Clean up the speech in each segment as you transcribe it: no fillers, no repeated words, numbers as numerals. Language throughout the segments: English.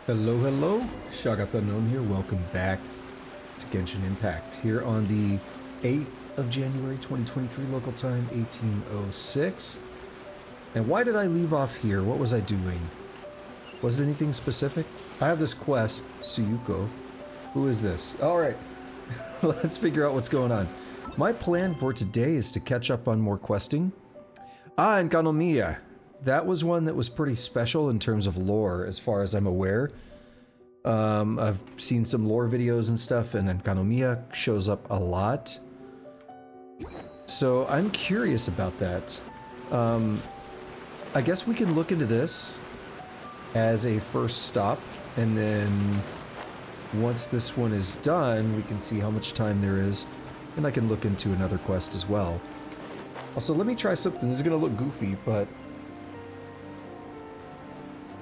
Hello, hello. Shagat Unknown here. Welcome back to Genshin Impact here on the 8th of January 2023 local time 1806. And why did I leave off here? What was I doing? Was it anything specific? I have this quest, Suyuko. Who is this? Alright, let's figure out what's going on. My plan for today is to catch up on more questing. Enkanomiya. That was one that was pretty special in terms of lore, as far as I'm aware. I've seen some lore videos and stuff, and Enkanomiya shows up a lot. So I'm curious about that. I guess we can look into this as a first stop, and then once this one is done, we can see how much time there is, and I can look into another quest as well. Also, let me try something. This is gonna look goofy, but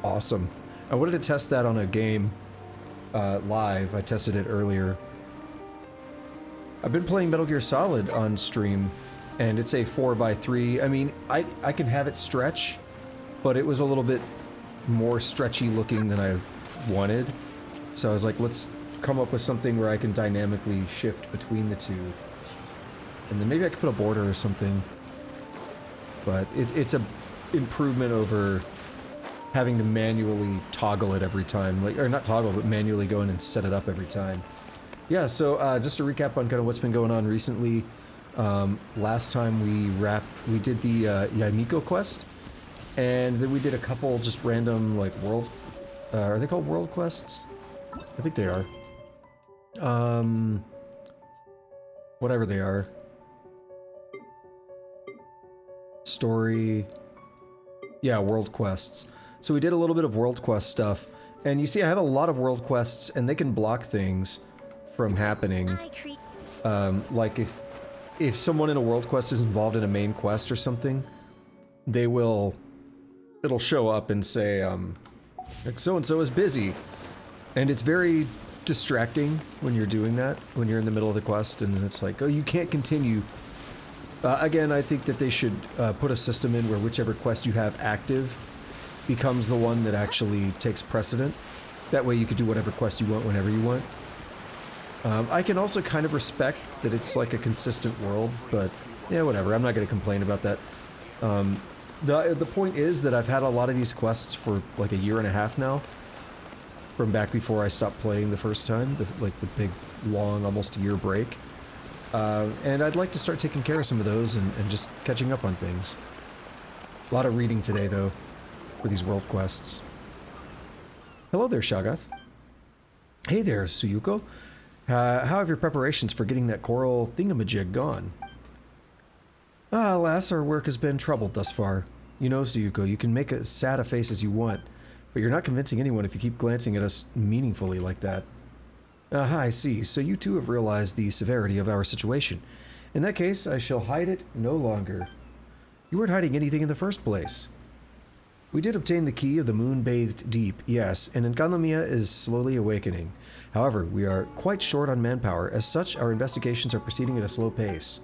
awesome. I wanted to test that on a game live. I tested it earlier. I've been playing Metal Gear Solid on stream, and it's a 4x3. I mean, I can have it stretch, but it was a little bit more stretchy looking than I wanted. So I was like, let's come up with something where I can dynamically shift between the two. And then maybe I could put a border or something. But it's a improvement over having to manually toggle it every time, like, or not toggle, but manually go in and set it up every time. Yeah, so just to recap on kind of what's been going on recently, last time we did the Yaimiko quest, and then we did a couple just random, like, world, are they called world quests? I think they are. Whatever they are. Story, yeah, world quests. So we did a little bit of world quest stuff, and you see I have a lot of world quests, and they can block things from happening. Like if someone in a world quest is involved in a main quest or something, it'll show up and say, like, so-and-so is busy. And it's very distracting when you're doing that, when you're in the middle of the quest, and then it's like, oh, you can't continue. Again, I think that they should put a system in where whichever quest you have active becomes the one that actually takes precedent. That way you can do whatever quest you want whenever you want. I can also kind of respect that it's like a consistent world, but yeah, whatever. I'm not going to complain about that. The point is that I've had a lot of these quests for like a year and a half now, from back before I stopped playing the first time, like the big, long, almost a year break. And I'd like to start taking care of some of those and just catching up on things. A lot of reading today, though, for these world quests. Hello there, Shagath. Hey there, Suyuko. How have your preparations for getting that coral thingamajig gone? Alas, our work has been troubled thus far. You know, Suyuko, you can make as sad a face as you want, but you're not convincing anyone if you keep glancing at us meaningfully like that. Aha, I see. So you too have realized the severity of our situation. In that case, I shall hide it no longer. You weren't hiding anything in the first place. We did obtain the key of the moon-bathed deep, yes, and Enkanomiya is slowly awakening. However, we are quite short on manpower. As such, our investigations are proceeding at a slow pace.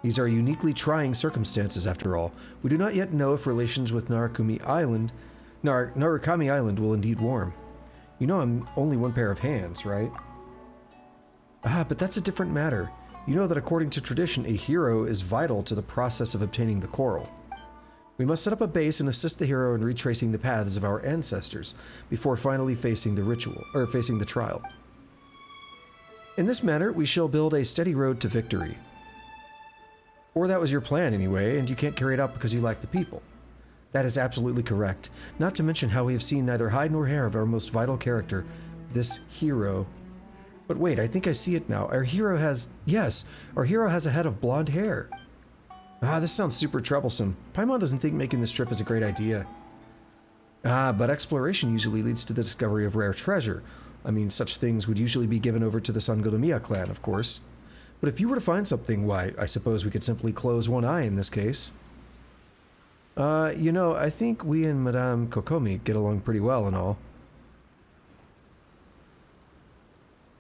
These are uniquely trying circumstances, after all. We do not yet know if relations with Narukami Island will indeed warm. You know I'm only one pair of hands, right? Ah, but that's a different matter. You know that according to tradition, a hero is vital to the process of obtaining the coral. We must set up a base and assist the hero in retracing the paths of our ancestors before finally facing the trial. In this manner, we shall build a steady road to victory. Or that was your plan anyway, and you can't carry it out because you lack the people. That is absolutely correct. Not to mention how we have seen neither hide nor hair of our most vital character, this hero. But wait, I think I see it now. Our hero has a head of blonde hair. Ah, this sounds super troublesome. Paimon doesn't think making this trip is a great idea. Ah, but exploration usually leads to the discovery of rare treasure. I mean, such things would usually be given over to the Enkanomiya clan, of course. But if you were to find something, why, I suppose we could simply close one eye in this case. You know, I think we and Madame Kokomi get along pretty well and all.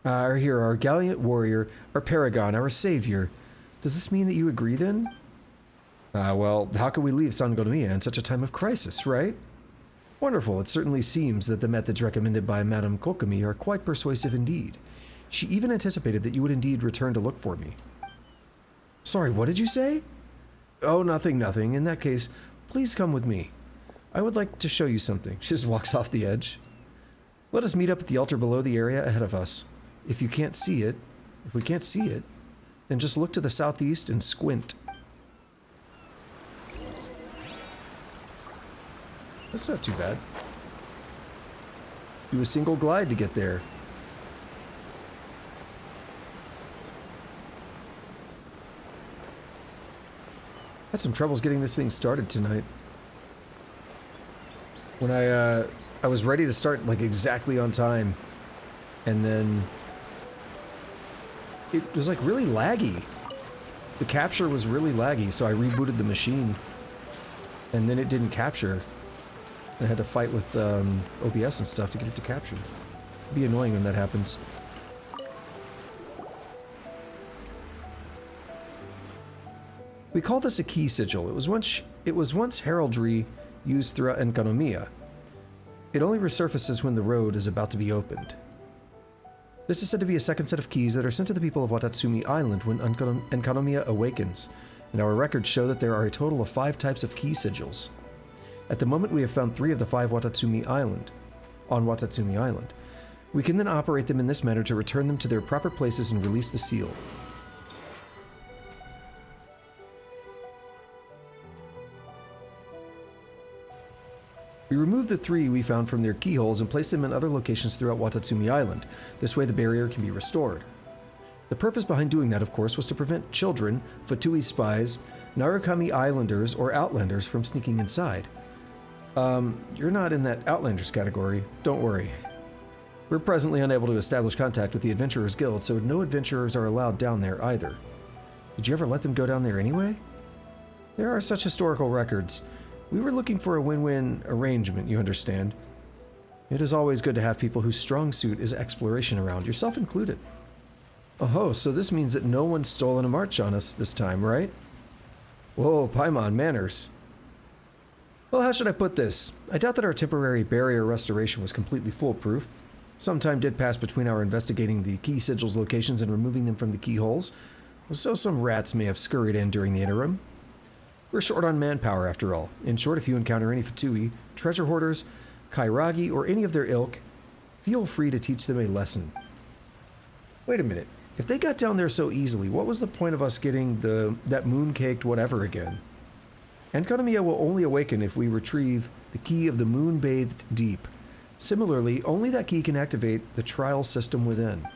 Our hero, our gallant warrior, our paragon, our savior. Does this mean that you agree then? Well, how can we leave Enkanomiya in such a time of crisis, right? Wonderful. It certainly seems that the methods recommended by Madame Kokami are quite persuasive indeed. She even anticipated that you would indeed return to look for me. Sorry, what did you say? Oh, nothing, nothing. In that case, please come with me. I would like to show you something. She just walks off the edge. Let us meet up at the altar below the area ahead of us. If we can't see it, then just look to the southeast and squint. That's not too bad. Do a single glide to get there. Had some troubles getting this thing started tonight. When I was ready to start like exactly on time, and then it was like really laggy. The capture was really laggy, so I rebooted the machine, and then it didn't capture. I had to fight with OBS and stuff to get it to capture. It'd be annoying when that happens. We call this a key sigil. It was once heraldry used throughout Enkanomiya. It only resurfaces when the road is about to be opened. This is said to be a second set of keys that are sent to the people of Watatsumi Island when Enkanomiya awakens, and our records show that there are a total of 5 types of key sigils. At the moment, we have found 3 of the 5 on Watatsumi Island. We can then operate them in this manner to return them to their proper places and release the seal. We removed the 3 we found from their keyholes and placed them in other locations throughout Watatsumi Island. This way the barrier can be restored. The purpose behind doing that, of course, was to prevent children, Fatui spies, Narukami Islanders, or Outlanders from sneaking inside. You're not in that Outlanders category, don't worry. We're presently unable to establish contact with the Adventurers Guild, so no adventurers are allowed down there either. Did you ever let them go down there anyway? There are such historical records. We were looking for a win-win arrangement, you understand. It is always good to have people whose strong suit is exploration around, yourself included. Oh, so this means that no one's stolen a march on us this time, right? Whoa, Paimon, manners. Well, how should I put this? I doubt that our temporary barrier restoration was completely foolproof. Some time did pass between our investigating the key sigils locations and removing them from the keyholes, so some rats may have scurried in during the interim. We're short on manpower, after all. In short, if you encounter any Fatui, treasure hoarders, Kairagi, or any of their ilk, feel free to teach them a lesson. Wait a minute. If they got down there so easily, what was the point of us getting that moon-caked whatever again? Enkanomiya will only awaken if we retrieve the key of the moon-bathed deep. Similarly, only that key can activate the trial system within.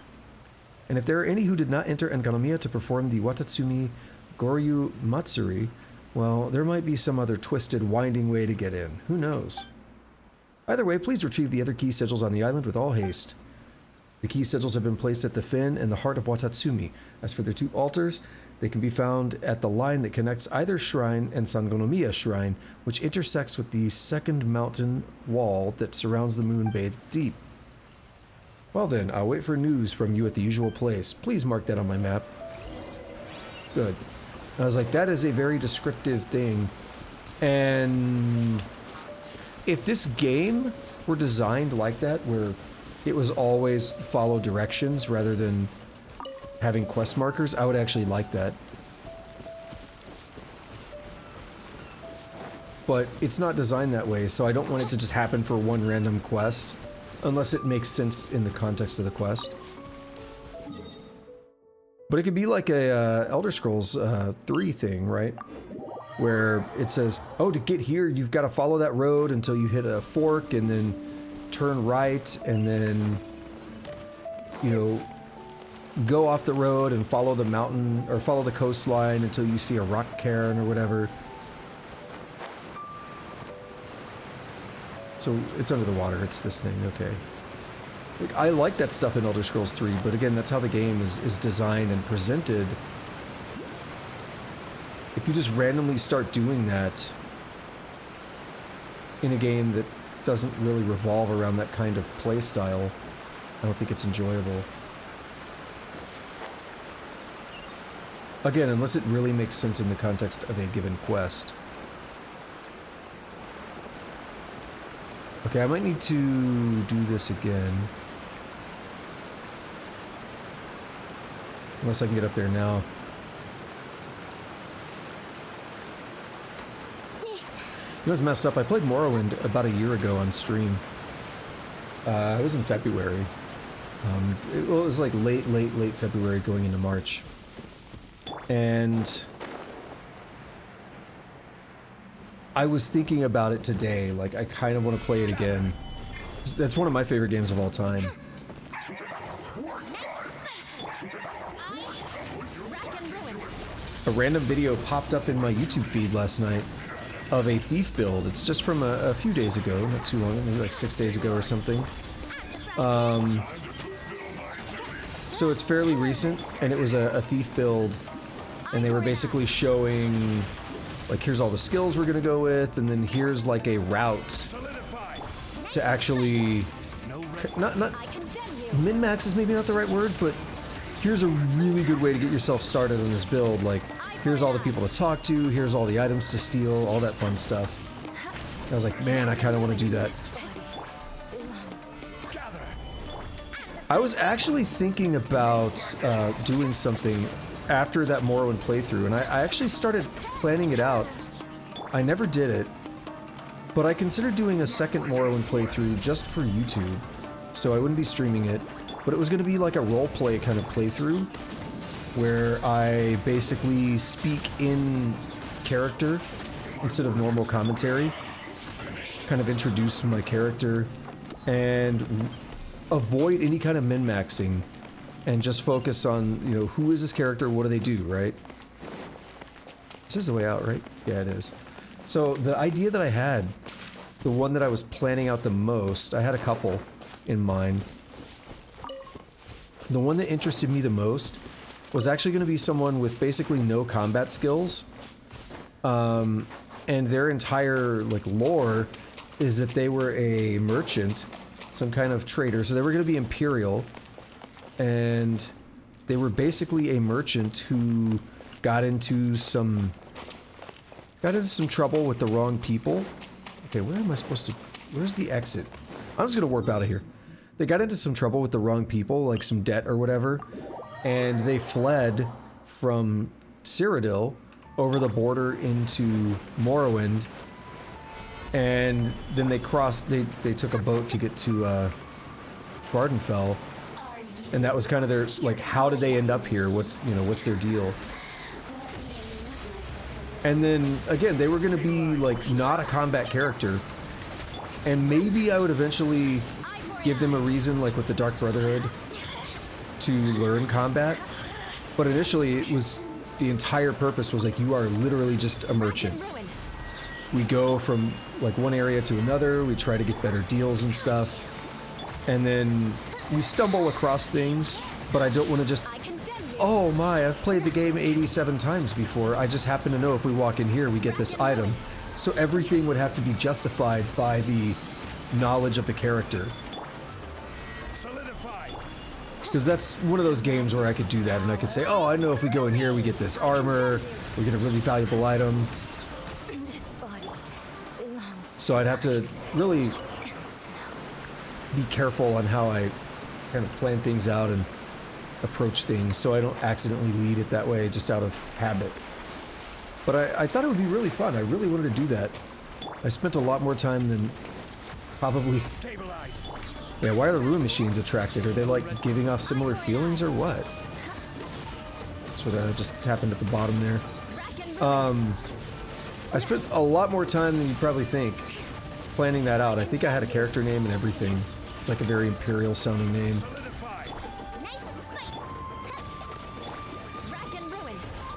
And if there are any who did not enter Enkanomiya to perform the Watatsumi Goryu Matsuri, well, there might be some other twisted, winding way to get in. Who knows? Either way, please retrieve the other key sigils on the island with all haste. The key sigils have been placed at the fin and the heart of Watatsumi. As for their 2 altars, they can be found at the line that connects either shrine and Sangonomiya Shrine, which intersects with the second mountain wall that surrounds the moon-bathed deep. Well then, I'll wait for news from you at the usual place. Please mark that on my map. Good. I was like, that is a very descriptive thing. And if this game were designed like that, where it was always follow directions rather than having quest markers, I would actually like that. But it's not designed that way, so I don't want it to just happen for one random quest, unless it makes sense in the context of the quest. But it could be like a Elder Scrolls 3 thing, right? Where it says, oh, to get here, you've got to follow that road until you hit a fork, and then turn right, and then, you know, go off the road and follow the mountain, or follow the coastline until you see a rock cairn or whatever. So it's under the water, it's this thing, okay. Like, I like that stuff in Elder Scrolls 3, but again, that's how the game is designed and presented. If you just randomly start doing that in a game that doesn't really revolve around that kind of play style, I don't think it's enjoyable. Again, unless it really makes sense in the context of a given quest. Okay, I might need to do this again. Unless I can get up there now. You know what's messed up? I played Morrowind about a year ago on stream. It was in February. It was like late February going into March. And I was thinking about it today, like I kind of want to play it again. That's one of my favorite games of all time. A random video popped up in my YouTube feed last night of a thief build. It's just from a few days ago, not too long, maybe like 6 days ago or something. So it's fairly recent, and it was a thief build, and they were basically showing, like, here's all the skills we're gonna go with, and then here's like a route to actually, not min-max is maybe not the right word, but here's a really good way to get yourself started on this build. Like, here's all the people to talk to, here's all the items to steal, all that fun stuff. I was like, man, I kind of want to do that. I was actually thinking about doing something after that Morrowind playthrough, and I actually started planning it out. I never did it, but I considered doing a second Morrowind playthrough just for YouTube, so I wouldn't be streaming it, but it was going to be like a roleplay kind of playthrough, where I basically speak in character instead of normal commentary, kind of introduce my character, and avoid any kind of min-maxing, and just focus on, you know, who is this character, what do they do, right? This is the way out, right? Yeah, it is. So the idea that I had, the one that I was planning out the most, I had a couple in mind. The one that interested me the most was actually going to be someone with basically no combat skills, and their entire, like, lore is that they were a merchant, some kind of trader, so they were going to be Imperial, and they were basically a merchant who got into some trouble with the wrong people. Okay, where am I supposed to, where's the exit? I'm just going to warp out of here. They got into some trouble with the wrong people, like some debt or whatever, and they fled from Cyrodiil over the border into Morrowind, and then they crossed, they took a boat to get to Vardenfell, and that was kind of their, like, how did they end up here, what, you know, what's their deal? And then, again, they were going to be, like, not a combat character, and maybe I would eventually give them a reason, like with the Dark Brotherhood, to learn combat, but initially it was, the entire purpose was like, you are literally just a merchant. We go from like one area to another, we try to get better deals and stuff, and then we stumble across things, but I don't want to just, oh my, I've played the game 87 times before, I just happen to know if we walk in here we get this item. So everything would have to be justified by the knowledge of the character. Because that's one of those games where I could do that and I could say, oh, I know if we go in here we get this armor, we get a really valuable item. So I'd have to really be careful on how I kind of plan things out and approach things so I don't accidentally lead it that way just out of habit. But I thought it would be really fun. I really wanted to do that. I spent a lot more time than probably... Yeah, why are the ruin machines attracted? Are they like giving off similar feelings or what? That's what just happened at the bottom there. I spent a lot more time than you probably think planning that out. I think I had a character name and everything. It's like a very imperial sounding name.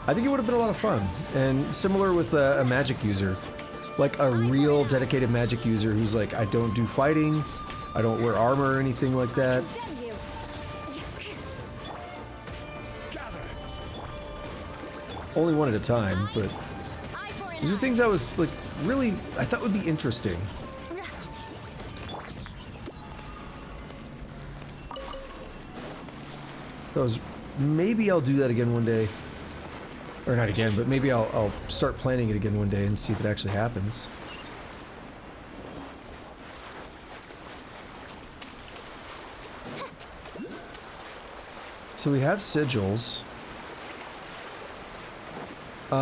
I think it would have been a lot of fun, and similar with a magic user. Like a real dedicated magic user who's like, I don't do fighting, I don't wear armor or anything like that. Only one at a time, but these are things I was like really, I thought would be interesting. Maybe I'll do that again one day. Or not again, but maybe I'll start planning it again one day and see if it actually happens. So we have sigils. We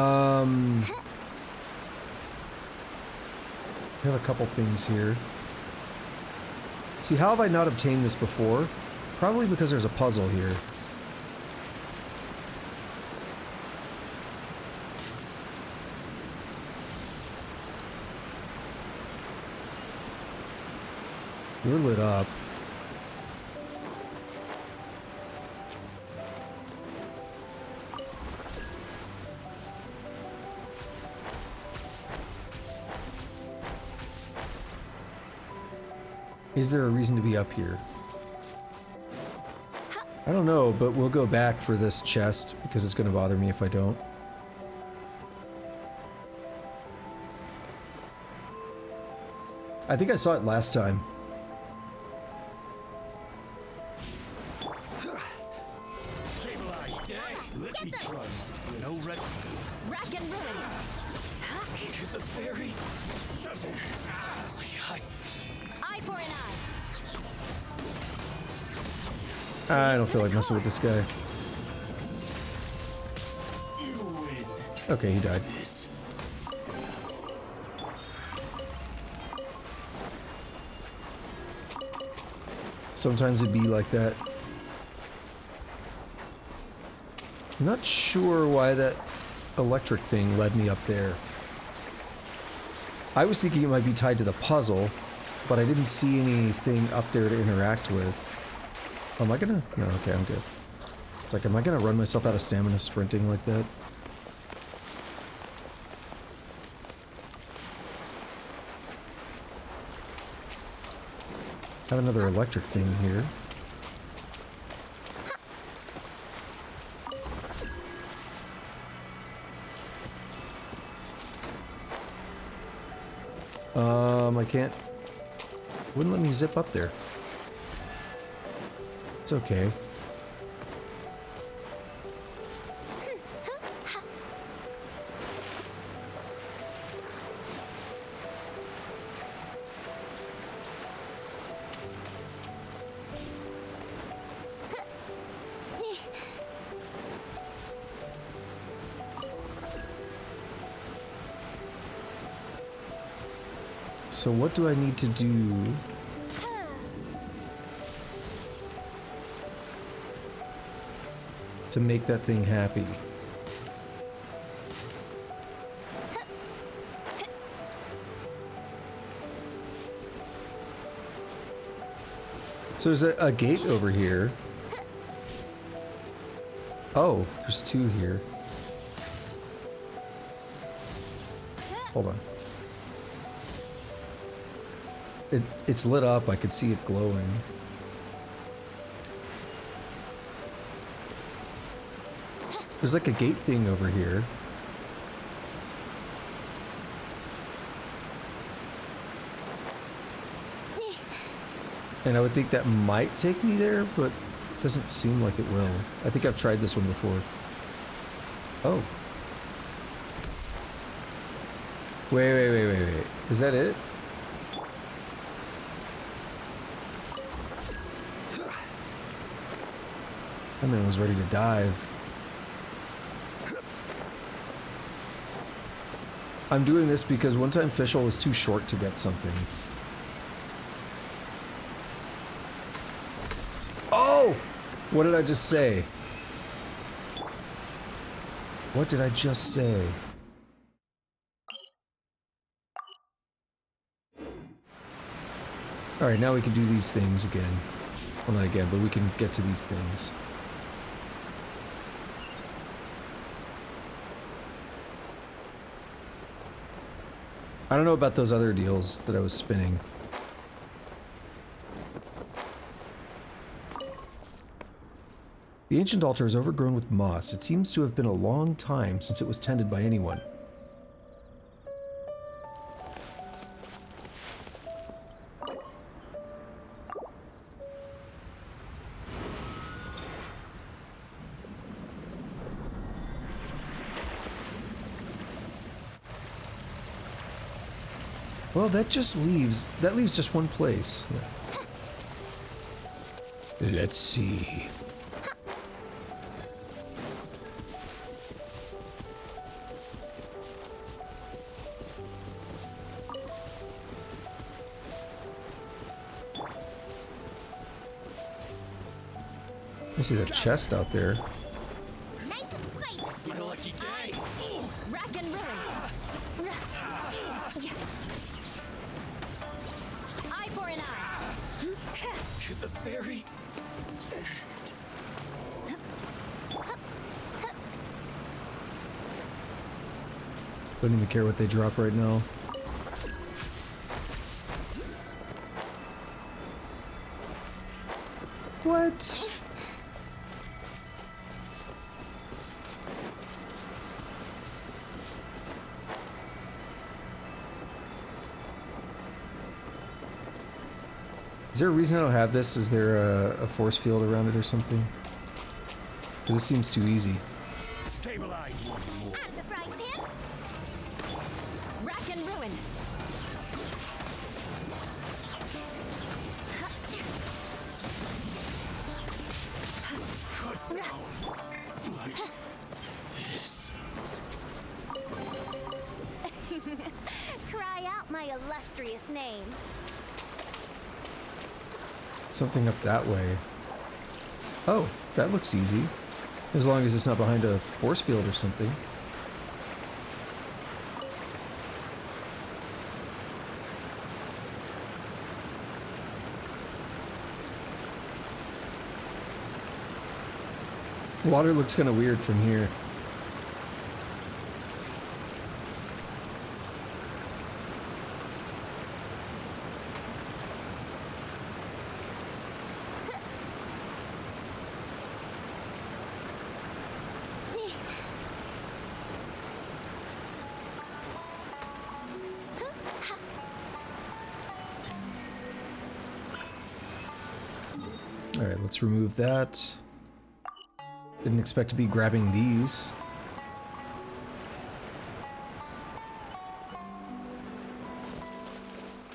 have a couple things here. See, how have I not obtained this before? Probably because there's a puzzle here. You're lit up. Is there a reason to be up here? I don't know, but we'll go back for this chest because it's going to bother me if I don't. I think I saw it last time. Let me try. No red. Rack and roll. Here's a fairy. Eye for an eye. I don't feel like messing with this guy. Okay, he died. Sometimes it'd be like that. I'm not sure why that electric thing led me up there. I was thinking it might be tied to the puzzle, but I didn't see anything up there to interact with. Oh, am I gonna? No, okay, I'm good. It's like, am I gonna run myself out of stamina sprinting like that? Have another electric thing here. I can't. Wouldn't let me zip up there. It's okay. So what do I need to do? To make that thing happy? So there's a gate over here. Oh, there's two here. Hold on. It's lit up, I could see it glowing. There's like a gate thing over here. And I would think that might take me there, but it doesn't seem like it will. I think I've tried this one before. Oh. Wait. Is that it? That man was ready to dive. I'm doing this because one time Fischl was too short to get something. Oh! What did I just say? What did I just say? Alright, now we can do these things again. Well, not again, but we can get to these things. I don't know about those other deals that I was spinning. The ancient altar is overgrown with moss. It seems to have been a long time since it was tended by anyone. Well, that leaves just one place. Yeah. Let's see. I see that chest out there. Nice and spicy. It's my lucky day. Rack and ruin. Yeah. Eye for an eye. To the fairy. Don't even care what they drop right now. What? Is there a reason I don't have this? Is there a force field around it or something? Because it seems too easy. Stabilize. Out of the frying pan. Rack and ruin. This. Cry out my illustrious name. Something up that way. Oh, that looks easy. As long as it's not behind a force field or something. Water looks kind of weird from here. Alright, let's remove that. Didn't expect to be grabbing these.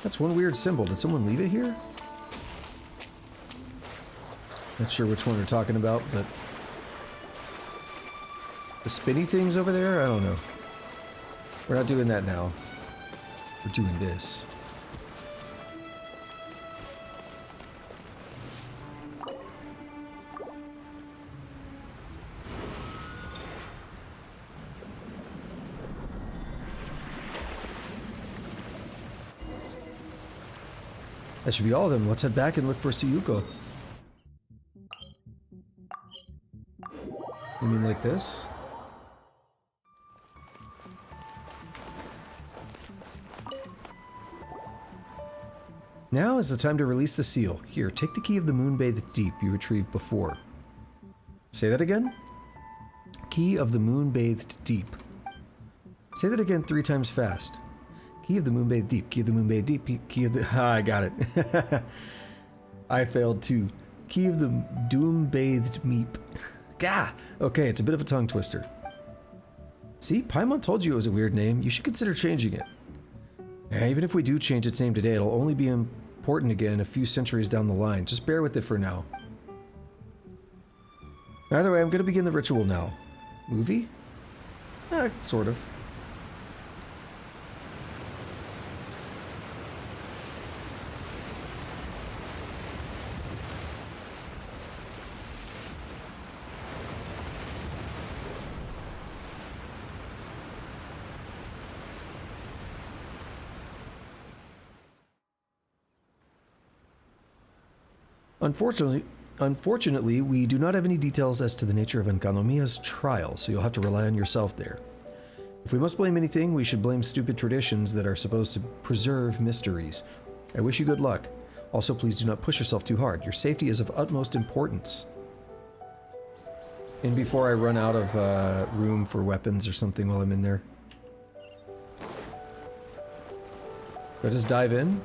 That's one weird symbol. Did someone leave it here? Not sure which one we're talking about, but... the spinny things over there? I don't know. We're not doing that now. We're doing this. That should be all of them. Let's head back and look for Suyuko. You mean like this? Now is the time to release the seal. Here, take the key of the moon-bathed deep you retrieved before. Say that again? Key of the moon-bathed deep. Say that again 3 times fast. Key of the moon-bathed deep. Key of the moon-bathed deep. Key of the... Ah, I got it. I failed too. Key of the doom-bathed meep. Gah! Okay, it's a bit of a tongue twister. See, Paimon told you it was a weird name. You should consider changing it. Yeah, even if we do change its name today, it'll only be important again a few centuries down the line. Just bear with it for now. Either way, I'm going to begin the ritual now. Movie? Sort of. Unfortunately, we do not have any details as to the nature of Enkanomiya's trial, so you'll have to rely on yourself there. If we must blame anything, we should blame stupid traditions that are supposed to preserve mysteries. I wish you good luck. Also, please do not push yourself too hard. Your safety is of utmost importance. And before I run out of room for weapons or something while I'm in there. Do I just dive in?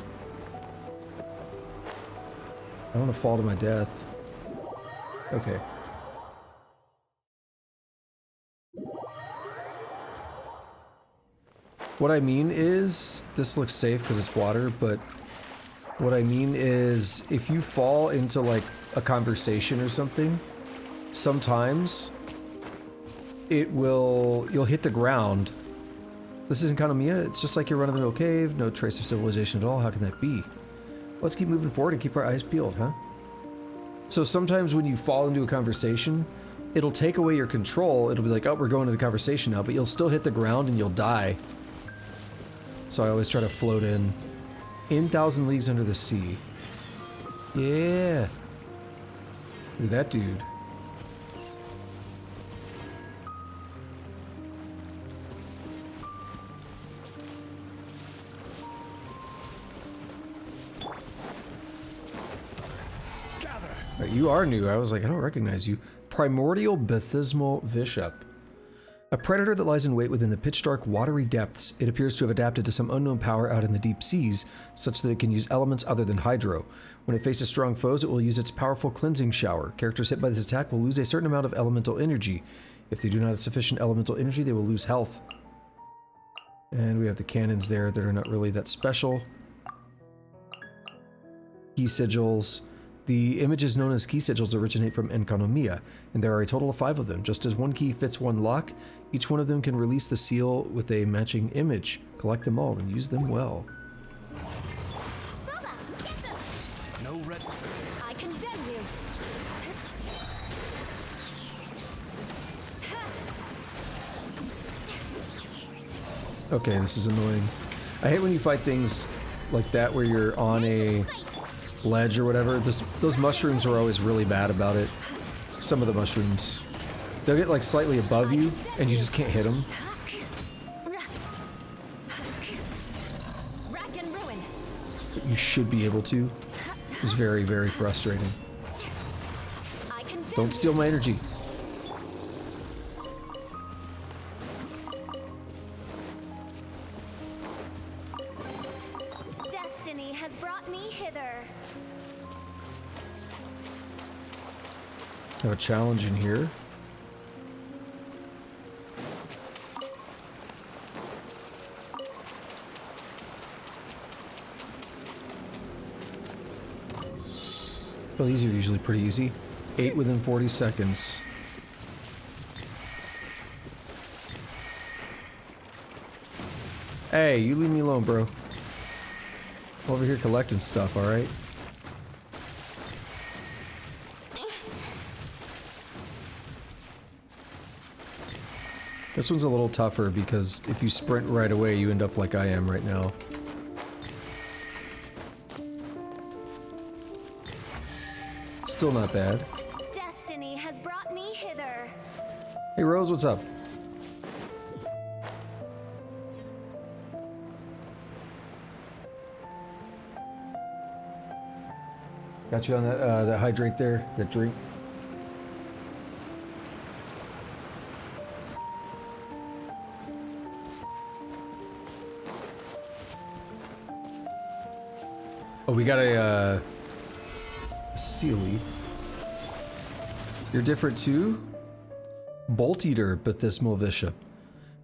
I don't want to fall to my death. Okay. What I mean is, this looks safe because it's water, but what I mean is, if you fall into like a conversation or something, sometimes you'll hit the ground. This isn't Enkanomiya, it's just like you're running the mill cave, no trace of civilization at all. How can that be? Let's keep moving forward and keep our eyes peeled, huh? So sometimes when you fall into a conversation, it'll take away your control. It'll be like, oh, we're going to the conversation now, but you'll still hit the ground and you'll die. So I always try to float in 1,000 Leagues Under the Sea. Yeah. Look at that dude. Right, you are new. I was like, I don't recognize you. Primordial Bathysmal Bishop. A predator that lies in wait within the pitch-dark, watery depths. It appears to have adapted to some unknown power out in the deep seas, such that it can use elements other than hydro. When it faces strong foes, it will use its powerful cleansing shower. Characters hit by this attack will lose a certain amount of elemental energy. If they do not have sufficient elemental energy, they will lose health. And we have the cannons there that are not really that special. Key sigils. The images known as key sigils originate from Enkanomiya, and there are a total of 5 of them. Just as one key fits one lock, each one of them can release the seal with a matching image. Collect them all and use them well. Booba, get them! No rest. I condemn you! Okay, this is annoying. I hate when you fight things like that where you're on a ledge or whatever. Those mushrooms are always really bad about it. Some of the mushrooms. They'll get like slightly above you and you just can't hit them. Rack and ruin! But you should be able to. It's very, very frustrating. I condemn Don't steal my energy. Destiny has brought me hither. Have a challenge in here. Well, these are usually pretty easy. 8 within 40 seconds. Hey, you leave me alone, bro. I'm over here collecting stuff, alright? This one's a little tougher because if you sprint right away, you end up like I am right now. Still not bad. Destiny has brought me hither. Hey Rose, what's up? Got you on that hydrate there, that drink. Oh, we got a Sealy. You're different too? Bolt Eater, Bathysmal Bishop.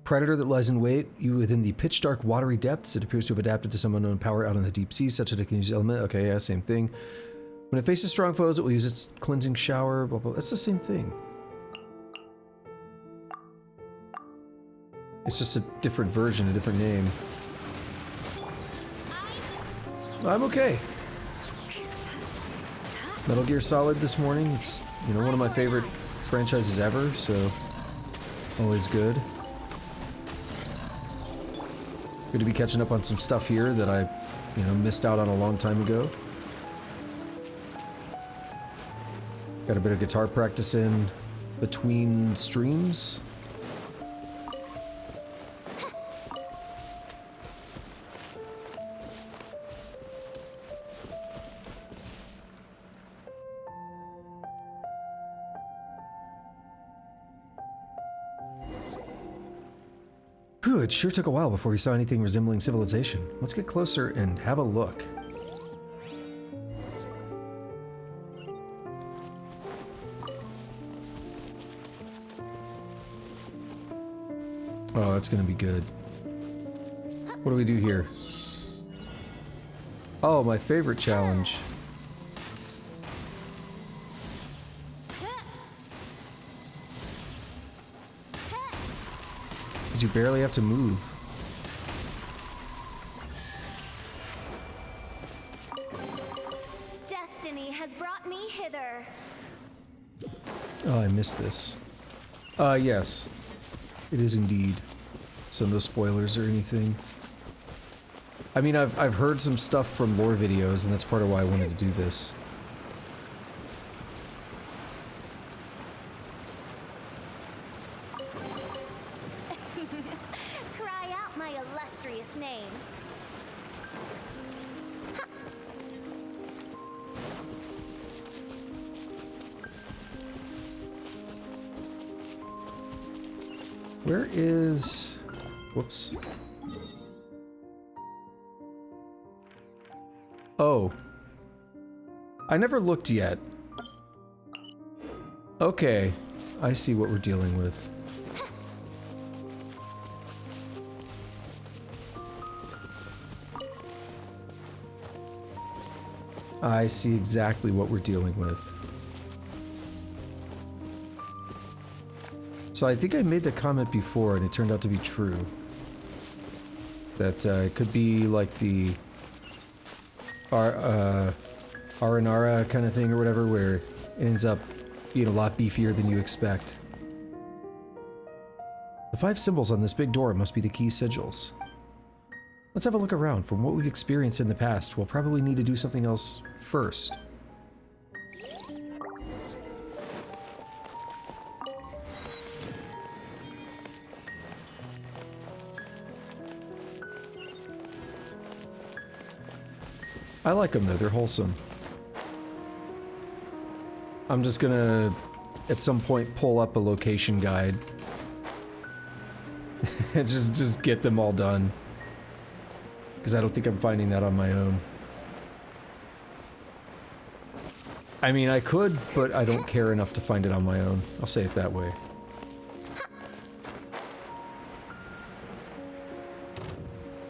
Predator that lies in wait you within the pitch-dark, watery depths. It appears to have adapted to some unknown power out in the deep sea, such that it can use element. Okay, yeah, same thing. When it faces strong foes, it will use its cleansing shower, blah, blah. That's the same thing. It's just a different version, a different name. I'm okay. Metal Gear Solid this morning. It's, you know, one of my favorite franchises ever, so always good. Good to be catching up on some stuff here that I, you know, missed out on a long time ago. Got a bit of guitar practice in between streams. Good, sure took a while before we saw anything resembling civilization. Let's get closer and have a look. Oh, that's gonna be good. What do we do here? Oh, my favorite challenge. Because you barely have to move. Destiny has brought me hither. Oh, I missed this. Yes. It is indeed. So no spoilers or anything. I mean, I've heard some stuff from lore videos, and that's part of why I wanted to do this. Cry out my illustrious name. Where is... Whoops. Oh. I never looked yet. Okay. I see what we're dealing with. I see exactly what we're dealing with. So I think I made the comment before, and it turned out to be true. That it could be like the Aranara kind of thing or whatever, where it ends up being a lot beefier than you expect. The 5 symbols on this big door must be the key sigils. Let's have a look around. From what we've experienced in the past, we'll probably need to do something else first. I like them though, they're wholesome. I'm just gonna, at some point, pull up a location guide. And just get them all done. Because I don't think I'm finding that on my own. I mean, I could, but I don't care enough to find it on my own. I'll say it that way.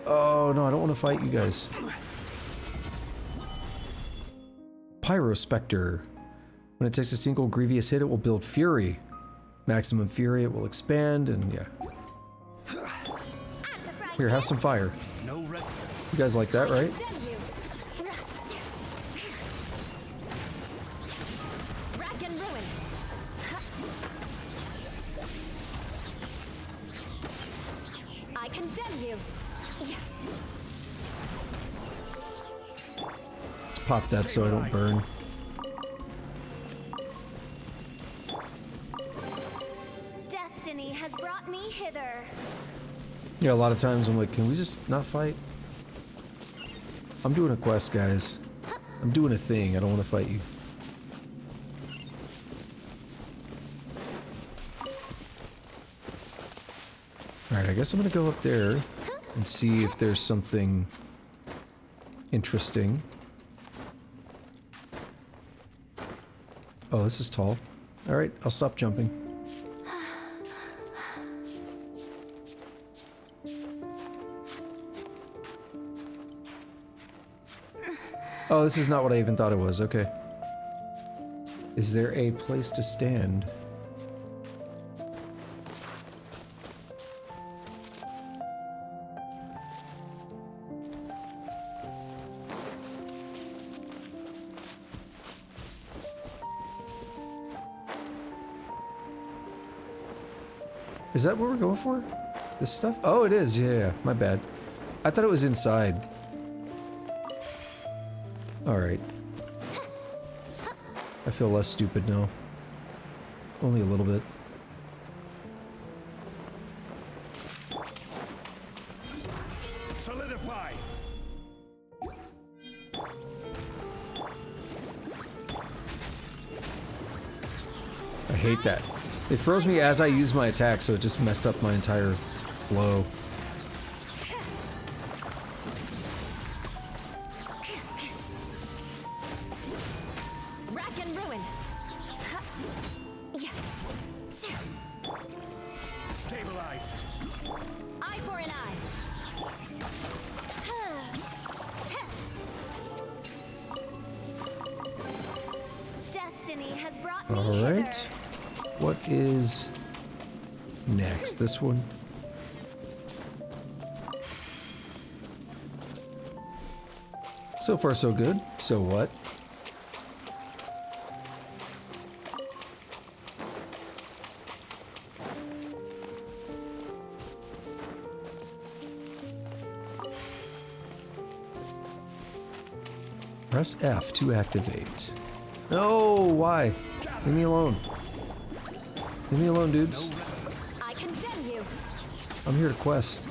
Oh no, I don't want to fight you guys. Pyrospectre. When it takes a single grievous hit, it will build fury. Maximum fury, it will expand, and yeah. Here, have some fire. You guys like that, right? Rack and ruin. I condemn you. Let's pop that so I don't burn. Destiny has brought me hither. Yeah, a lot of times I'm like, can we just not fight? I'm doing a quest, guys. I'm doing a thing. I don't want to fight you. Alright, I guess I'm gonna go up there and see if there's something interesting. Oh, this is tall. Alright, I'll stop jumping. Oh, this is not what I even thought it was. Okay. Is there a place to stand? Is that what we're going for? This stuff? Oh, it is. Yeah, my bad. I thought it was inside. Alright. I feel less stupid now. Only a little bit. Solidify. I hate that. It froze me as I used my attack, so it just messed up my entire flow. Rack and ruin. Stabilize. Eye for an eye. Destiny has brought me Alright. hither. What is next? This one? So far, so good. So what? Press F to activate. No, why? Leave me alone. Leave me alone, dudes. I condemn you. I'm here to quest.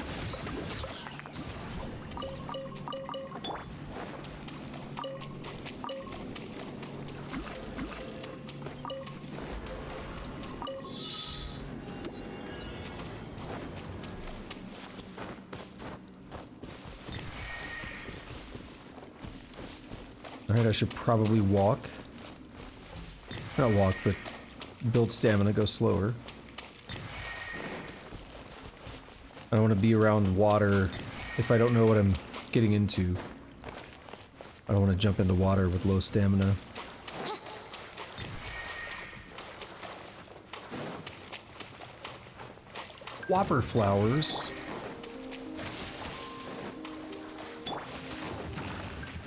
Alright, I should probably walk. Not walk, but build stamina, go slower. I don't want to be around water if I don't know what I'm getting into. I don't want to jump into water with low stamina. Whopper flowers.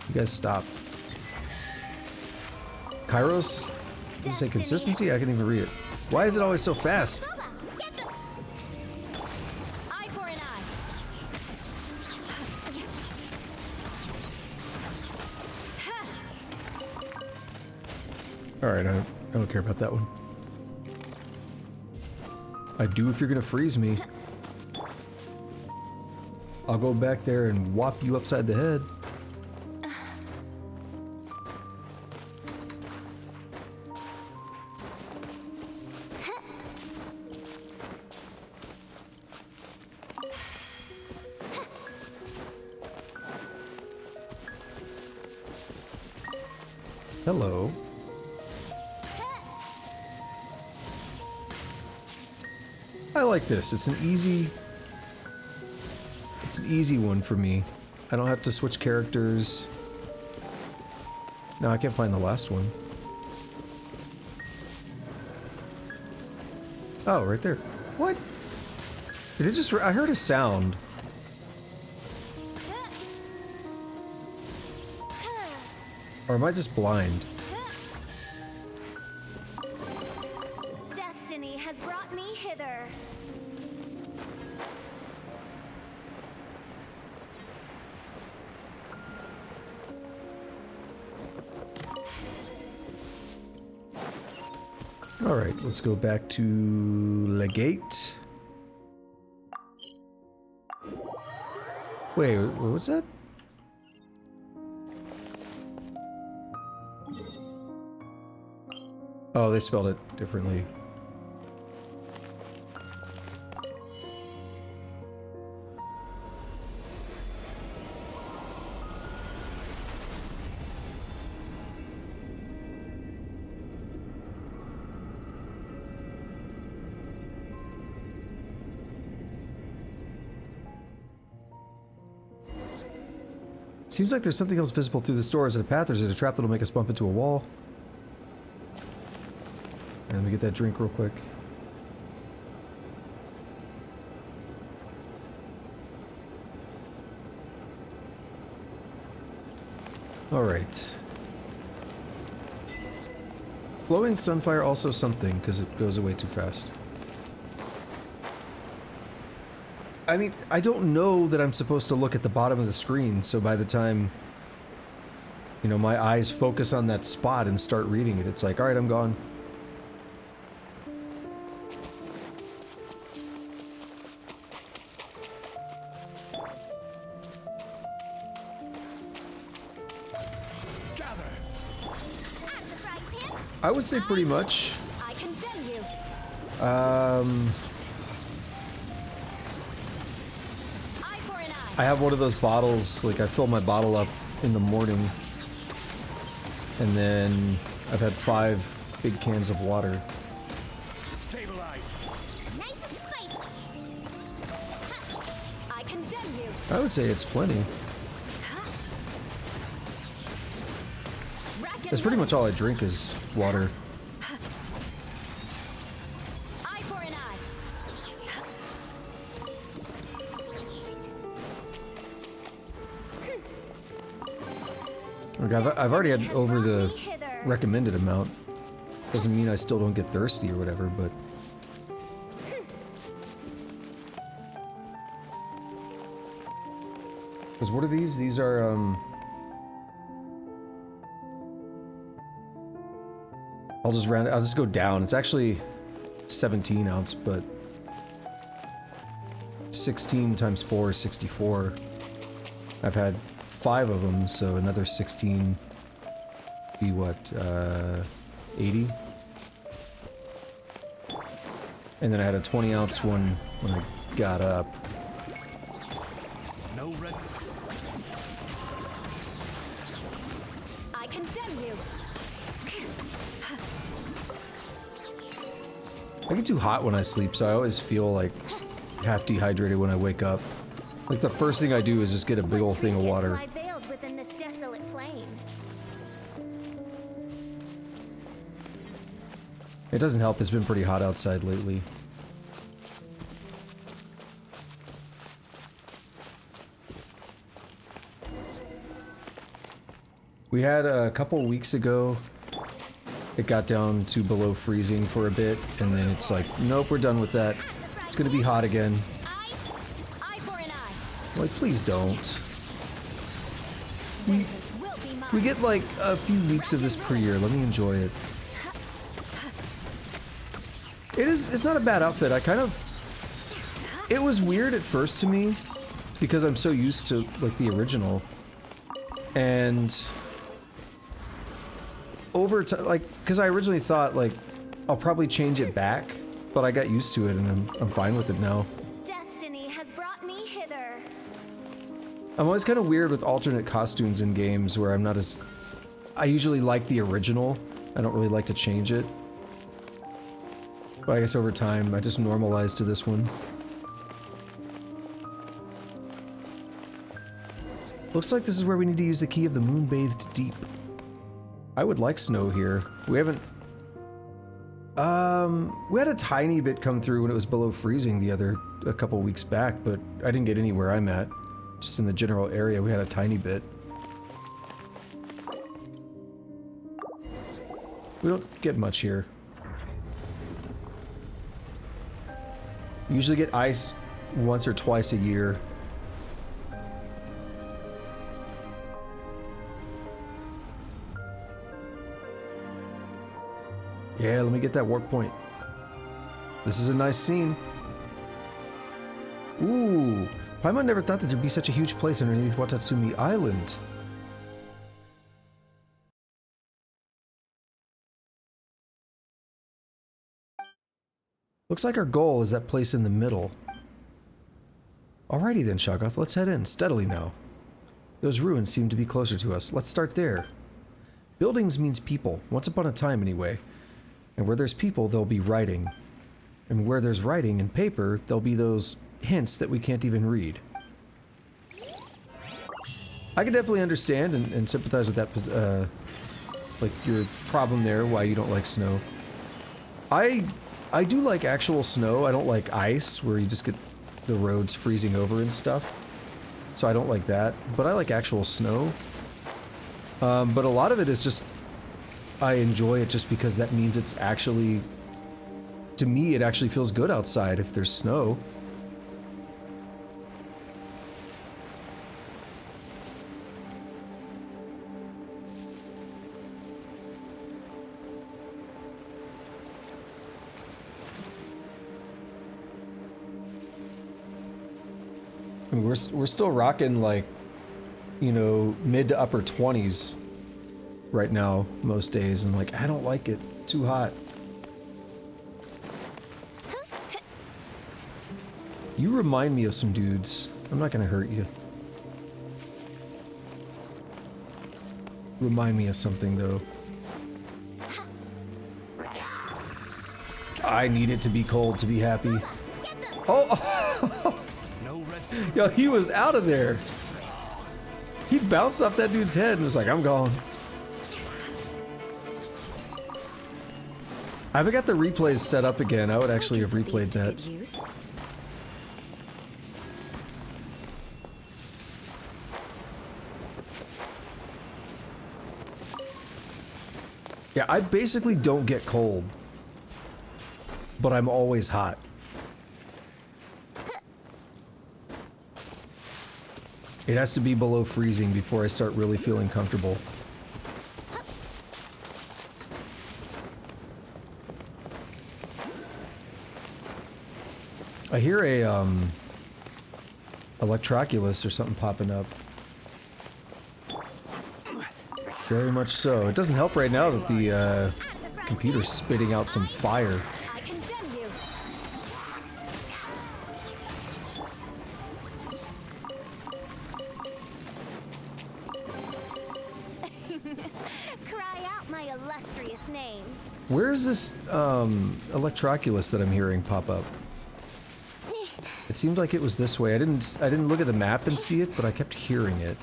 You guys stop. Kairos? Did you say consistency? I can't even read it. Why is it always so fast? Get the eye for an eye. Alright, I don't care about that one. I do if you're gonna freeze me. I'll go back there and whop you upside the head. Hello. I like this. It's an easy one for me. I don't have to switch characters. No, I can't find the last one. Oh, right there. What? Did it just... I heard a sound. Or am I just blind? Destiny has brought me hither. Alright, let's go back to Legate. Wait, what was that? Oh, they spelled it differently. Seems like there's something else visible through this door. Is it a path or is it a trap that'll make us bump into a wall? And let me get that drink real quick. Alright. Glowing sunfire also something, because it goes away too fast. I mean, I don't know that I'm supposed to look at the bottom of the screen, so by the time, you know, my eyes focus on that spot and start reading it, it's like, alright, I'm gone. I would say pretty much. I condemn you. I Eye for an eye. I have one of those bottles, like I fill my bottle up in the morning, and then I've had 5 big cans of water. Stabilize. Nice and spicy. I condemn you. I would say it's plenty. Rack and That's pretty much all I drink is water. eye for an eye. Like I've already had Has over brought the me hither. recommended amount. Doesn't mean I still don't get thirsty or whatever, but... Because what are these? These are, I'll just round it. I'll just go down. It's actually 17 ounce, but 16 times 4 is 64. I've had 5 of them, so another 16 be what, 80? And then I had a 20 ounce one when I got up. No rest. I condemn you. I get too hot when I sleep, so I always feel like half dehydrated when I wake up. Like the first thing I do is just get a big old thing of water. Lie veiled within this desolate plain. It doesn't help, it's been pretty hot outside lately. We had a couple weeks ago, it got down to below freezing for a bit, and then it's like, nope, we're done with that. It's gonna be hot again. Eye for an eye. Like, please don't. Vengeance will be mine. We get like a few weeks of this per year, let me enjoy it. It's not a bad outfit, it was weird at first to me, because I'm so used to, like, the original. And over time, like, because I originally thought, like, I'll probably change it back, but I got used to it and I'm fine with it now. Destiny has brought me hither. I'm always kind of weird with alternate costumes in games where I'm not as... I usually like the original, I don't really like to change it. But I guess over time, I just normalized to this one. Looks like this is where we need to use the key of the moon-bathed deep. I would like snow here. We haven't... we had a tiny bit come through when it was below freezing a couple weeks back, but I didn't get anywhere I'm at. Just in the general area, we had a tiny bit. We don't get much here. We usually get ice once or twice a year. Yeah, let me get that warp point. This is a nice scene. Ooh, Paimon never thought that there'd be such a huge place underneath Watatsumi Island. Looks like our goal is that place in the middle. Alrighty then, Shoggoth, let's head in, steadily now. Those ruins seem to be closer to us. Let's start there. Buildings means people, once upon a time anyway. And where there's people, there'll be writing. And where there's writing and paper, there'll be those hints that we can't even read. I can definitely understand and sympathize with that, like, your problem there, why you don't like snow. I do like actual snow. I don't like ice, where you just get the roads freezing over and stuff. So I don't like that. But I like actual snow. But a lot of it is just... I enjoy it just because that means it's actually... To me, it actually feels good outside if there's snow. I mean, we're still rocking, like, you know, mid to upper 20s right now most days, and like, I don't like it too hot. You remind me of some dudes. I'm not gonna hurt you. Remind me of something though. I need it to be cold to be happy. Oh, No rest. yo, he was out of there. He bounced off that dude's head and was like, I'm gone. I haven't got the replays set up again. I would actually have replayed that. Yeah, I basically don't get cold. But I'm always hot. It has to be below freezing before I start really feeling comfortable. I hear a, Electroculus or something popping up. Very much so. It doesn't help right now that the, computer's spitting out some fire. I condemn you. Cry out my illustrious name. Where's this, Electroculus that I'm hearing pop up? It seemed like it was this way. I didn't look at the map and see it, but I kept hearing it.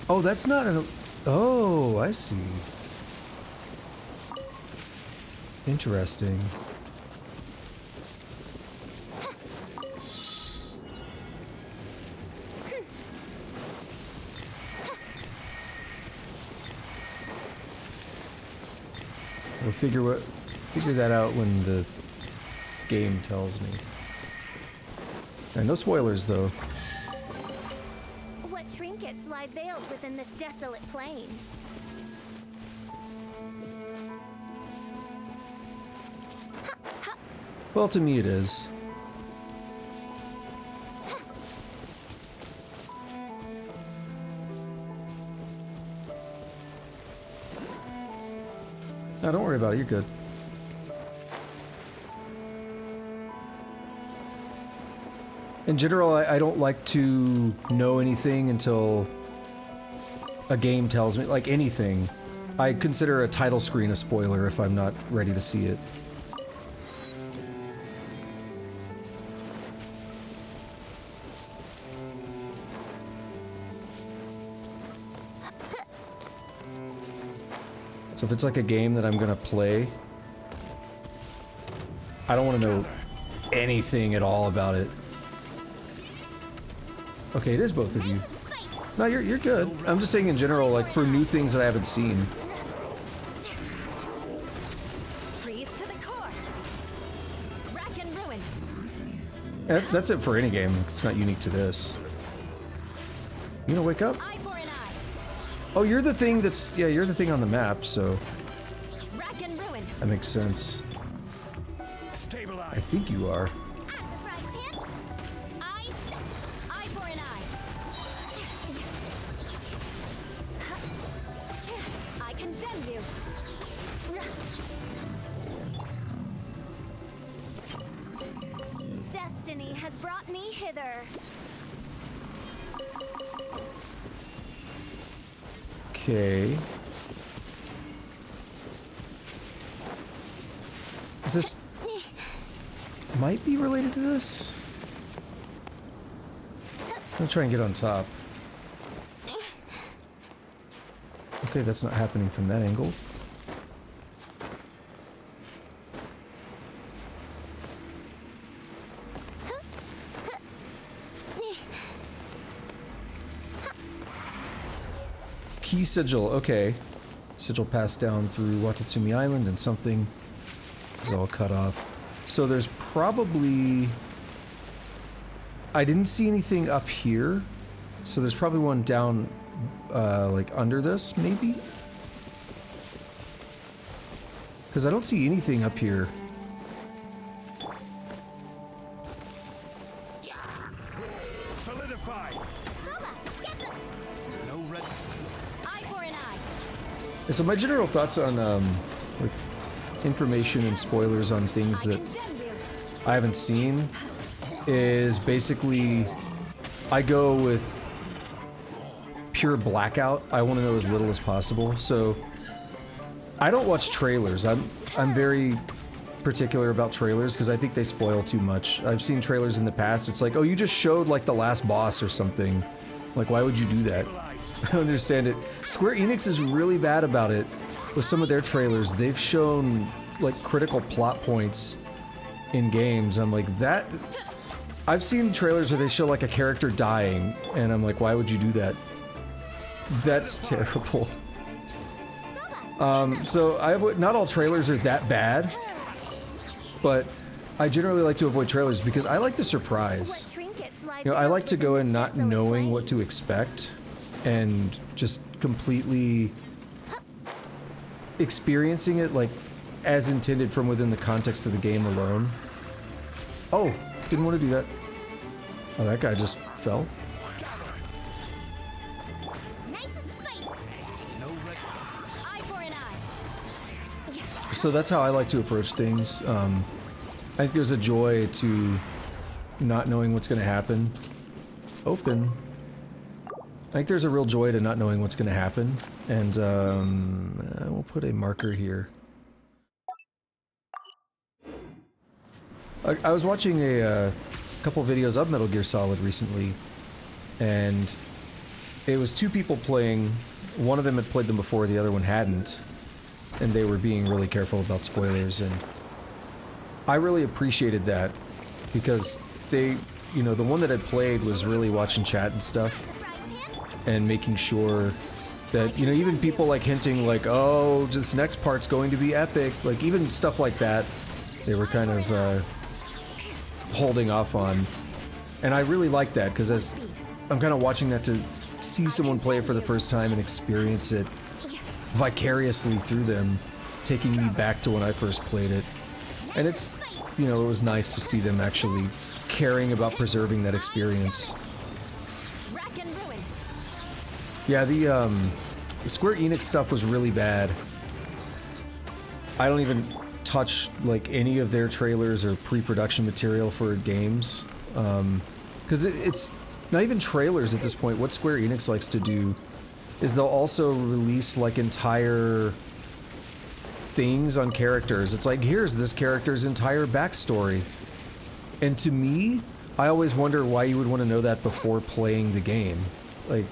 Oh, that's not an... Oh, I see. Interesting. We'll figure that out when the game tells me. And no spoilers, though. What trinkets lie veiled within this desolate plain? Well, to me it is. No, don't worry about it, you're good. In general, I don't like to know anything until a game tells me, like anything. I consider a title screen a spoiler if I'm not ready to see it. So if it's like a game that I'm gonna play, I don't want to know anything at all about it. Okay, it is both of you. No, you're good. I'm just saying in general, like for new things that I haven't seen. Freeze to the core. Rack and ruin. That's it for any game. It's not unique to this. You gonna wake up? Eye for an eye. Oh, you're the thing that's... Yeah, you're the thing on the map, so... Rack and ruin. That makes sense. I Stabilize. think you are. At the frying pan? Eye for an eye. I condemn you. Destiny has brought me hither. Okay. Is this... Might be related to this? I'm gonna try and get on top. Okay, that's not happening from that angle. Key sigil, okay. Sigil passed down through Watatsumi Island and something is all cut off. So there's probably... I didn't see anything up here. So there's probably one down, like under this, maybe? Because I don't see anything up here. Solidify. No red. Eye for an eye. So my general thoughts on, like, information and spoilers on things I that condemn you. I haven't seen is basically I go with pure blackout. I want to know as little as possible. So I don't watch trailers. I'm very particular about trailers because I think they spoil too much. I've seen trailers in the past. It's like, oh, you just showed like the last boss or something. Like, why would you do that? I don't understand it. Square Enix is really bad about it with some of their trailers. They've shown like critical plot points in games. I'm like, that... I've seen trailers where they show like a character dying, and I'm like, why would you do that? That's terrible. So not all trailers are that bad, but I generally like to avoid trailers because I like the surprise. What trinkets lie You know, I veiled like to within go this in not desolate knowing plain? what to expect and just completely experiencing it like as intended from within the context of the game alone. Oh, didn't want to do that. Oh, that guy just fell. Nice and spicy. No rest. Eye for an eye. So that's how I like to approach things. I think there's a joy to not knowing what's going to happen. Open. I think there's a real joy to not knowing what's going to happen. And we'll put a marker here. I was watching a couple videos of Metal Gear Solid recently, and it was two people playing. One of them had played them before, the other one hadn't, and they were being really careful about spoilers, and I really appreciated that, because they, you know, the one that had played was really watching chat and stuff, and making sure that, you know, even people like hinting like, oh, this next part's going to be epic, like even stuff like that, they were kind of holding off on. And I really like that, because as I'm kind of watching that, to see someone play it for the first time and experience it vicariously through them, taking me back to when I first played it. And it's, you know, it was nice to see them actually caring about preserving that experience. Rack and ruin. Yeah, the Square Enix stuff was really bad. I don't even touch like any of their trailers or pre-production material for games, because it's not even trailers at this point. What Square Enix likes to do is they'll also release like entire things on characters. It's like, here's this character's entire backstory, and to me, I always wonder why you would want to know that before playing the game. Like,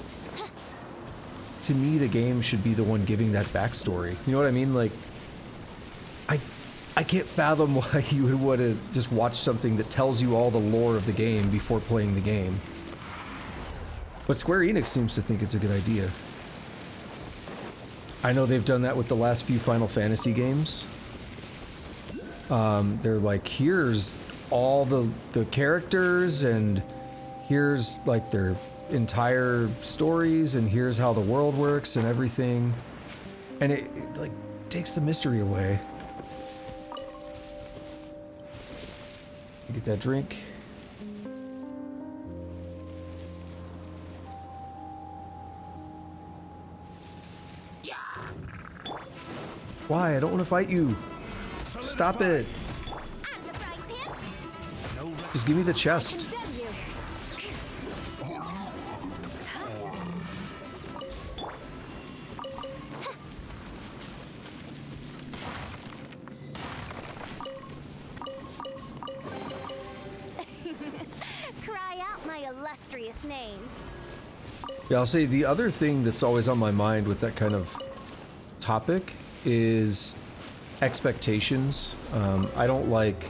to me, the game should be the one giving that backstory. You know what I mean? Like, I can't fathom why you would want to just watch something that tells you all the lore of the game before playing the game. But Square Enix seems to think it's a good idea. I know they've done that with the last few Final Fantasy games. They're like, here's all the characters, and here's like their entire stories, and here's how the world works and everything. And it like takes the mystery away. Get that drink. Why? I don't want to fight you. Stop it. I'm the frying pan. Just give me the chest. Condemn you. Cry out my illustrious name. Yeah, I'll say the other thing that's always on my mind with that kind of topic is expectations. I don't like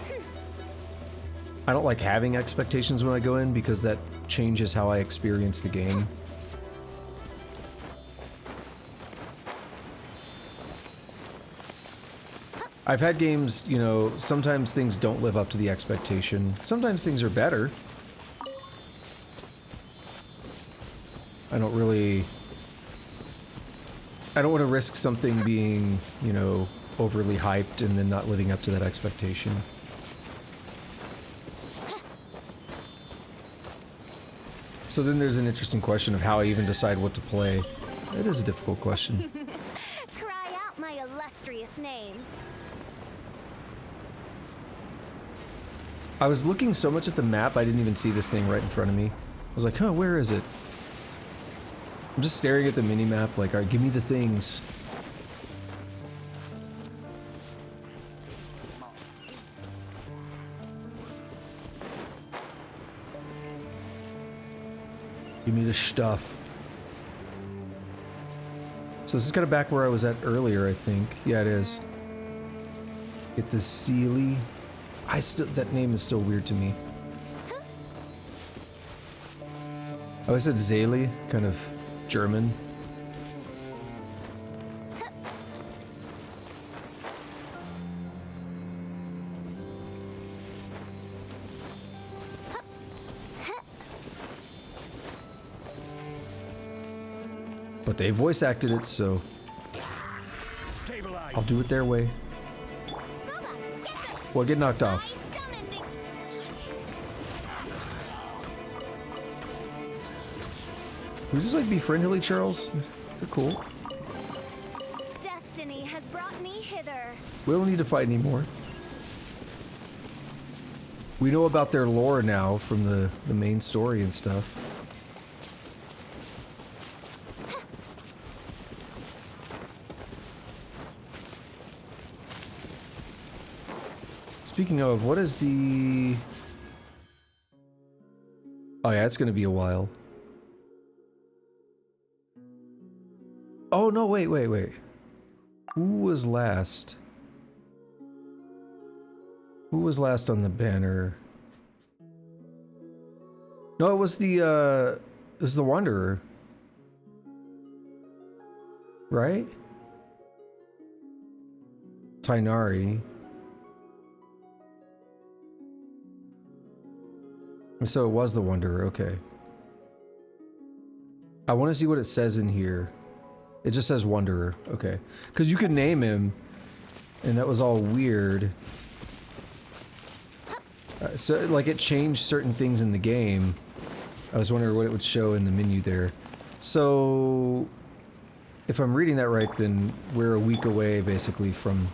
having expectations when I go in, because that changes how I experience the game. I've had games, you know, sometimes things don't live up to the expectation. Sometimes things are better. I don't want to risk something being, you know, overly hyped and then not living up to that expectation. So then there's an interesting question of how I even decide what to play. It is a difficult question. Cry out my illustrious name. I was looking so much at the map, I didn't even see this thing right in front of me. I was like, huh, where is it? I'm just staring at the mini-map like, alright, give me the things. Give me the stuff. So this is kind of back where I was at earlier, I think. Yeah, it is. Get the Sealy. That name is still weird to me. I always said Zayli, kind of German. But they voice acted it, so Stabilize. I'll do it their way. Well, get knocked off. I summon the We just like be friendly, Charles. They're cool. destiny has brought me hither. We don't need to fight anymore. We know about their lore now from the main story and stuff. Speaking of, what is the... Oh yeah, it's gonna be a while. Oh no, wait. Who was last? Who was last on the banner? No, it was the Wanderer. Right? Tainari. So it was the Wanderer, okay. I want to see what it says in here. It just says Wanderer, okay. Because you could name him, and that was all weird. So, like, it changed certain things in the game. I was wondering what it would show in the menu there. So, if I'm reading that right, then we're a week away, basically, from...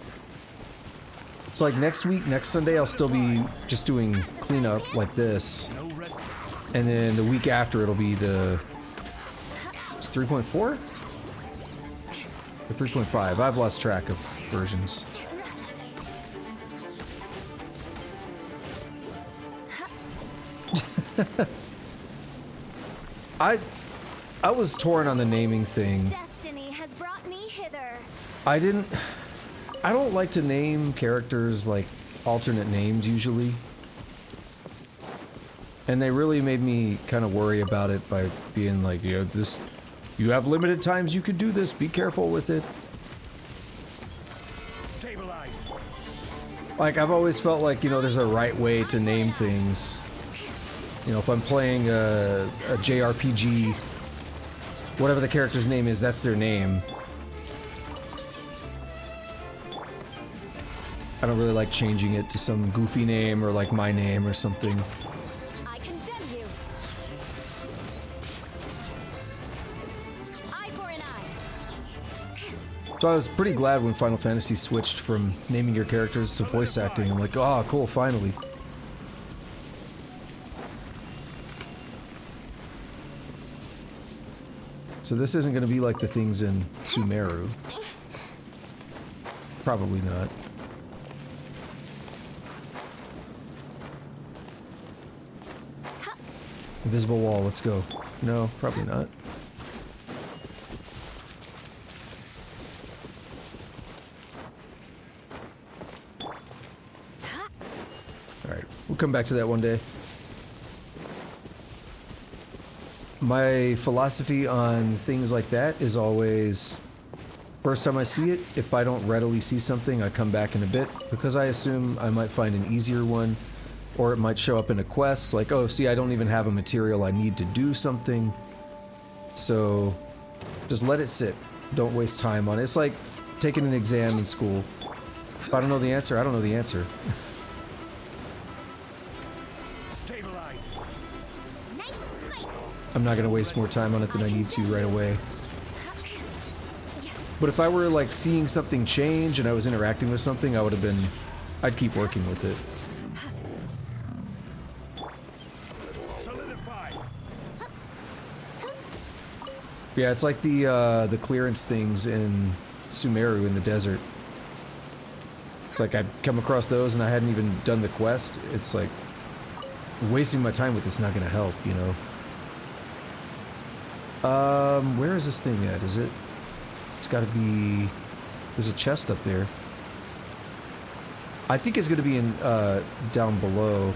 So, like, next week, next Sunday, I'll still be just doing cleanup like this. And then the week after, it'll be the... 3.4? Or 3.5? I've lost track of versions. I was torn on the naming thing. Destiny has brought me hither. I don't like to name characters like alternate names usually. And they really made me kind of worry about it by being like, you know, you have limited times you could do this, be careful with it. Stabilize. Like, I've always felt like, you know, there's a right way to name things. You know, if I'm playing a JRPG, whatever the character's name is, that's their name. I don't really like changing it to some goofy name or like my name or something. I condemn you. Eye for an eye. So I was pretty glad when Final Fantasy switched from naming your characters to voice acting. I'm like, oh, cool, finally. So this isn't going to be like the things in Sumeru. Probably not. Invisible wall, let's go. No, probably not. Alright, we'll come back to that one day. My philosophy on things like that is always, first time I see it, if I don't readily see something, I come back in a bit, because I assume I might find an easier one, or it might show up in a quest, like, oh, see, I don't even have a material I need to do something. So, just let it sit. Don't waste time on it. It's like taking an exam in school. If I don't know the answer, I don't know the answer. Stabilize. Nice and spike. I'm not gonna waste more time on it than I need to right away. But if I were, like, seeing something change and I was interacting with something, I would have been... I'd keep working with it. Solidify. Yeah, it's like the clearance things in Sumeru in the desert. It's like I'd come across those and I hadn't even done the quest. It's like, wasting my time with this is not gonna help, you know? Where is this thing at? Is it... It's gotta be... There's a chest up there. I think it's gonna be in, down below.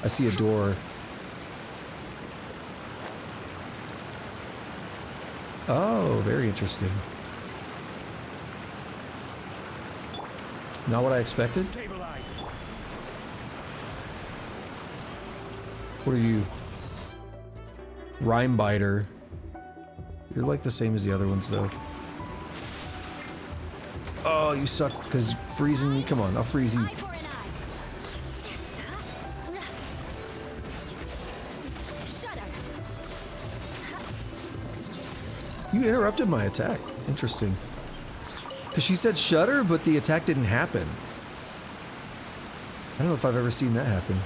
I see a door. Oh, very interesting. Not what I expected? Stabilize. What are you? Rhyme biter. You're like the same as the other ones, though. Oh, you suck because freezing me. Come on, I'll freeze you. Eye for an eye. You interrupted my attack. Interesting. Because she said shudder, but the attack didn't happen. I don't know if I've ever seen that happen.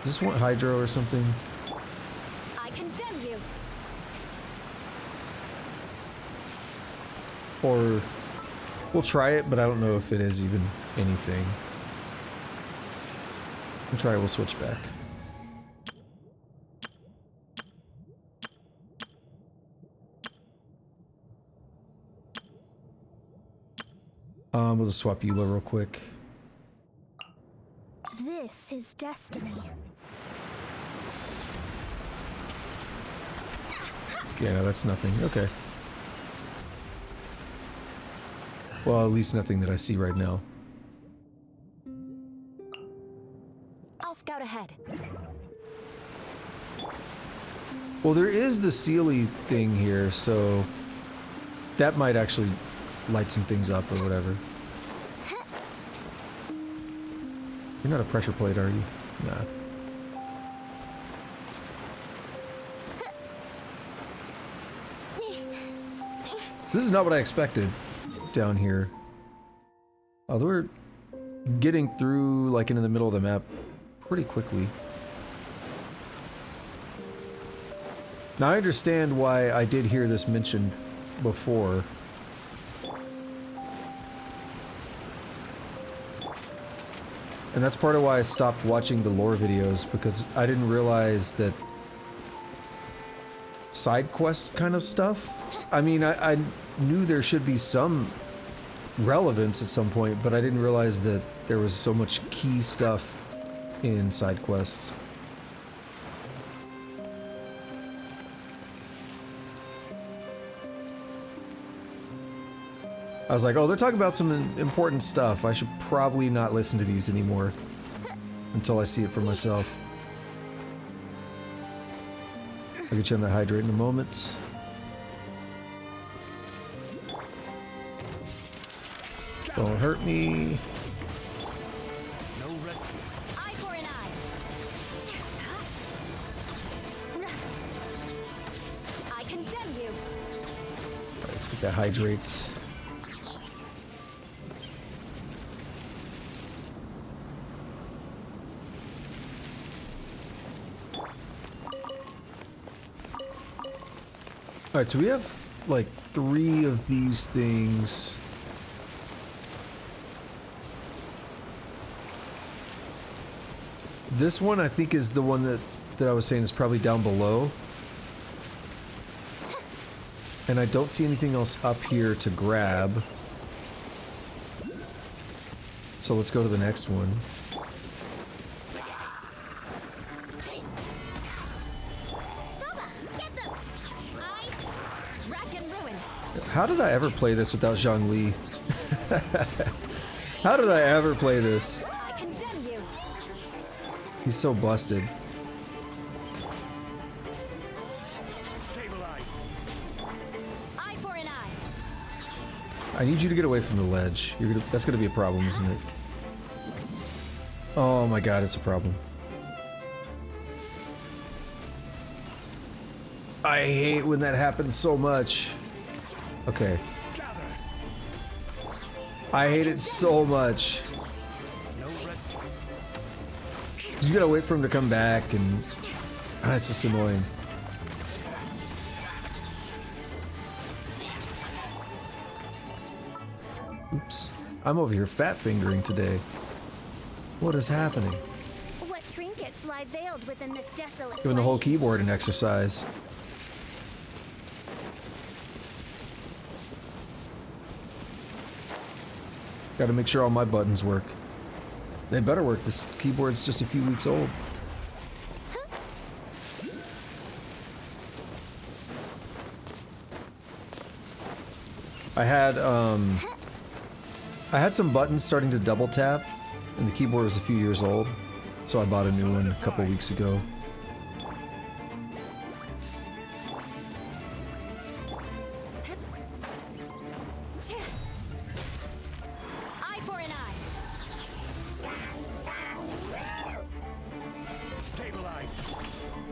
Does this want Hydro or something? I condemn you. Or we'll try it, but I don't know if it is even anything. We'll try it, we'll switch back. We'll just swap Eula real quick. This is destiny. Yeah, no, that's nothing. Okay. Well, at least nothing that I see right now. I'll scout ahead. Well, there is the Sealy thing here, so that might actually light some things up or whatever. You're not a pressure plate, are you? Nah. This is not what I expected down here. Although we're getting through, like, into the middle of the map pretty quickly. Now, I understand why I did hear this mentioned before. And that's part of why I stopped watching the lore videos, because I didn't realize that side quest kind of stuff. I mean, I knew there should be some relevance at some point, but I didn't realize that there was so much key stuff in side quests. I was like, oh, they're talking about some important stuff. I should probably not listen to these anymore until I see it for myself. I'll get you on that hydrate in a moment. Don't hurt me. No rescue. Eye for an eye. I condemn you. Alright, let's get that hydrate. Alright, so we have like 3 of these things. This one I think is the one that I was saying is probably down below. And I don't see anything else up here to grab. So let's go to the next one. How did I ever play this without Zhongli? How did I ever play this? I condemn you. He's so busted. Stabilize. Eye for an eye. I need you to get away from the ledge. That's gonna be a problem, isn't it? Oh my god, it's a problem. I hate when that happens so much. Okay. Gather. I hate it so much. No rescue. You gotta wait for him to come back, and it's just annoying. Oops. I'm over here fat fingering today. What is happening? What trinkets lie veiled within this desolate Giving the whole plain? keyboard an exercise. Gotta make sure all my buttons work. They better work. This keyboard's just a few weeks old. I had some buttons starting to double tap, and the keyboard was a few years old, so I bought a new one a couple weeks ago. Eye for an eye. Stabilize.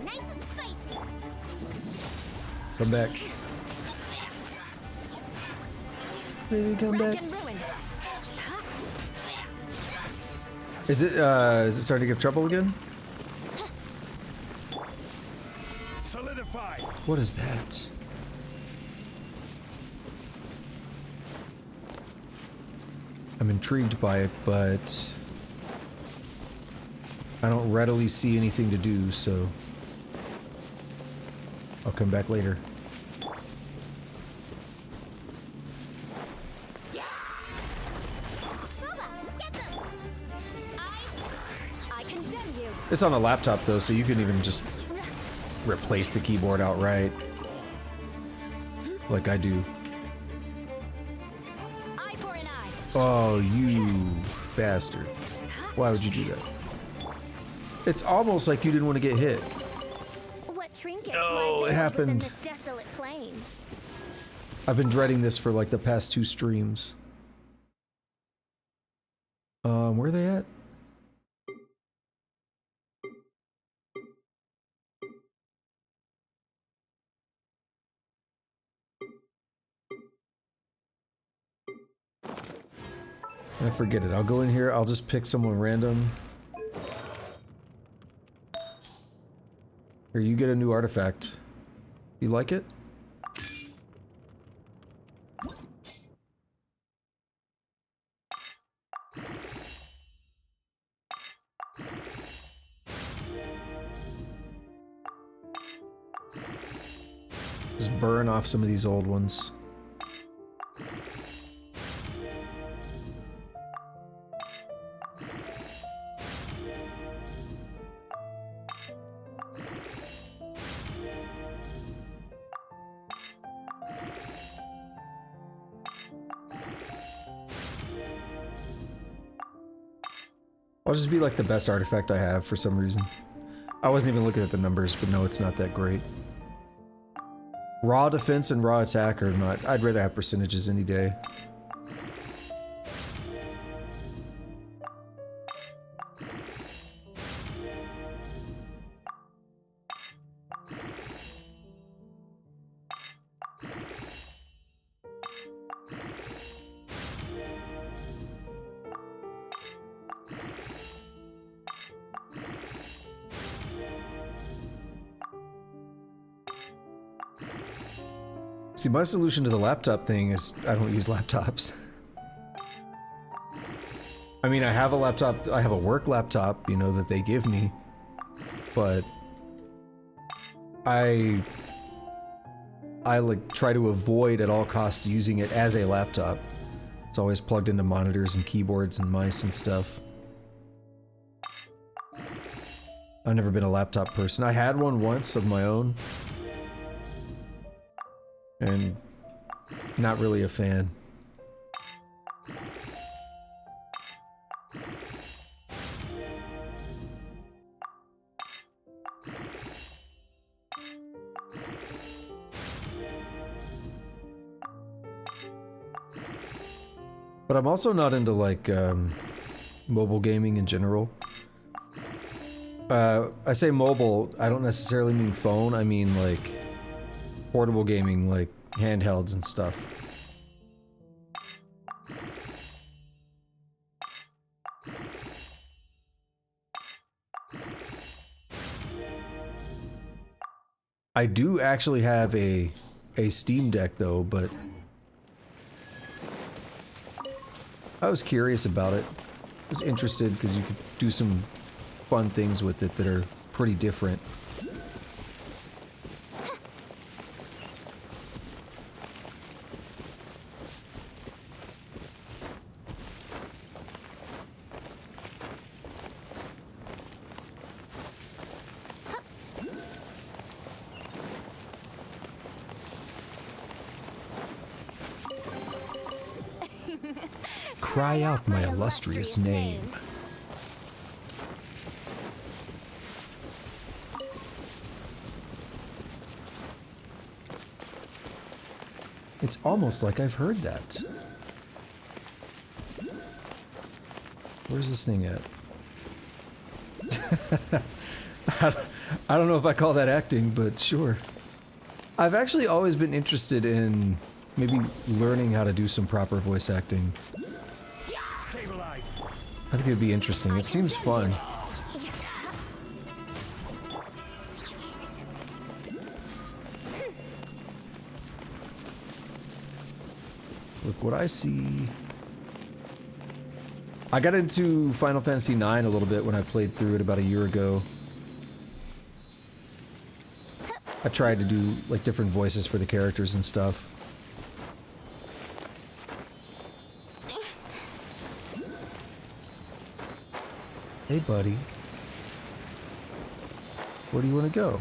Nice and spicy. Come back. Baby, come back. Rack and ruin. Is it starting to give trouble again? Solidify. What is that? I'm intrigued by it, but I don't readily see anything to do, so I'll come back later. Booba, get them. I condemn you. It's on a laptop though, so you can even just replace the keyboard outright, like I do. Eye for an eye. Oh, you bastard. Why would you do that? It's almost like you didn't want to get hit. What trinkets No, lie it veiled within happened. this desolate plain? I've been dreading this for like the past 2 streams. Where are they at? I forget it. I'll go in here, I'll just pick someone random. Here, you get a new artifact. You like it? Just burn off some of these old ones. I'll just be like the best artifact I have for some reason. I wasn't even looking at the numbers, but no, it's not that great. Raw defense and raw attack are not... I'd rather have percentages any day. See, my solution to the laptop thing is I don't use laptops. I mean, I have a laptop, I have a work laptop, you know, that they give me, but I like try to avoid at all costs using it as a laptop. It's always plugged into monitors and keyboards and mice and stuff. I've never been a laptop person. I had one once of my own. And not really a fan. But I'm also not into like mobile gaming in general. I say mobile, I don't necessarily mean phone, I mean like portable gaming, like handhelds and stuff. I do actually have a Steam Deck though, but I was curious about it. I was interested because you could do some fun things with it that are pretty different. Cry out my illustrious name. It's almost like I've heard that. Where's this thing at? I don't know if I call that acting, but sure. I've actually always been interested in maybe learning how to do some proper voice acting. Stabilize. I think it'd be interesting. It seems fun. Look what I see. I got into Final Fantasy IX a little bit when I played through it about a year ago. I tried to do like different voices for the characters and stuff. Hey buddy. Where do you want to go?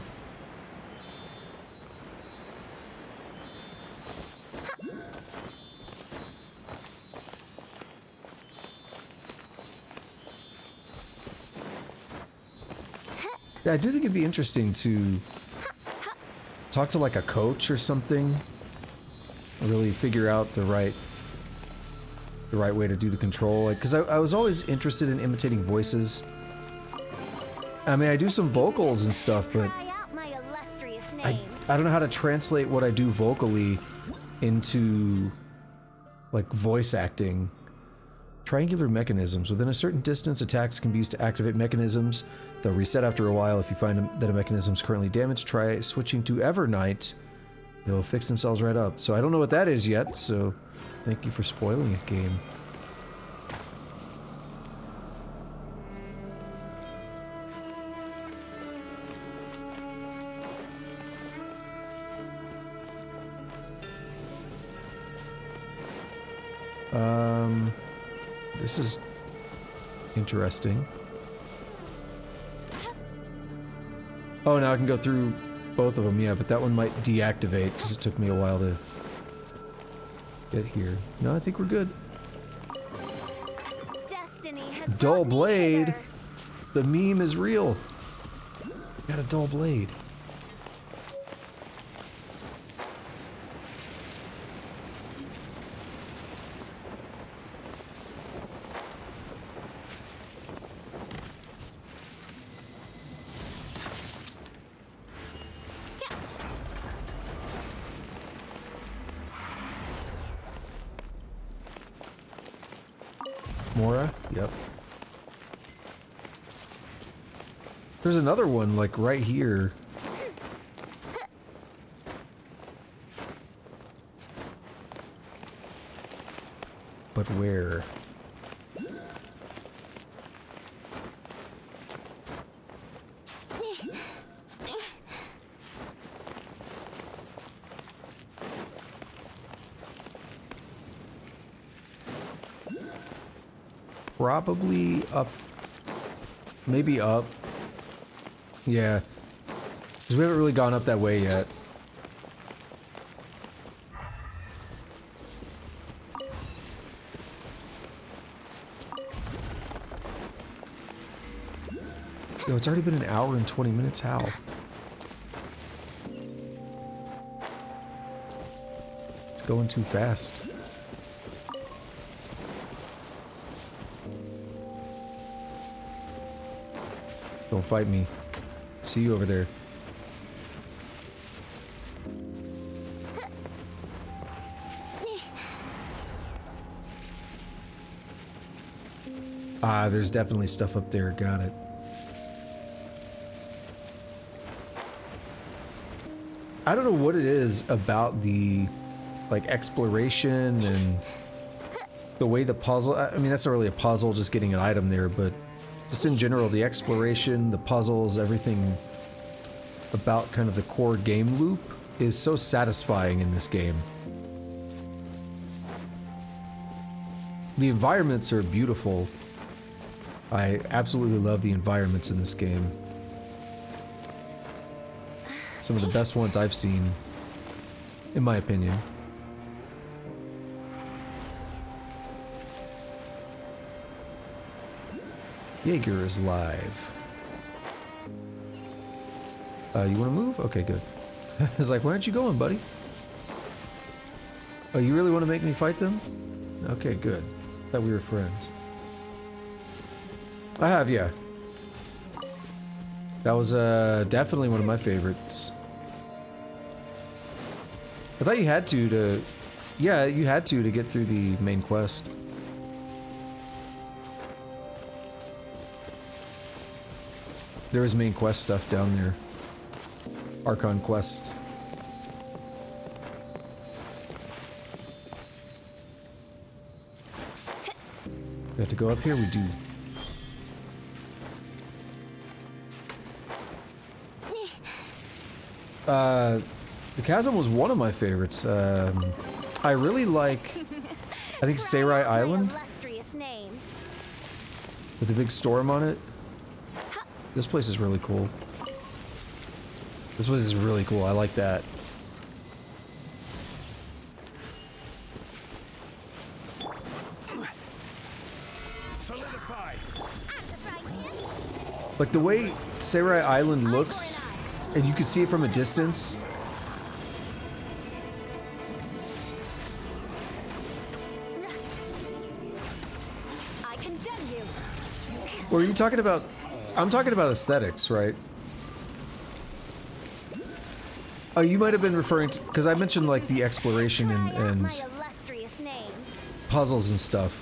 Yeah, I do think it'd be interesting to talk to like a coach or something. Really figure out the right way to do the control. Like, because I was always interested in imitating voices. I mean, I do some vocals and stuff, but Cry out my illustrious name. I don't know how to translate what I do vocally into like voice acting. Triangular mechanisms. Within a certain distance, attacks can be used to activate mechanisms. They'll reset after a while. If you find that a mechanism is currently damaged, try switching to Evernight. They'll fix themselves right up. So I don't know what that is yet, so thank you for spoiling it, game. This is interesting. Oh, now I can go through both of them, yeah, but that one might deactivate because it took me a while to get here. No, I think we're good. Destiny has Dull brought me blade. hither. The meme is real. Got a dull blade. Mora? Yep. There's another one, like, right here. But where? Probably up. Maybe up. Yeah. Because we haven't really gone up that way yet. Yo, it's already been an hour and 20 minutes. How? It's going too fast. Don't fight me. See you over there. Ah, there's definitely stuff up there. Got it. I don't know what it is about the, like, exploration and the way the puzzle... I mean, that's not really a puzzle, just getting an item there, but just in general, the exploration, the puzzles, everything about kind of the core game loop is so satisfying in this game. The environments are beautiful. I absolutely love the environments in this game. Some of the best ones I've seen, in my opinion. Jaeger is live. You want to move? Okay, good. I was like, where aren't you going, buddy? Oh, you really want to make me fight them? Okay, good. Thought we were friends. I have, yeah. That was definitely one of my favorites. I thought you had to yeah, you had to get through the main quest. There was main quest stuff down there. Archon quest. We have to go up here? We do. The chasm was one of my favorites. I really like, I think Sarai Island Illustrious name. with the big storm on it. This place is really cool. This place is really cool. I like that. Solidify. Like the way Sarai Island looks, and you can see it from a distance. I condemn you. Or are you talking about? I'm talking about aesthetics, right? Oh, you might have been referring to, because I mentioned like the exploration My and illustrious name. puzzles and stuff.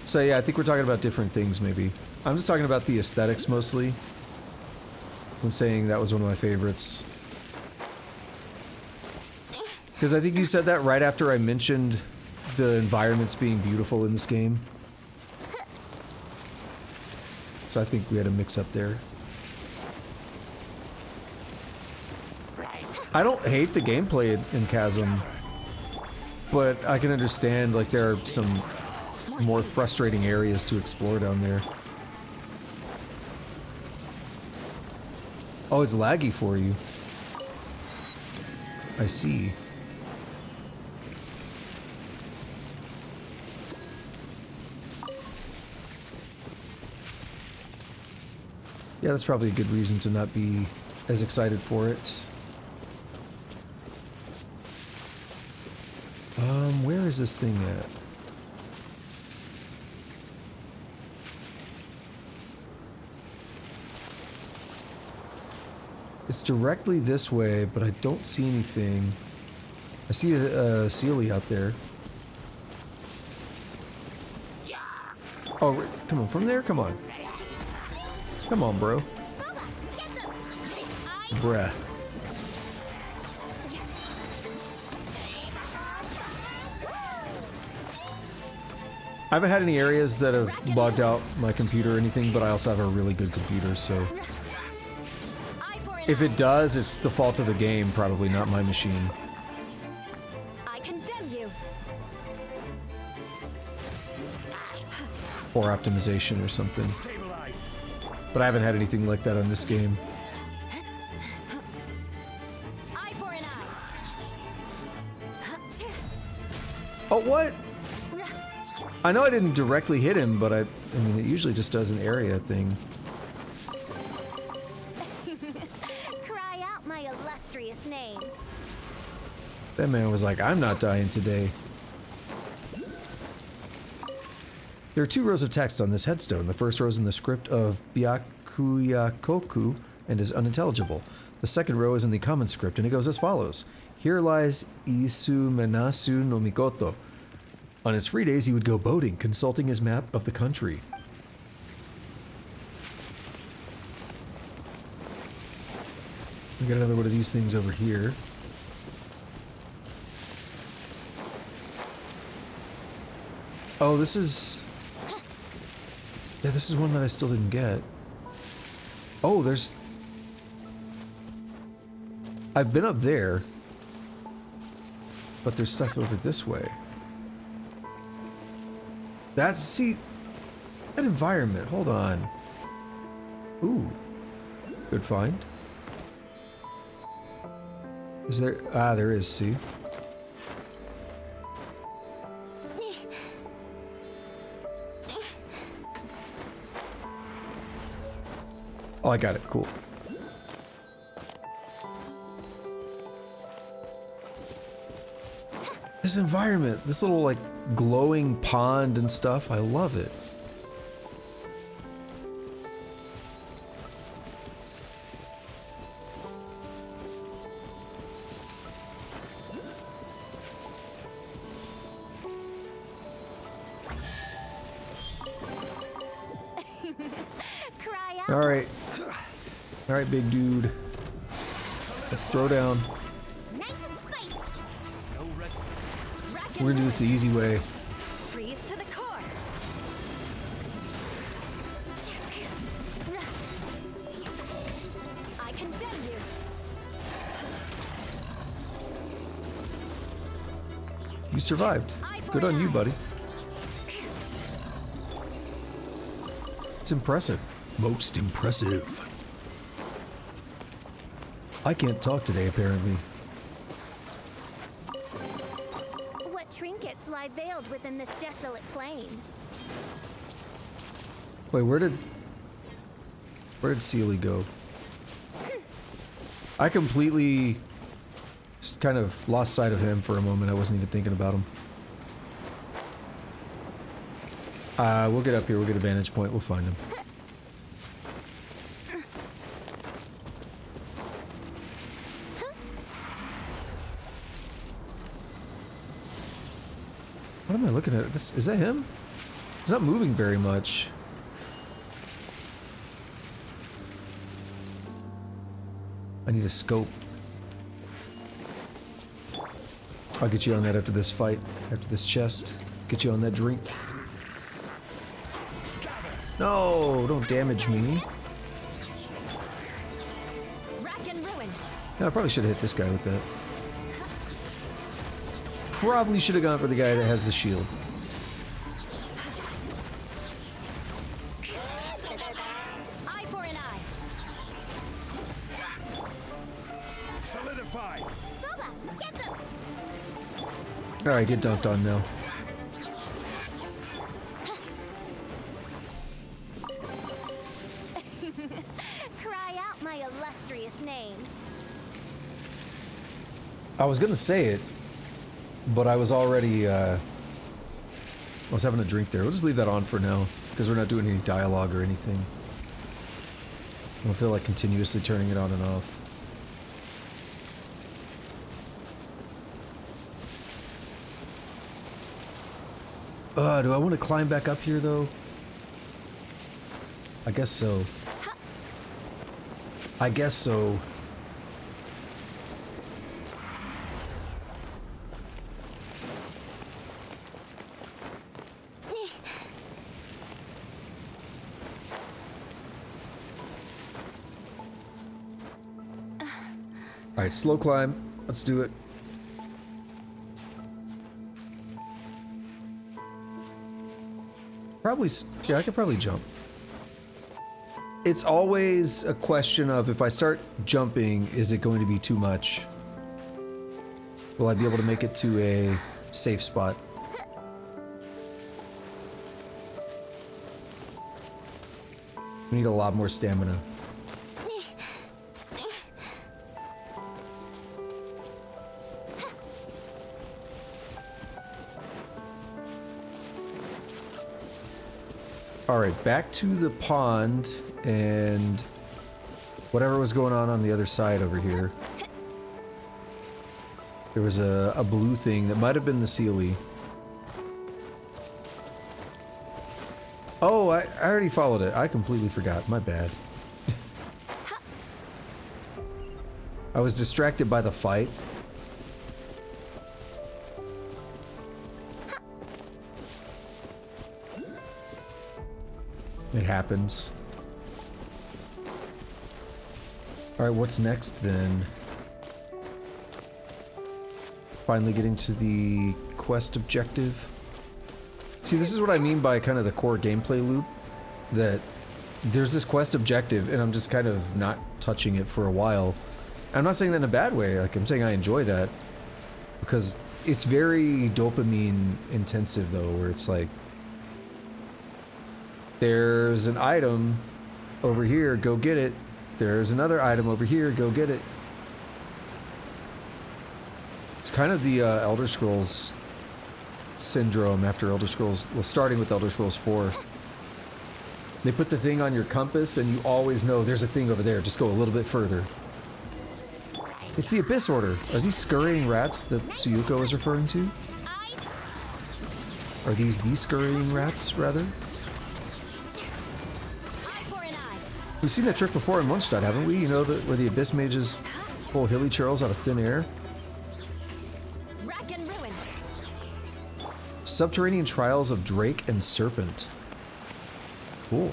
So yeah, I think we're talking about different things maybe. I'm just talking about the aesthetics mostly. When saying that was one of my favorites. Because I think you said that right after I mentioned the environments being beautiful in this game. So I think we had a mix up there. I don't hate the gameplay in Chasm, but I can understand like there are some more frustrating areas to explore down there. Oh, it's laggy for you. I see. Yeah, that's probably a good reason to not be as excited for it. Where is this thing at? It's directly this way, but I don't see anything. I see a Sealy out there. Oh, come on, from there? Come on. Come on, bro. Bruh. I haven't had any areas that have bugged out my computer or anything, but I also have a really good computer, so... If it does, it's the fault of the game, probably not my machine. I condemn you. Or optimization or something. Stabilize. But I haven't had anything like that on this game. Eye for an eye. Oh, what? I know I didn't directly hit him, but I mean, it usually just does an area thing. Cry out my illustrious name. That man was like, I'm not dying today. There are 2 rows of text on this headstone. The first row is in the script of Byakuyakoku and is unintelligible. The second row is in the common script, and it goes as follows. Here lies Isu Menasu no Mikoto. On his free days, he would go boating, consulting his map of the country. We got another one of these things over here. Oh, this is... Yeah, this is one that I still didn't get. Oh, there's... I've been up there. But there's stuff over this way. That's... See... That environment. Hold on. Ooh. Good find. Is there... Ah, there is, see? Oh, I got it. Cool. This environment, this little, like, glowing pond and stuff, I love it. Cry out. Alright. Alright, big dude. Let's throw down. Nice and spicy. No rest. Rack and We're gonna do this the easy way. freeze to the core. I condemn you. You survived. Good on you, buddy. It's impressive. Most impressive. I can't talk today, apparently. What trinkets lie veiled within this desolate plain? Wait, where did Sealy go? I completely just kind of lost sight of him for a moment. I wasn't even thinking about him. We'll get up here, we'll get a vantage point, we'll find him. What am I looking at? This, is that him? He's not moving very much. I need a scope. I'll get you on that after this fight, after this chest. Get you on that drink. No, don't damage me. Rack and ruin. No, I probably should have hit this guy with that. Probably should have gone for the guy that has the shield. Eye for an eye. Solidify. Booba, get them! Alright, get dunked on now. Cry out my illustrious name. I was gonna say it, but I was already, I was having a drink there. We'll just leave that on for now, because we're not doing any dialogue or anything. I don't feel like continuously turning it on and off. Do I want to climb back up here, though? I guess so. I guess so. Alright, slow climb. Let's do it. Probably, yeah, I could probably jump. It's always a question of, if I start jumping, is it going to be too much? Will I be able to make it to a safe spot? We need a lot more stamina. Alright, back to the pond and whatever was going on the other side over here. There was a blue thing that might have been the Sealy. Oh, I already followed it. I completely forgot. My bad. I was distracted by the fight. It happens. Alright, what's next then? Finally getting to the quest objective. See, this is what I mean by kind of the core gameplay loop. That there's this quest objective and I'm just kind of not touching it for a while. I'm not saying that in a bad way, like I'm saying I enjoy that. Because it's very dopamine intensive though, where it's like, there's an item over here, go get it. There's another item over here, go get it. It's kind of the Elder Scrolls syndrome after Elder Scrolls, well, starting with Elder Scrolls 4. They put the thing on your compass and you always know there's a thing over there, just go a little bit further. It's the Abyss Order. Are these scurrying rats that Tsuyuko is referring to? Are these the scurrying rats, rather? We've seen that trick before in Mondstadt, haven't we? You know, where the Abyss Mages pull Hilly Charles out of thin air? Rack and ruin. Subterranean Trials of Drake and Serpent. Cool.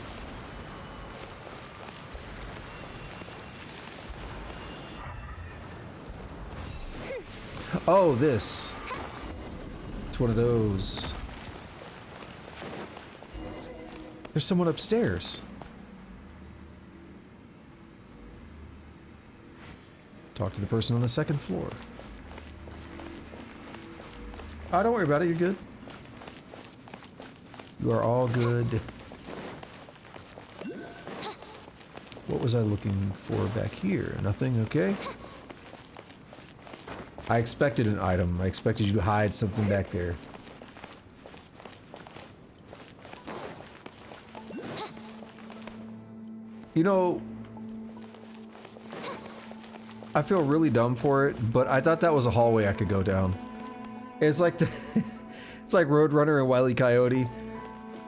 Oh, this. It's one of those. There's someone upstairs. Talk to the person on the second floor. Oh, don't worry about it. You're good. You are all good. What was I looking for back here? Nothing? Okay. I expected an item. I expected you to hide something back there. You know, I feel really dumb for it, but I thought that was a hallway I could go down. It's like it's like Roadrunner and Wile E. Coyote.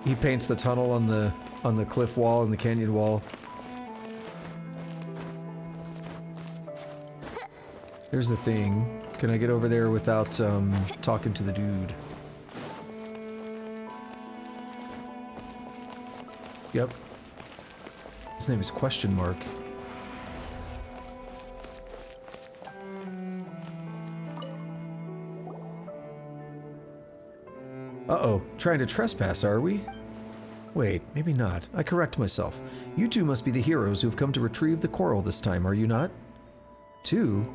He paints the tunnel on the cliff wall and the canyon wall. Here's the thing. Can I get over there without talking to the dude? Yep. His name is Question Mark. Uh-oh, trying to trespass, are we? Wait, maybe not. I correct myself. You two must be the heroes who've come to retrieve the coral this time, are you not? Two?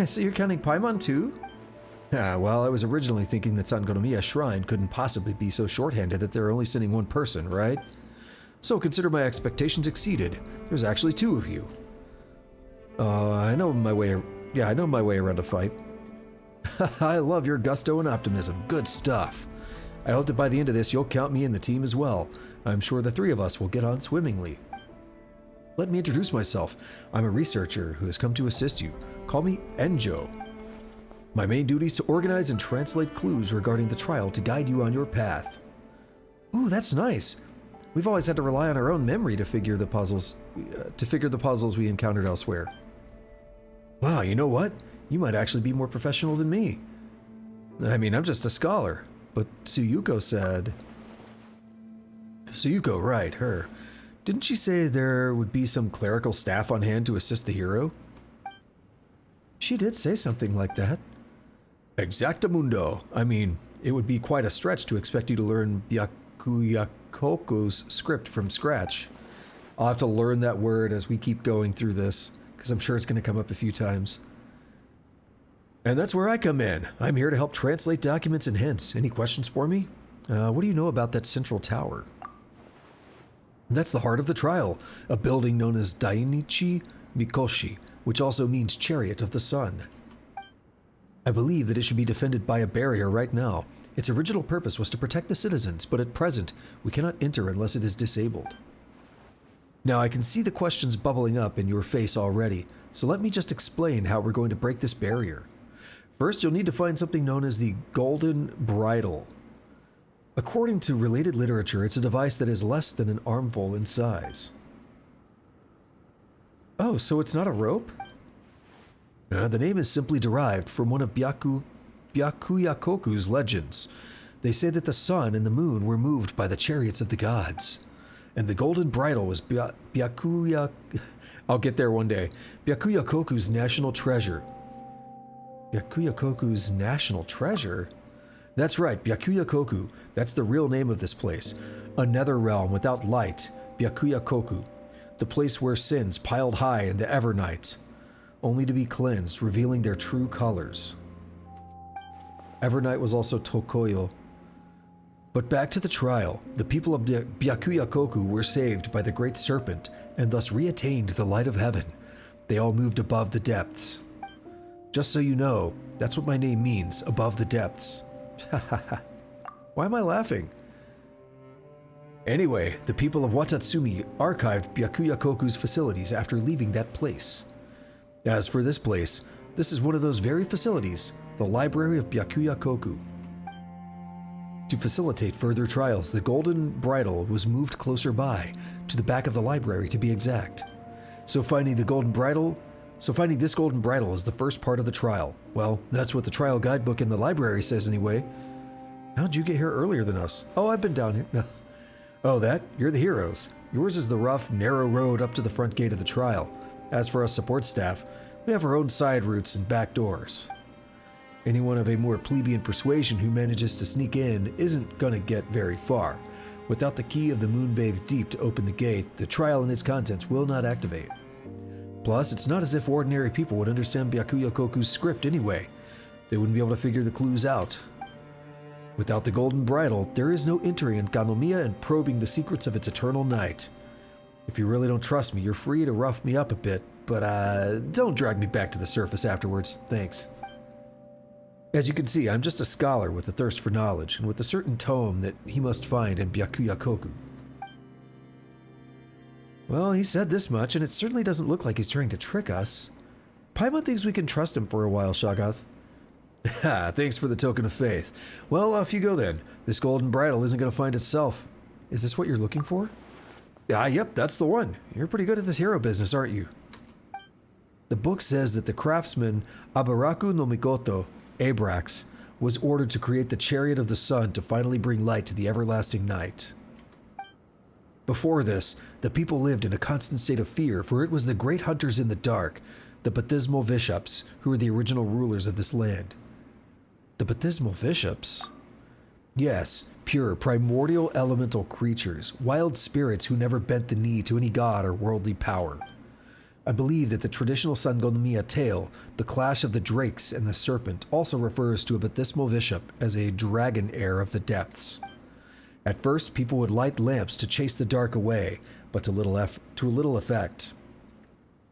So you're counting Paimon too? Ah, well, I was originally thinking that Enkanomiya Shrine couldn't possibly be so shorthanded that they're only sending one person, right? So consider my expectations exceeded. There's actually two of you. I know my way around a fight. I love your gusto and optimism. Good stuff. I hope that by the end of this, you'll count me in the team as well. I'm sure the three of us will get on swimmingly. Let me introduce myself. I'm a researcher who has come to assist you. Call me Enjo. My main duty is to organize and translate clues regarding the trial to guide you on your path. Ooh, that's nice. We've always had to rely on our own memory to figure the puzzles we encountered elsewhere. Wow, you know what? You might actually be more professional than me. I mean, I'm just a scholar. But Tsuyuko said... Tsuyuko, right, her. Didn't she say there would be some clerical staff on hand to assist the hero? She did say something like that. Exactamundo. I mean, it would be quite a stretch to expect you to learn Byakuyakoku's script from scratch. I'll have to learn that word as we keep going through this, because I'm sure it's going to come up a few times. And that's where I come in. I'm here to help translate documents and hints. Any questions for me? What do you know about that central tower? That's the heart of the trial, a building known as Dainichi Mikoshi, which also means Chariot of the Sun. I believe that it should be defended by a barrier right now. Its original purpose was to protect the citizens, but at present, we cannot enter unless it is disabled. Now, I can see the questions bubbling up in your face already, so let me just explain how we're going to break this barrier. First, you'll need to find something known as the Golden Bridle. According to related literature, it's a device that is less than an armful in size. Oh, so it's not a rope? The name is simply derived from one of Byakuyakoku's legends. They say that the sun and the moon were moved by the chariots of the gods. And the Golden Bridle was I'll get there one day. Byakuyakoku's national treasure. Byakuyakoku's national treasure? That's right, Byakuyakoku. That's the real name of this place. A nether realm without light, Byakuyakoku. The place where sins piled high in the Evernight, only to be cleansed, revealing their true colors. Evernight was also Tokoyo. But back to the trial. The people of Byakuyakoku were saved by the Great Serpent, and thus reattained the light of heaven. They all moved above the depths. Just so you know, that's what my name means, above the depths. Why am I laughing? Anyway, the people of Watatsumi archived Byakuyakoku's facilities after leaving that place. As for this place, this is one of those very facilities, the Library of Byakuyakoku. To facilitate further trials, the golden bridle was moved closer by, to the back of the library to be exact. So finding this golden bridle is the first part of the trial. Well, that's what the trial guidebook in the library says anyway. How'd you get here earlier than us? Oh, I've been down here. No. Oh, that? You're the heroes. Yours is the rough, narrow road up to the front gate of the trial. As for us support staff, we have our own side routes and back doors. Anyone of a more plebeian persuasion who manages to sneak in isn't gonna get very far. Without the key of the Moonbathed Deep to open the gate, the trial and its contents will not activate. Plus, it's not as if ordinary people would understand Byakuya Koku's script anyway. They wouldn't be able to figure the clues out. Without the golden bridle, there is no entering Enkanomiya and probing the secrets of its eternal night. If you really don't trust me, you're free to rough me up a bit, but don't drag me back to the surface afterwards, thanks. As you can see, I'm just a scholar with a thirst for knowledge, and with a certain tome that he must find in Byakuya Koku. Well, he said this much, and it certainly doesn't look like he's trying to trick us. Paimon thinks we can trust him for a while, Shoggoth. Ha, thanks for the token of faith. Well, off you go then. This golden bridle isn't going to find itself. Is this what you're looking for? Yep, that's the one. You're pretty good at this hero business, aren't you? The book says that the craftsman Abaraku no Mikoto, Abrax, was ordered to create the Chariot of the Sun to finally bring light to the everlasting night. Before this, the people lived in a constant state of fear, for it was the great hunters in the dark, the Baptismal Bishops, who were the original rulers of this land. The Baptismal Bishops? Yes, pure, primordial elemental creatures, wild spirits who never bent the knee to any god or worldly power. I believe that the traditional Sangonomiya tale, the clash of the drakes and the serpent, also refers to a Baptismal Bishop as a dragon heir of the depths. At first, people would light lamps to chase the dark away, but to little effect.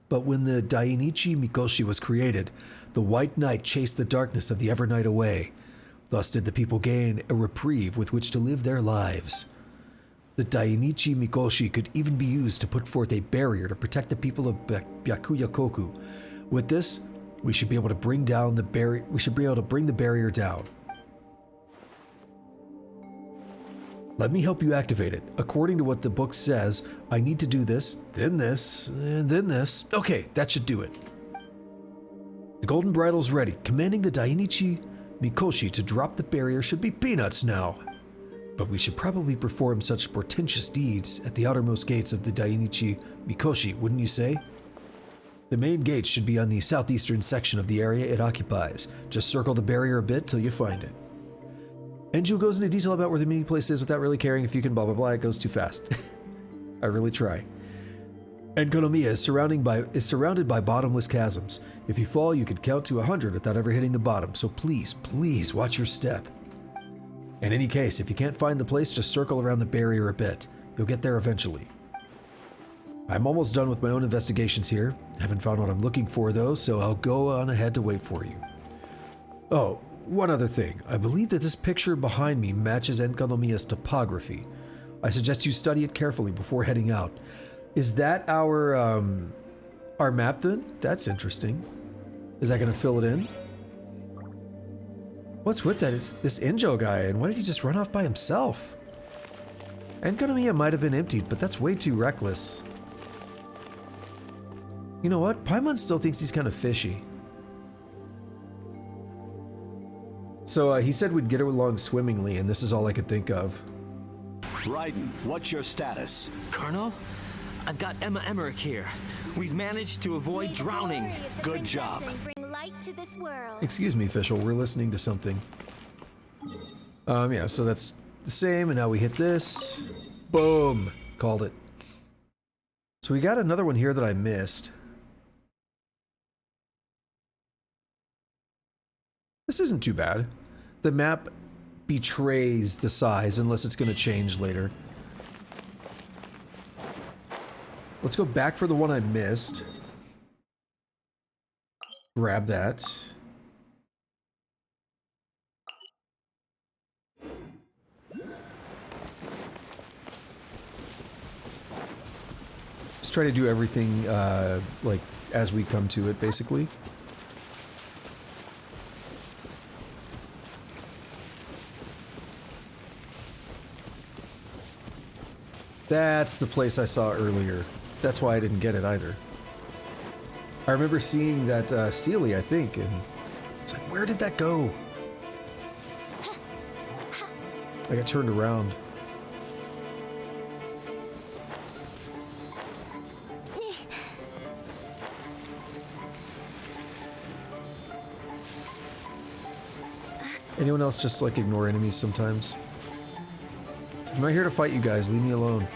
But when the Dainichi Mikoshi was created, the white night chased the darkness of the Evernight away. Thus did the people gain a reprieve with which to live their lives. The Dainichi Mikoshi could even be used to put forth a barrier to protect the people of Byakuya Koku. With this, we should be able to bring the barrier down. Let me help you activate it. According to what the book says, I need to do this, and then this. Okay, that should do it. The golden bridle's ready. Commanding the Dainichi Mikoshi to drop the barrier should be peanuts now. But we should probably perform such portentous deeds at the outermost gates of the Dainichi Mikoshi, wouldn't you say? The main gate should be on the southeastern section of the area it occupies. Just circle the barrier a bit till you find it. Enju goes into detail about where the meeting place is without really caring if you can blah blah blah, it goes too fast. I really try. Enkanomiya is surrounded by bottomless chasms. If you fall, you could count to 100 without ever hitting the bottom, so please watch your step. In any case, if you can't find the place, just circle around the barrier a bit. You'll get there eventually. I'm almost done with my own investigations here. Haven't found what I'm looking for though, so I'll go on ahead to wait for you. Oh, one other thing. I believe that this picture behind me matches Enkanomiya's topography. I suggest you study it carefully before heading out. Is that our map then? That's interesting. Is that going to fill it in? What's with that? It's this Injo guy, and why did he just run off by himself? Enkanomiya might have been emptied, but that's way too reckless. You know what? Paimon still thinks he's kind of fishy. So he said we'd get along swimmingly, and this is all I could think of. Raiden, what's your status? Colonel? I've got Emma Emmerich here. We've managed to avoid drowning. Good job. Bring light to this world. Excuse me, official, we're listening to something. Yeah, so that's the same, and now we hit this. Boom! Called it. So we got another one here that I missed. This isn't too bad. The map betrays the size unless it's going to change later. Let's go back for the one I missed. Grab that. Let's try to do everything like as we come to it, basically. That's the place I saw earlier. That's why I didn't get it either. I remember seeing that Sealy, I think, and it's like, where did that go? I got turned around. Anyone else just like ignore enemies sometimes? I'm not here to fight you guys, leave me alone.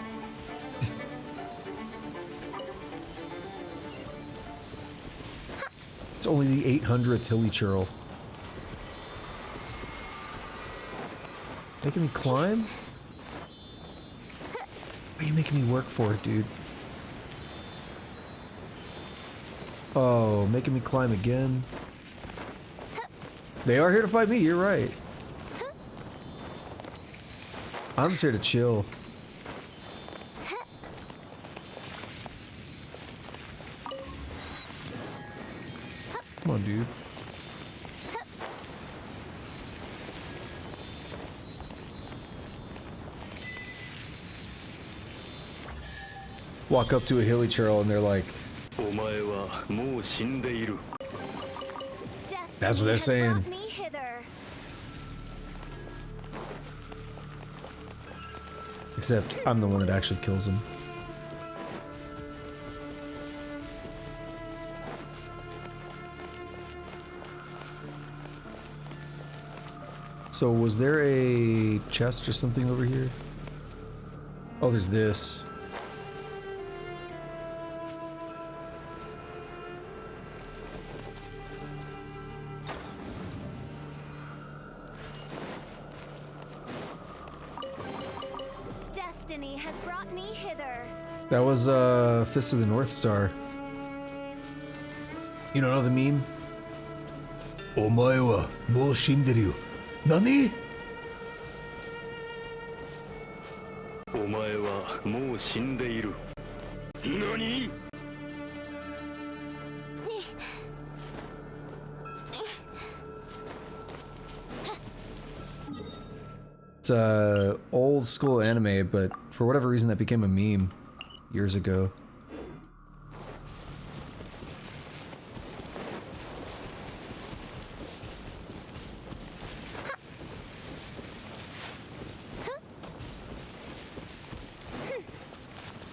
It's only the 800th hilly churl. Making me climb? Why are you making me work for it, dude? Oh, making me climb again? They are here to fight me, you're right. I'm just here to chill. Come on, dude. Walk up to a hilly churl and they're like, that's what they're saying. Me hither. Except I'm the one that actually kills him. So was there a chest or something over here? Oh, there's this. Destiny has brought me hither. That was Fist of the North Star. You don't know the meme? Omae wa mou shinderu. Nani? Omae wa mou shindeiru. Nani? It's a old school anime, but for whatever reason that became a meme years ago.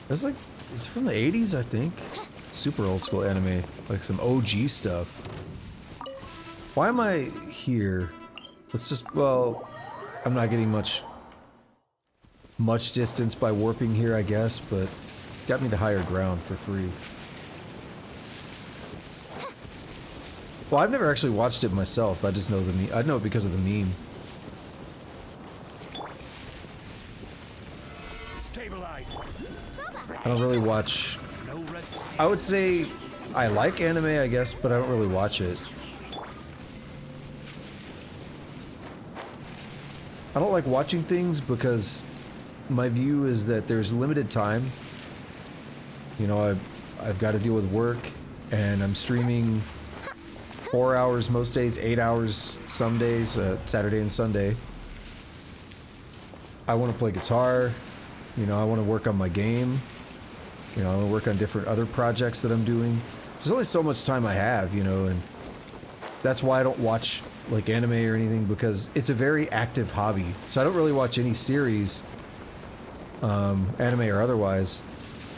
It's like, it's from the 80s, I think. Super old school anime, like some OG stuff. Why am I here? Let's just, well, I'm not getting much distance by warping here, I guess, but got me the higher ground for free. Well, I've never actually watched it myself. I just know the meme. I know it because of the meme. Stabilize. I don't really watch. No rest. I would say I like anime, I guess, but I don't really watch it. I don't like watching things because my view is that there's limited time. You know, I've got to deal with work, and I'm streaming 4 hours most days, 8 hours some days, Saturday and Sunday. I want to play guitar. You know, I want to work on my game. You know, I want to work on different other projects that I'm doing. There's only so much time I have, you know, and that's why I don't watch like anime or anything, because it's a very active hobby. So I don't really watch any series, anime or otherwise,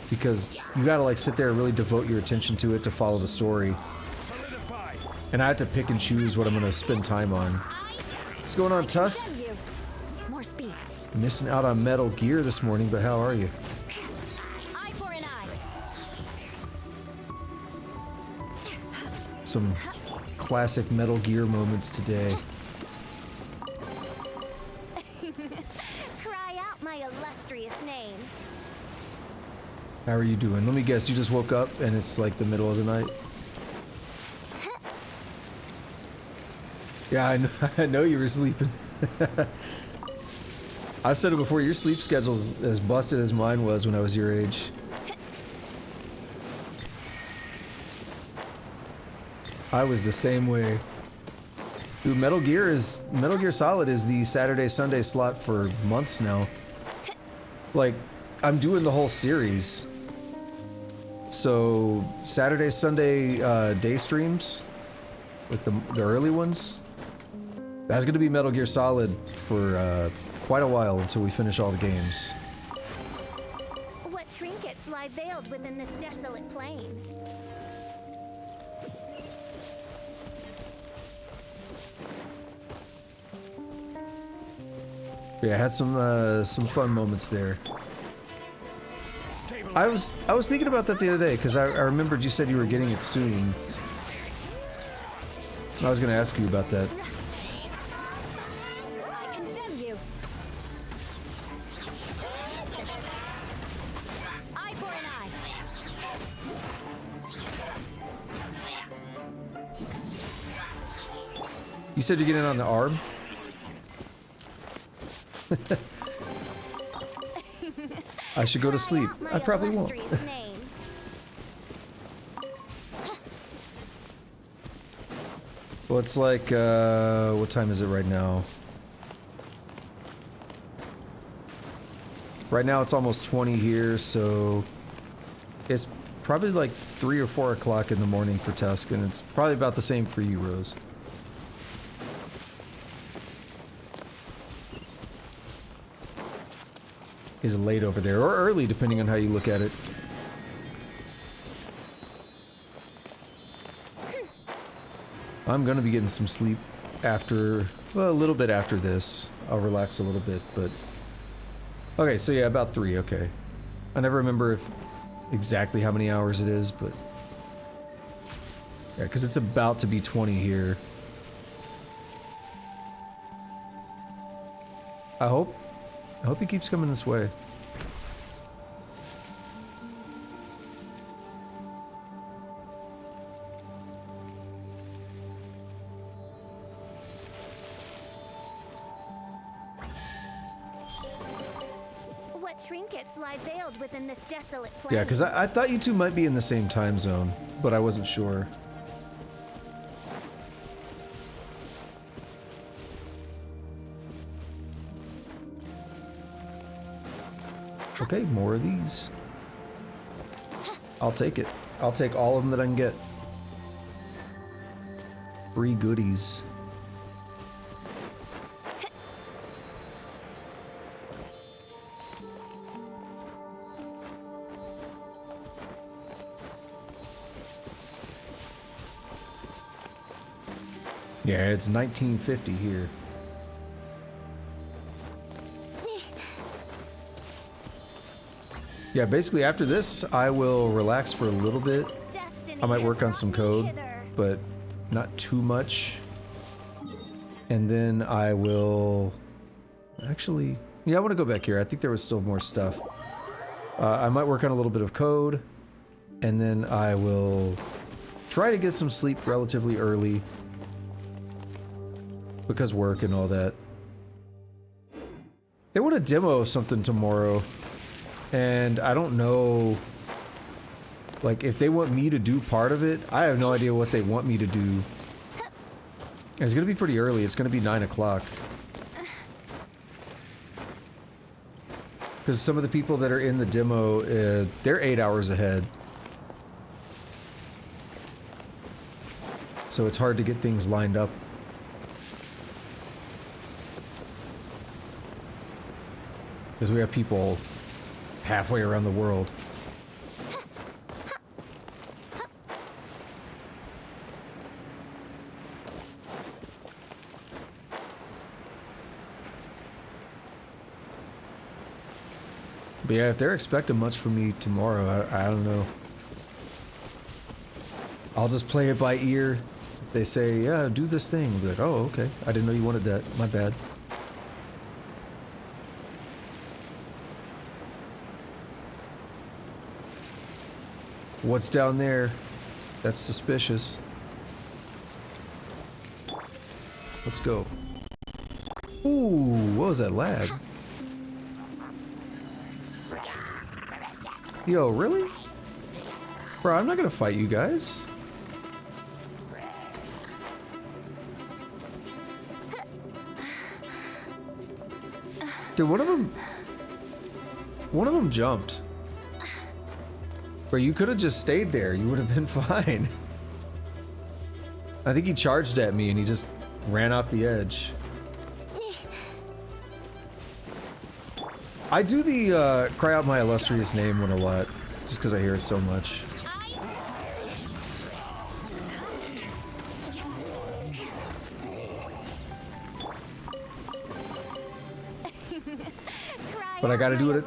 because you gotta like sit there and really devote your attention to it to follow the story. Solidify. And I have to pick and choose what I'm gonna spend time on. What's going on, Tusk? More speed. Missing out on Metal Gear this morning, but how are you? Eye for an eye. Some classic Metal Gear moments today. Cry out my illustrious name. How are you doing? Let me guess, you just woke up and it's like the middle of the night? Yeah, I know you were sleeping. I've said it before, your sleep schedule's as busted as mine was when I was your age. I was the same way. Dude, Metal Gear Solid is the Saturday, Sunday slot for months now. Like, I'm doing the whole series. So Saturday, Sunday day streams with the early ones. That's gonna be Metal Gear Solid for quite a while until we finish all the games. What trinkets lie veiled within this desolate plain? Yeah, I had some fun moments there. I was thinking about that the other day because I remembered you said you were getting it soon. I was gonna ask you about that. I condemn you. Eye for an eye. You said you're getting on the arm? I should go to sleep. Out my I probably won't. illustrious name. Well, it's like, what time is it right now? Right now it's almost 20 here, so it's probably like 3 or 4 o'clock in the morning for Tusk, and it's probably about the same for you, Rose. Is late over there, or early, depending on how you look at it. I'm gonna be getting some sleep after, well, a little bit after this. I'll relax a little bit, but... Okay, so yeah, about 3, okay. I never remember exactly how many hours it is, but... Yeah, because it's about to be 20 here. I hope he keeps coming this way. What trinkets lie veiled within this desolate plain? Yeah, because I thought you two might be in the same time zone, but I wasn't sure. Okay, more of these. I'll take it. I'll take all of them that I can get. Free goodies. Yeah, it's 1950 here. Yeah, basically after this, I will relax for a little bit. Destiny I might has work on brought some me code, hither. but not too much. And then I will... Actually... Yeah, I want to go back here. I think there was still more stuff. I might work on a little bit of code. And then I will try to get some sleep relatively early. Because work and all that. They want a demo of something tomorrow. And I don't know, like, if they want me to do part of it, I have no idea what they want me to do. It's gonna be pretty early, it's gonna be 9 o'clock. Because some of the people that are in the demo, they're 8 hours ahead. So it's hard to get things lined up. Because we have people halfway around the world. But yeah, if they're expecting much from me tomorrow, I don't know. I'll just play it by ear. If they say, yeah, do this thing. I'll be like, oh, okay. I didn't know you wanted that. My bad. What's down there? That's suspicious. Let's go. Ooh, what was that lag? Yo, really? Bro, I'm not gonna fight you guys. Dude, one of them... One of them jumped. But you could have just stayed there. You would have been fine. I think he charged at me and he just ran off the edge. I do the cry out my illustrious name one a lot, just because I hear it so much. But I gotta do it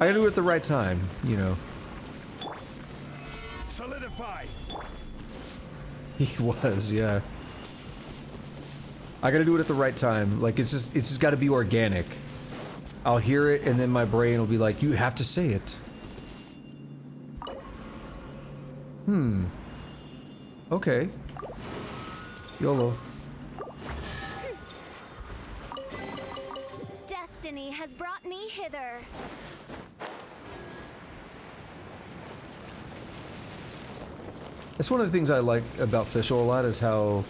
at the right time, you know. Solidify. He was, yeah. I gotta do it at the right time. Like, it's just gotta be organic. I'll hear it and then my brain will be like, you have to say it. Okay. YOLO. Destiny has brought me hither. That's one of the things I like about Fischl a lot is how,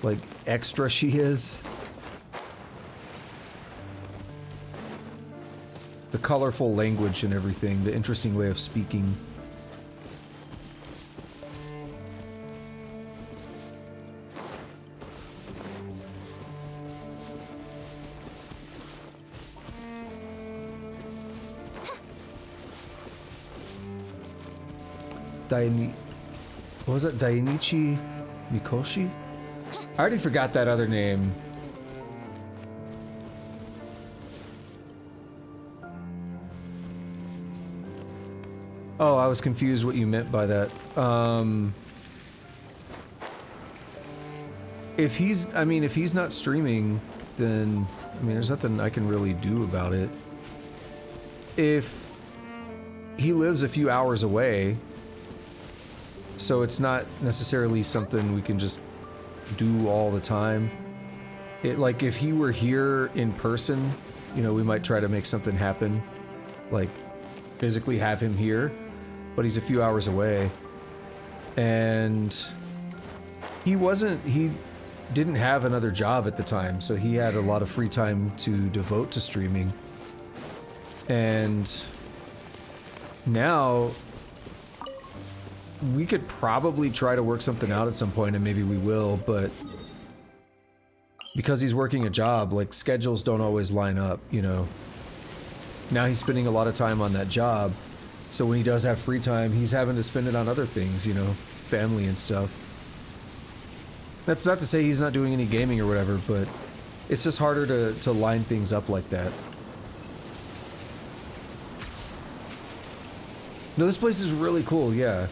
like, extra she is. The colorful language and everything, the interesting way of speaking. What was it? Dainichi Mikoshi? I already forgot that other name. Oh, I was confused what you meant by that. If he's not streaming, then, I mean, there's nothing I can really do about it. If he lives a few hours away, so it's not necessarily something we can just do all the time. Like, if he were here in person, you know, we might try to make something happen. Like, physically have him here, but he's a few hours away. And he didn't have another job at the time, so he had a lot of free time to devote to streaming. And now we could probably try to work something out at some point, and maybe we will, but because he's working a job, like, schedules don't always line up, you know. Now he's spending a lot of time on that job, so when he does have free time, he's having to spend it on other things, you know, family and stuff. That's not to say he's not doing any gaming or whatever, but it's just harder to line things up like that. No, this place is really cool, yeah.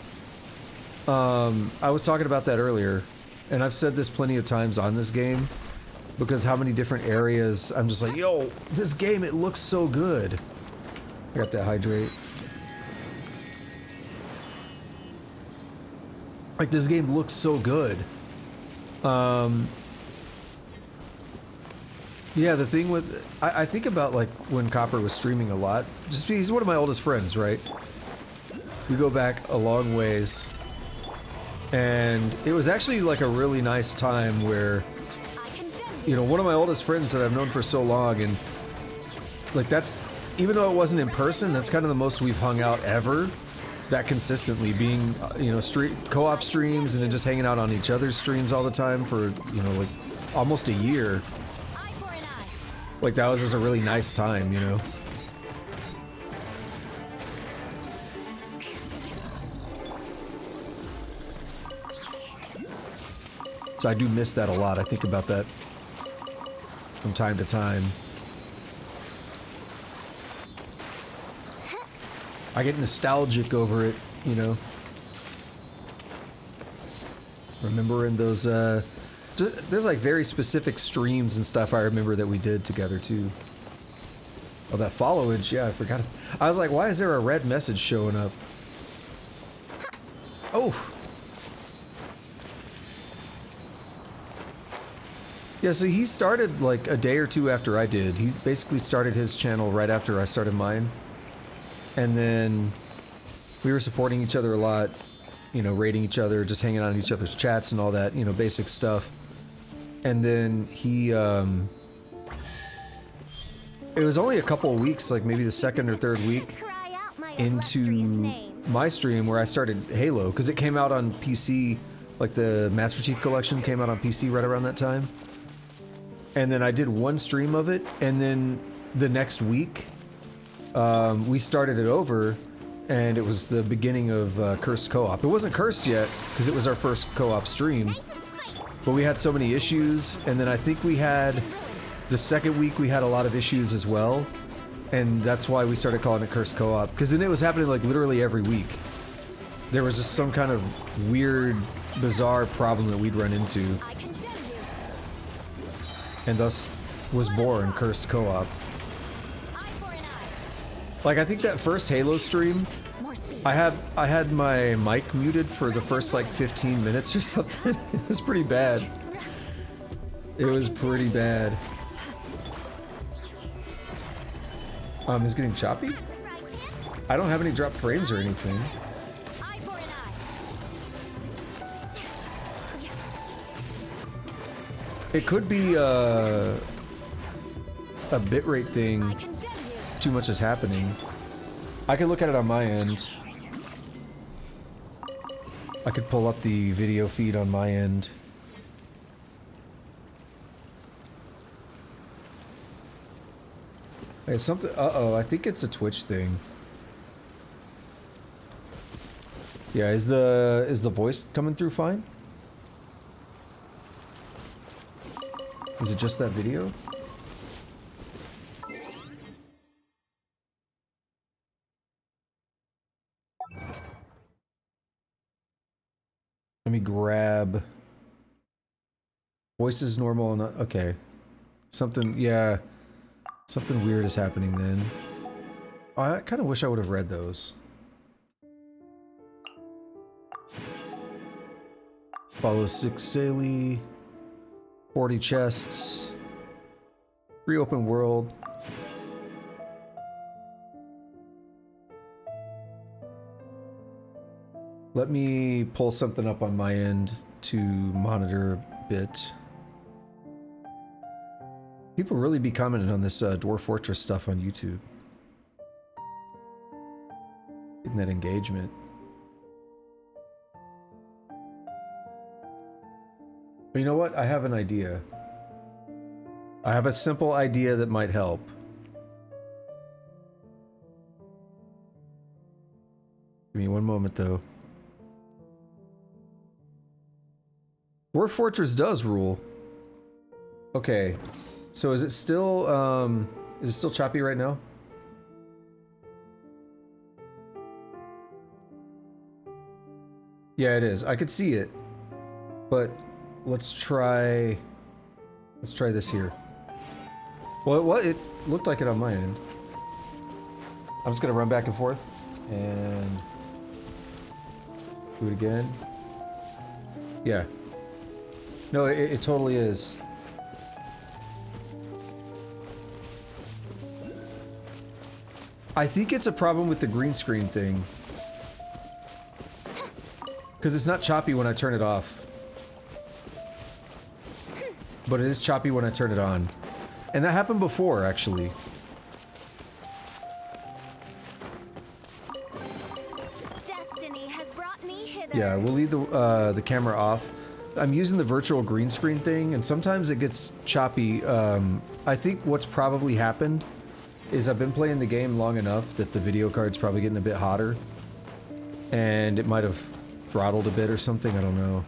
I was talking about that earlier, and I've said this plenty of times on this game, because how many different areas, I'm just like, yo, this game, it looks so good. I got that hydrate. Like, this game looks so good. Yeah, the thing with, I think about, like, when Copper was streaming a lot, just because he's one of my oldest friends, right? We go back a long ways. And it was actually like a really nice time where, you know, one of my oldest friends that I've known for so long, and like, that's, even though it wasn't in person, that's kind of the most we've hung out ever, that consistently, being, you know, co-op streams and then just hanging out on each other's streams all the time for, you know, like, almost a year. Like, that was just a really nice time, you know. So I do miss that a lot. I think about that from time to time. I get nostalgic over it, you know. Remembering those, there's like very specific streams and stuff I remember that we did together too. Oh, that followage, yeah, I forgot. I was like, why is there a red message showing up? Oh! Yeah, so he started like a day or two after I did. He basically started his channel right after I started mine. And then we were supporting each other a lot, you know, rating each other, just hanging out in each other's chats and all that, you know, basic stuff. And then he, it was only a couple of weeks, like maybe the second or third week Cry out my into illustrious name. my stream where I started Halo, because it came out on PC, like the Master Chief Collection came out on PC right around that time. And then I did one stream of it, and then the next week, we started it over, and it was the beginning of Cursed Co-op. It wasn't cursed yet, because it was our first co-op stream, Nice and spicy. but we had so many issues, and then I think we had, the second week we had a lot of issues as well, and that's why we started calling it Cursed Co-op, because then it was happening like literally every week. There was just some kind of weird, bizarre problem that we'd run into, I condemn you. and thus was born Cursed Co-op. Eye for an eye. Like, I think that first Halo stream, More speed. I had my mic muted for the first like 15 minutes or something. It was pretty bad. It was pretty bad. It's getting choppy? Right here. I don't have any drop frames or anything. Eye for an eye. It could be a bitrate I thing. condemn you. Too much is happening. I can look at it on my end. I could pull up the video feed on my end. Hey, something. Uh-oh, I think it's a Twitch thing. Yeah, is the voice coming through fine? Is it just that video? Let me grab. Voice is normal and okay. Something, yeah. Something weird is happening then. Oh, I kind of wish I would have read those. Follow 6 Saley. 40 chests. Free open world. Let me pull something up on my end to monitor a bit. People really be commenting on this Dwarf Fortress stuff on YouTube. Getting that engagement. But you know what? I have an idea. I have a simple idea that might help. Give me one moment though. Dwarf Fortress does rule. Okay. So is it still choppy right now? Yeah, it is. I could see it. But let's try this here. Well, it looked like it on my end. I'm just gonna run back and forth and do it again. Yeah. No, it totally is. I think it's a problem with the green screen thing. Because it's not choppy when I turn it off. But it is choppy when I turn it on. And that happened before, actually. Destiny has brought me hither. Yeah, we'll leave the camera off. I'm using the virtual green screen thing, and sometimes it gets choppy. I think what's probably happened is I've been playing the game long enough that the video card's probably getting a bit hotter. And it might have throttled a bit or something, I don't know.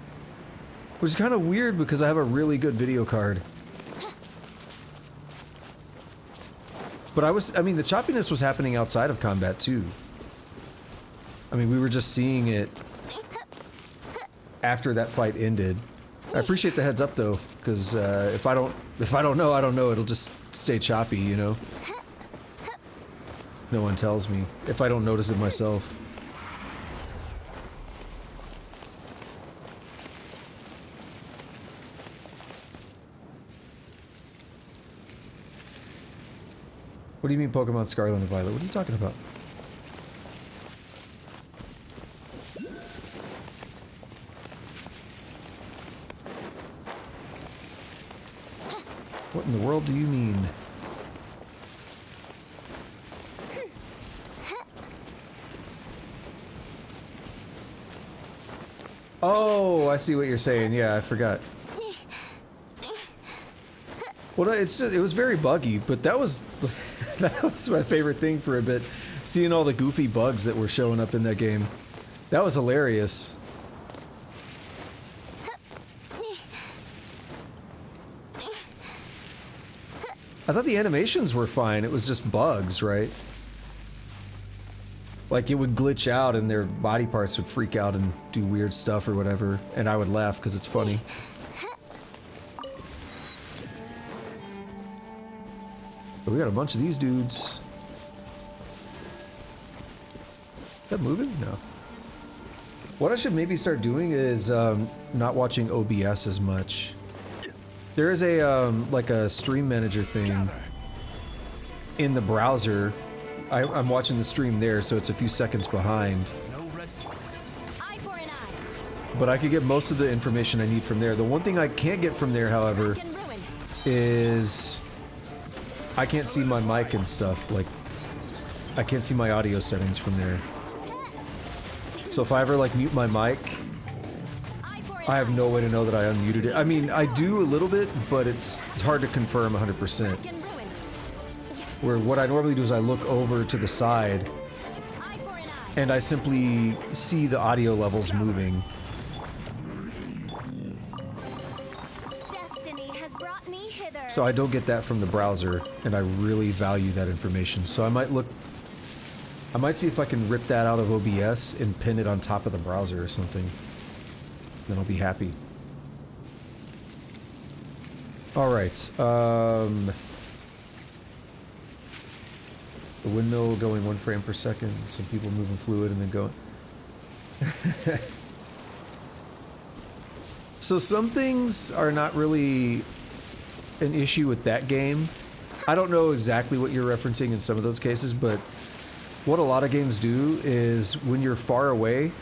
Which is kind of weird because I have a really good video card. But I mean, the choppiness was happening outside of combat too. I mean, we were just seeing it after that fight ended. I appreciate the heads up though, because if I don't know, I don't know. It'll just stay choppy, you know? No one tells me if I don't notice it myself. What do you mean Pokemon Scarlet and Violet? What are you talking about? What in the world do you mean? Oh, I see what you're saying. Yeah, I forgot. Well, it was very buggy, but that was that was my favorite thing for a bit. Seeing all the goofy bugs that were showing up in that game. That was hilarious. I thought the animations were fine. It was just bugs, right? Like it would glitch out and their body parts would freak out and do weird stuff or whatever, and I would laugh because it's funny. But we got a bunch of these dudes. Is that moving? No. What I should maybe start doing is not watching OBS as much. There is a like a stream manager thing in the browser. I'm watching the stream there, so it's a few seconds behind. Eye for an eye. But I could get most of the information I need from there. The one thing I can't get from there, however, Rack and ruin. is I can't see my mic and stuff. Like, I can't see my audio settings from there. So if I ever like mute my mic, Eye for an I have no way to know that I unmuted it. I mean, I do a little bit, but it's hard to confirm 100%. rack and ruin. Where what I normally do is I look over to the side Eye for an eye. and I simply see the audio levels moving. Destiny has brought me hither. So I don't get that from the browser, and I really value that information. So I might see if I can rip that out of OBS and pin it on top of the browser or something. Then I'll be happy. Alright, the windmill going 1 frame per second, some people moving fluid and then going. So some things are not really an issue with that game. I don't know exactly what you're referencing in some of those cases, but what a lot of games do is when you're far away,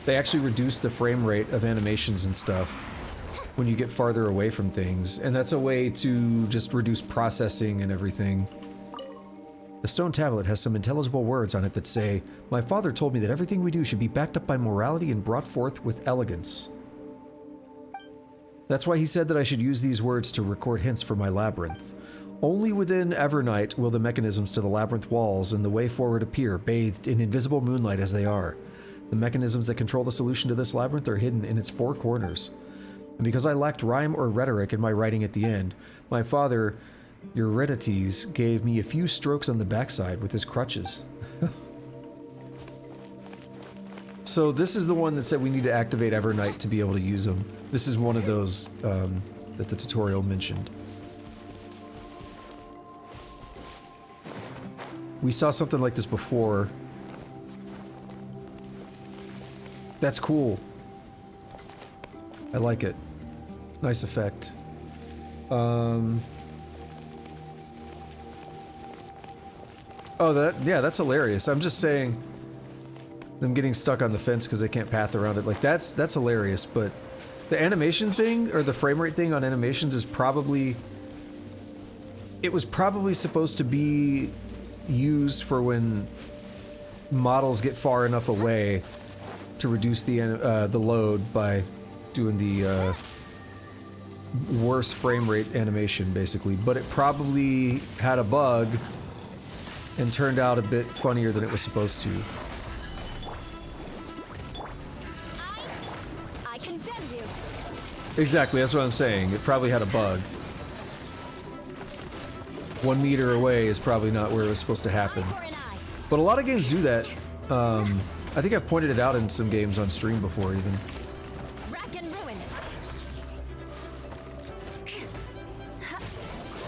they actually reduce the frame rate of animations and stuff when you get farther away from things, and that's a way to just reduce processing and everything. The stone tablet has some intelligible words on it that say, "My father told me that everything we do should be backed up by morality and brought forth with elegance." That's why he said that I should use these words to record hints for my labyrinth. Only within Evernight will the mechanisms to the labyrinth walls and the way forward appear, bathed in invisible moonlight as they are. The mechanisms that control the solution to this labyrinth are hidden in its 4 corners. And because I lacked rhyme or rhetoric in my writing at the end, my father, Eurydice, gave me a few strokes on the backside with his crutches. So this is the one that said we need to activate Evernight to be able to use them. This is one of those that the tutorial mentioned. We saw something like this before. That's cool. I like it. Nice effect. Oh, yeah, that's hilarious. I'm just saying them getting stuck on the fence because they can't path around it. Like, that's hilarious, but the animation thing, or the frame rate thing on animations is probably... It was probably supposed to be used for when models get far enough away to reduce the load by doing the worse frame rate animation, basically. But it probably had a bug and turned out a bit funnier than it was supposed to. I condemn you. Exactly, that's what I'm saying. It probably had a bug. 1 meter away is probably not where it was supposed to happen. For an eye. But a lot of games do that. I think I've pointed it out in some games on stream before, even. Rack and ruin.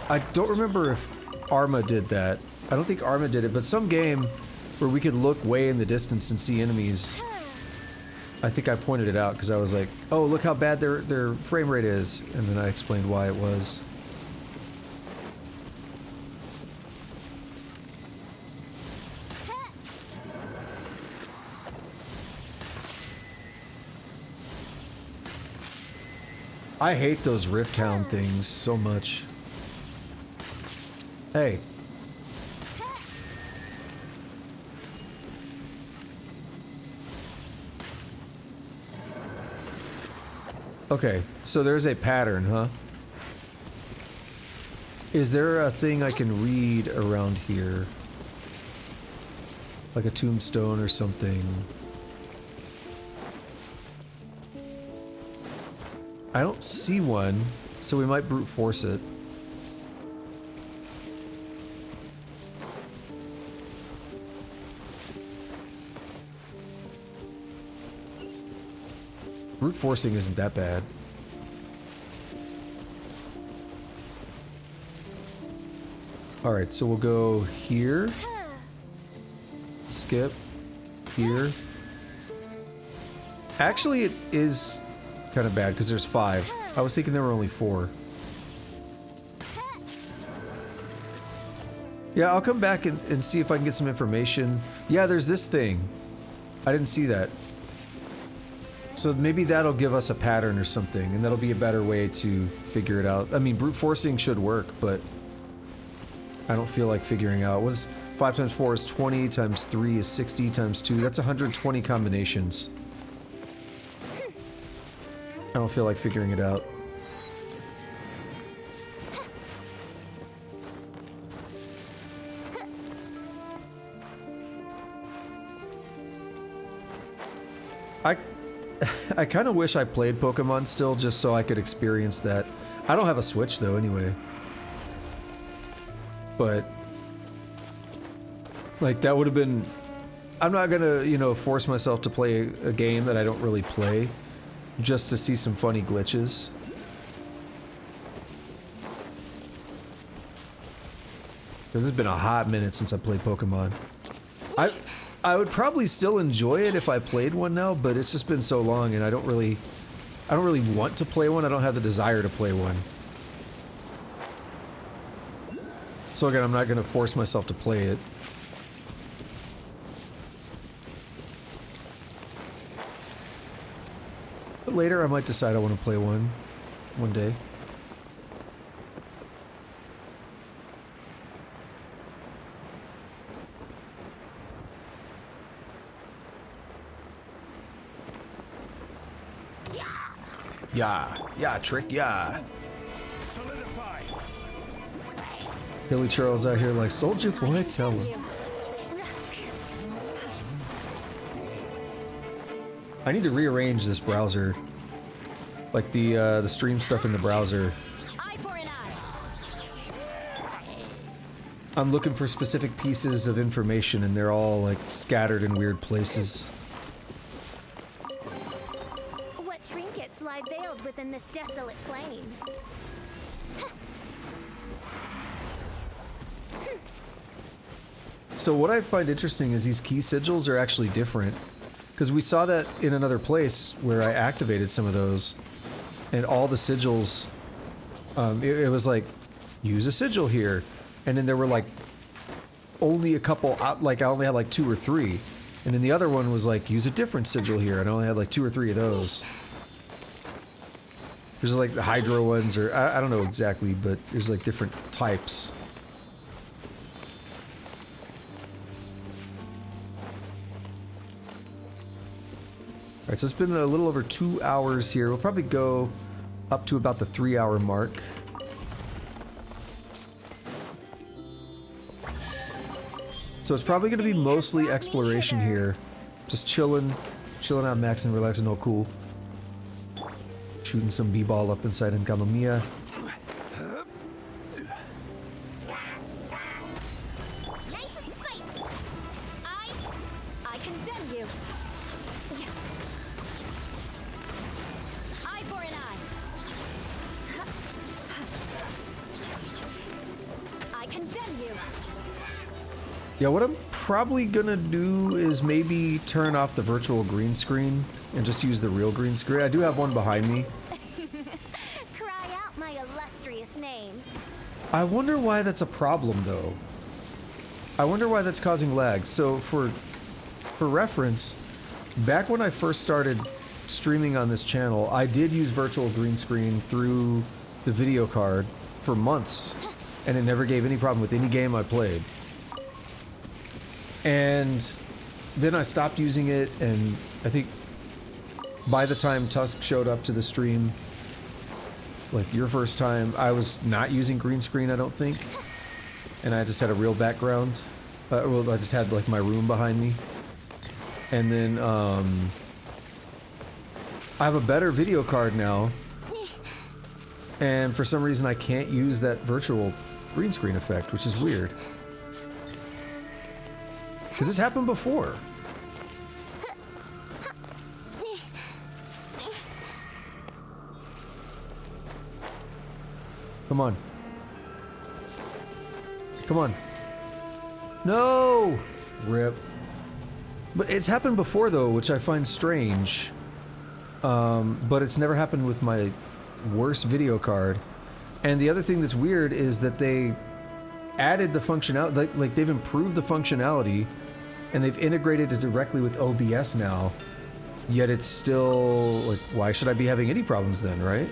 I don't remember if Arma did that. I don't think Arma did it, but some game where we could look way in the distance and see enemies. I think I pointed it out because I was like, oh, look how bad their frame rate is. And then I explained why it was. I hate those Rift Town things so much. Hey. Okay, so there's a pattern, huh? Is there a thing I can read around here? Like a tombstone or something? I don't see one, so we might brute force it. Brute forcing isn't that bad. Alright, so we'll go here. Skip. Here. Actually, it is kind of bad because there's 5. I was thinking there were only 4. Yeah, I'll come back and see if I can get some information. Yeah, there's this thing. I didn't see that. So maybe that'll give us a pattern or something, and that'll be a better way to figure it out. I mean, brute forcing should work, but I don't feel like figuring out. What's 5 times 4 is 20, times 3 is 60, times 2, that's 120 combinations. I don't feel like figuring it out. I kind of wish I played Pokemon still, just so I could experience that. I don't have a Switch though, anyway. But like that would have been. I'm not gonna, you know, force myself to play a game that I don't really play, just to see some funny glitches. Because it's been a hot minute since I played Pokemon. I would probably still enjoy it if I played one now, but it's just been so long, and I don't really want to play one. I don't have the desire to play one. So again, I'm not going to force myself to play it. But later, I might decide I want to play one day. Yeah, Trick, yeah. Solidify. Billy Charles out here like, Soldier Boy, tell him. I need to rearrange this browser. Like the stream stuff in the browser. Eye for an eye. I'm looking for specific pieces of information and they're all like scattered in weird places. What trinkets lie veiled within this desolate plain? So what I find interesting is these key sigils are actually different. Because we saw that in another place where I activated some of those. And all the sigils, it was like, use a sigil here. And then there were like, only a couple, like I only had like 2 or 3. And then the other one was like, use a different sigil here. And I only had like 2 or 3 of those. There's like the Hydro ones, or I don't know exactly, but there's like different types. Alright, so it's been a little over 2 hours here. We'll probably go up to about the 3-hour mark. So it's probably going to be mostly exploration here. Just chilling out, maxing, relaxing, all cool. Shooting some b-ball up inside Enkanomiya. Nice and spicy. I condemn you. Eye for an eye. I condemn you. Yeah, what I'm probably gonna do is maybe turn off the virtual green screen and just use the real green screen. I do have one behind me. Cry out my illustrious name. I wonder why that's a problem, though. I wonder why that's causing lag. So, for reference, back when I first started streaming on this channel, I did use virtual green screen through the video card for months, and it never gave any problem with any game I played. And then I stopped using it, and I think by the time Tusk showed up to the stream, like your first time, I was not using green screen, I don't think. And I just had a real background. Well, I just had like my room behind me. And then, I have a better video card now. And for some reason I can't use that virtual green screen effect, which is weird. Because this happened before. Come on. Come on. No! Rip. But it's happened before though, which I find strange. But it's never happened with my worst video card. And the other thing that's weird is that they added the functionality, like they've improved the functionality and they've integrated it directly with OBS now. Yet it's still, like, why should I be having any problems then, right?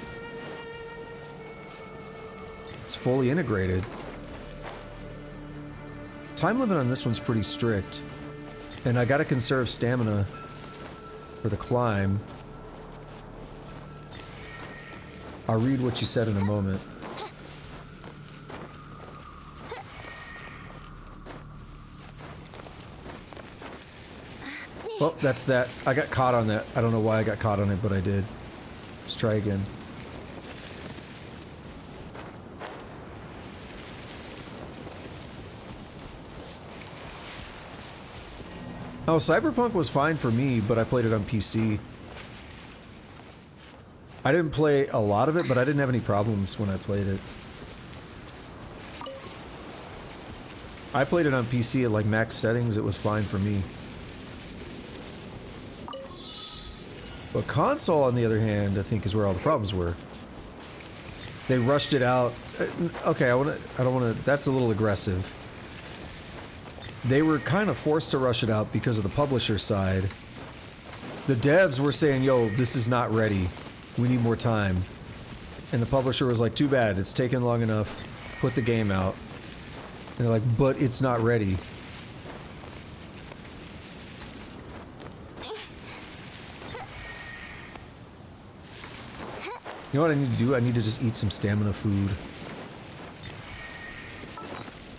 It's fully integrated. Time limit on this one's pretty strict. And I gotta conserve stamina for the climb. I'll read what you said in a moment. Well, that's that. I got caught on that. I don't know why I got caught on it, but I did. Let's try again. Oh, Cyberpunk was fine for me, but I played it on PC. I didn't play a lot of it, but I didn't have any problems when I played it. I played it on PC at like max settings, it was fine for me. But console, on the other hand, I think is where all the problems were. They rushed it out. Okay, I don't wanna, that's a little aggressive. They were kind of forced to rush it out because of the publisher side. The devs were saying, yo, this is not ready. We need more time. And the publisher was like, too bad, it's taken long enough. Put the game out. And they're like, but it's not ready. You know what I need to do? I need to just eat some stamina food.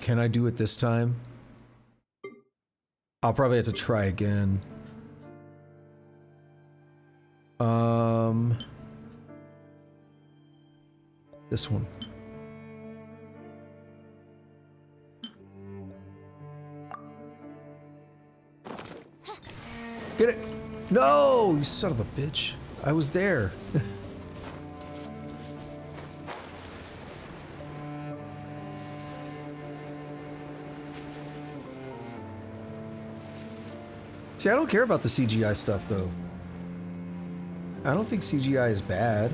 Can I do it this time? I'll probably have to try again. This one. Get it! No! You son of a bitch. I was there. See, I don't care about the CGI stuff, though. I don't think CGI is bad.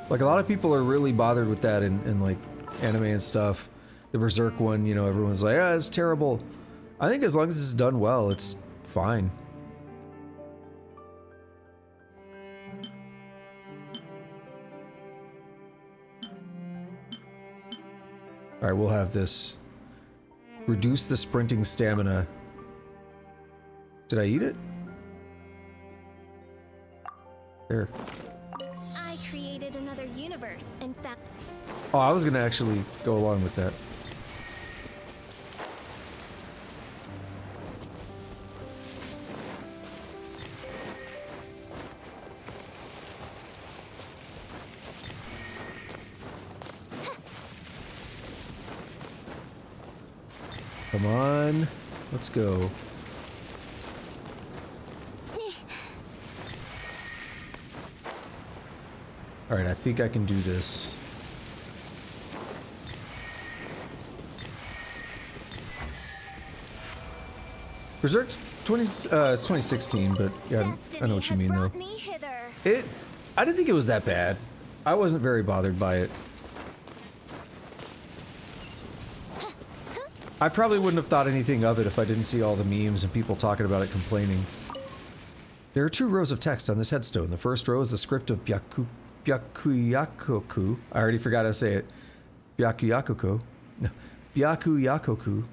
Like, a lot of people are really bothered with that in like, anime and stuff. The Berserk one, you know, everyone's like, ah, it's terrible. I think as long as it's done well, it's fine. Alright, we'll have this. Reduce the sprinting stamina. Did I eat it? There. I created another universe and found. Oh, I was gonna actually go along with that. Come on, let's go. Alright, I think I can do this. Berserk 20, it's 2016, but yeah, I know what you mean though. I didn't think it was that bad. I wasn't very bothered by it. I probably wouldn't have thought anything of it if I didn't see all the memes and people talking about it complaining. There are 2 rows of text on this headstone. The first row is the script of Byakuyakoku. I already forgot how to say it. Byakuyakoku. Byaku Yakoku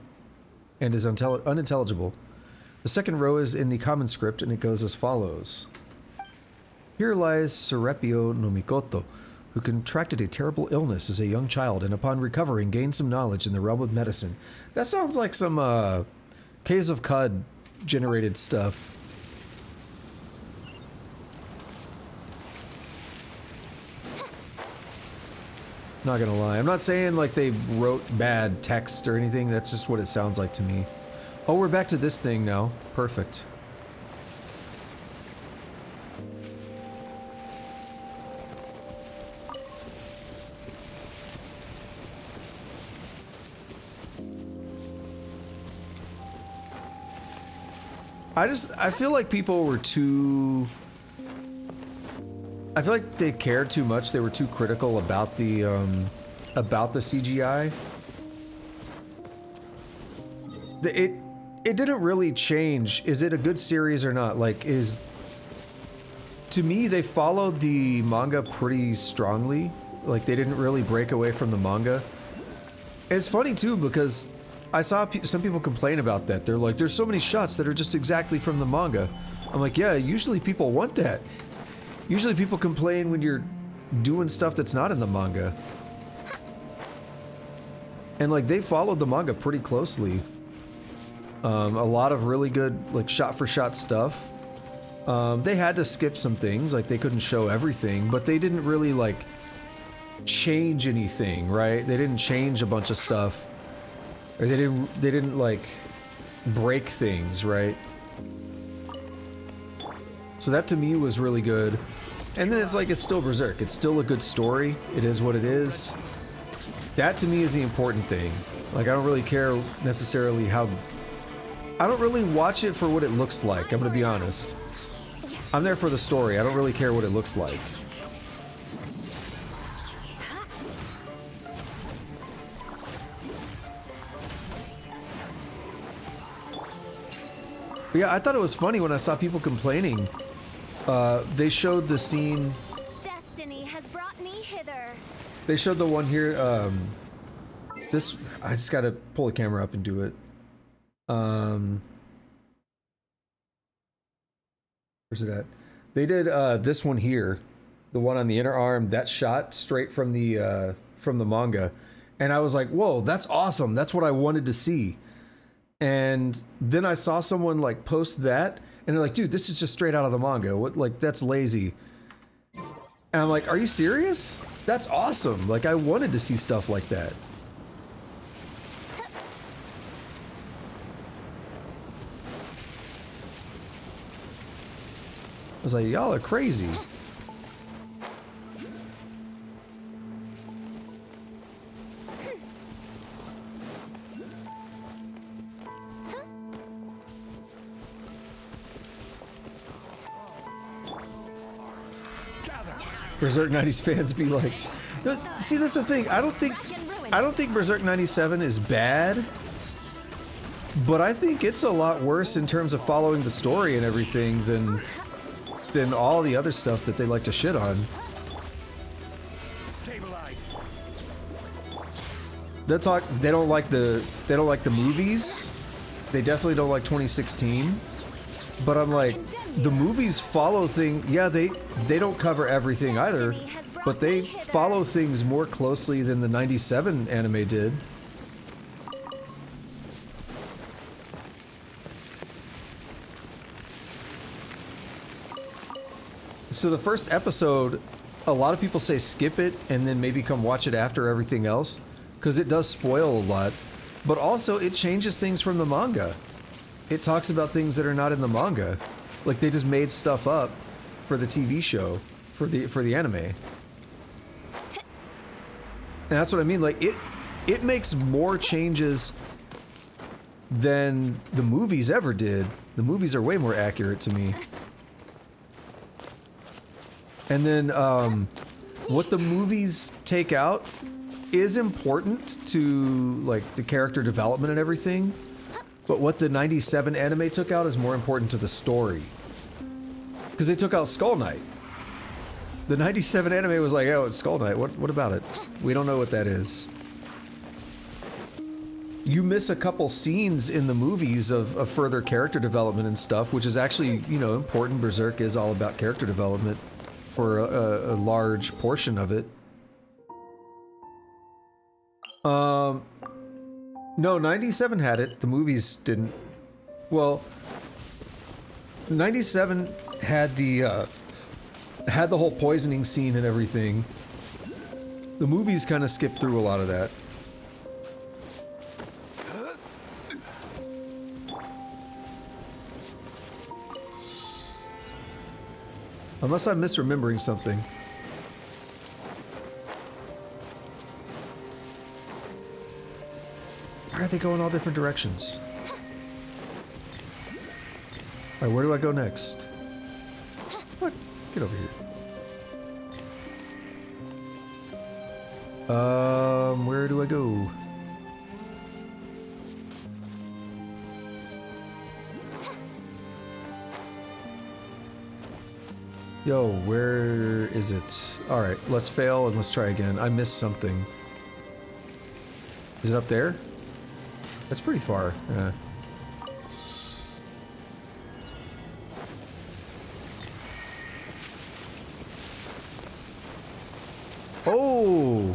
and is unintelligible. The second row is in the common script and it goes as follows. Here lies Serepio no Mikoto, who contracted a terrible illness as a young child and upon recovering gained some knowledge in the realm of medicine. That sounds like some Caves of Cud generated stuff. Not gonna lie, I'm not saying like they wrote bad text or anything, that's just what it sounds like to me. Oh, we're back to this thing now. Perfect. I feel like people were too... I feel like they cared too much. They were too critical about the CGI. It didn't really change. Is it a good series or not? Like, to me, they followed the manga pretty strongly. Like, they didn't really break away from the manga. It's funny, too, because I saw some people complain about that. They're like, there's so many shots that are just exactly from the manga. I'm like, yeah, usually people want that. Usually people complain when you're doing stuff that's not in the manga. And like, they followed the manga pretty closely. A lot of really good, like, shot-for-shot stuff. They had to skip some things, like they couldn't show everything, but they didn't really, like, change anything, right? They didn't change a bunch of stuff. Or they didn't, like, break things, right? So that to me was really good. And then it's like, it's still Berserk. It's still a good story. It is what it is. That to me is the important thing. Like, I don't really care necessarily how... I don't really watch it for what it looks like, I'm gonna be honest. I'm there for the story. I don't really care what it looks like. But yeah, I thought it was funny when I saw people complaining. They showed the scene. Destiny has brought me hither. They showed the one here. This I just gotta pull the camera up and do it. Where's it at? They did this one here, the one on the inner arm. That shot straight from the manga, and I was like, "Whoa, that's awesome! That's what I wanted to see." And then I saw someone like post that, and they're like, dude, this is just straight out of the manga. What, like, that's lazy. And I'm like, are you serious? That's awesome. Like, I wanted to see stuff like that. I was like, y'all are crazy. Berserk 90s fans be like, see, this is the thing. I don't think Berserk 97 is bad, but I think it's a lot worse in terms of following the story and everything than all the other stuff that they like to shit on. They don't like the movies. They definitely don't like 2016. But I'm like, the movies follow things. Yeah, they don't cover everything either, but they follow things more closely than the 97 anime did. So the first episode, a lot of people say skip it and then maybe come watch it after everything else, because it does spoil a lot, but also it changes things from the manga. It talks about things that are not in the manga. Like, they just made stuff up for the TV show, for the anime. And that's what I mean, like, it makes more changes than the movies ever did. The movies are way more accurate to me. And then, what the movies take out is important to, like, the character development and everything. But what the 97 anime took out is more important to the story. Because they took out Skull Knight. The 97 anime was like, oh, it's Skull Knight. What about it? We don't know what that is. you miss a couple scenes in the movies of further character development and stuff, which is actually, you know, important. Berserk is all about character development for a large portion of it. No, 97 had it. The movies didn't. Well, 97 had the whole poisoning scene and everything. The movies kind of skipped through a lot of that. Unless I'm misremembering something. Why are they going all different directions? Alright, where do I go next? What? Get over here. Where do I go? Yo, where is it? Alright, let's fail and let's try again. I missed something. Is it up there? That's pretty far. Yeah. Oh!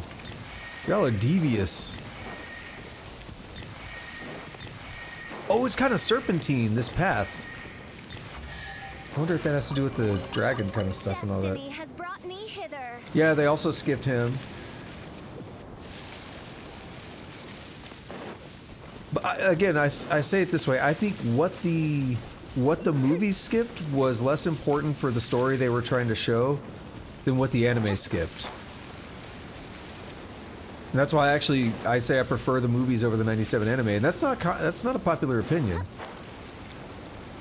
Y'all are devious. Oh, it's kind of serpentine, this path. I wonder if that has to do with the dragon kind of stuff and all that. Destiny has brought me hither. Yeah, they also skipped him. But again, I say it this way. I think what the movies skipped was less important for the story they were trying to show than what the anime skipped. And that's why I say I prefer the movies over the 97 anime, and that's not a popular opinion.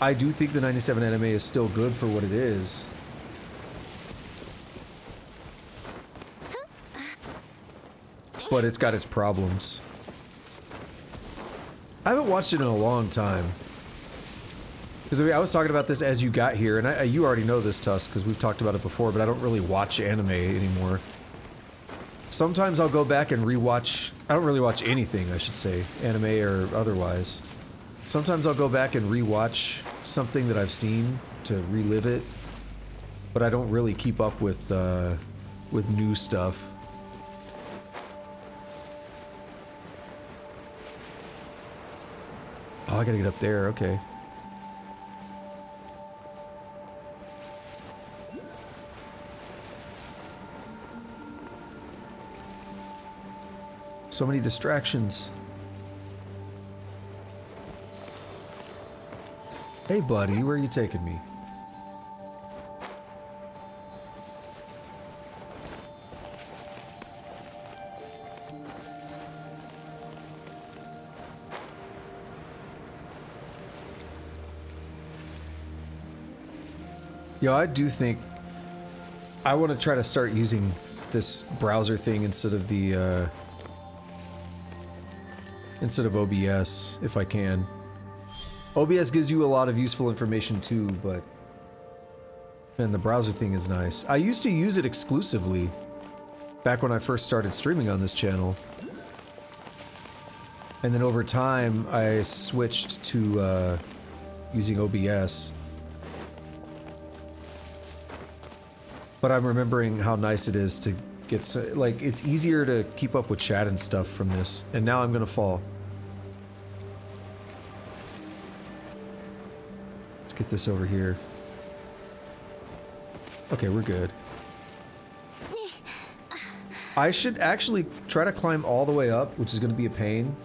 I do think the 97 anime is still good for what it is. But it's got its problems. I haven't watched it in a long time. Because I was talking about this as you got here, and you already know this, Tusk, because we've talked about it before, but I don't really watch anime anymore. Sometimes I'll go back and rewatch. I don't really watch anything, I should say, anime or otherwise. Sometimes I'll go back and rewatch something that I've seen to relive it, but I don't really keep up with new stuff. Oh, I gotta get up there, okay. So many distractions. Hey buddy, where are you taking me? Yo, I do think I want to try to start using this browser thing instead of the instead of OBS if I can. OBS gives you a lot of useful information too, but man, the browser thing is nice. I used to use it exclusively back when I first started streaming on this channel. And then over time, I switched to using OBS. But I'm remembering how nice it is to get, like, it's easier to keep up with chat and stuff from this. And now I'm gonna fall. Let's get this over here. Okay, we're good. I should actually try to climb all the way up, which is gonna be a pain.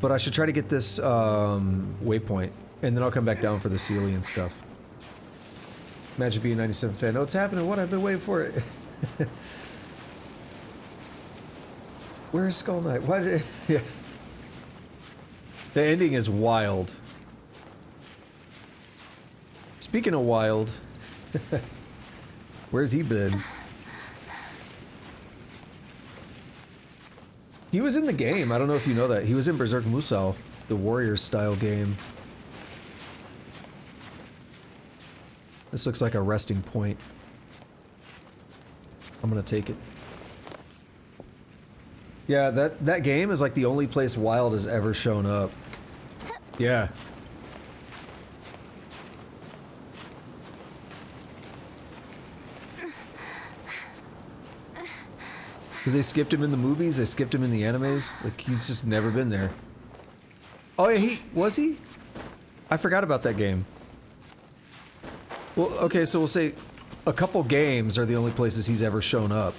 But I should try to get this waypoint, and then I'll come back down for the Sealy and stuff. Imagine being a 97 fan. Oh, it's happening. What? I've been waiting for it. Where is Skull Knight? Why did it... Yeah. The ending is wild. Speaking of wild, where's he been? He was in the game. I don't know if you know that. He was in Berserk Musou, the Warriors style game. This looks like a resting point. I'm gonna take it. Yeah, that game is like the only place Wild has ever shown up. Yeah. Because they skipped him in the movies, they skipped him in the animes. Like, he's just never been there. Oh yeah, was he? I forgot about that game. Well, okay, so we'll say a couple games are the only places he's ever shown up.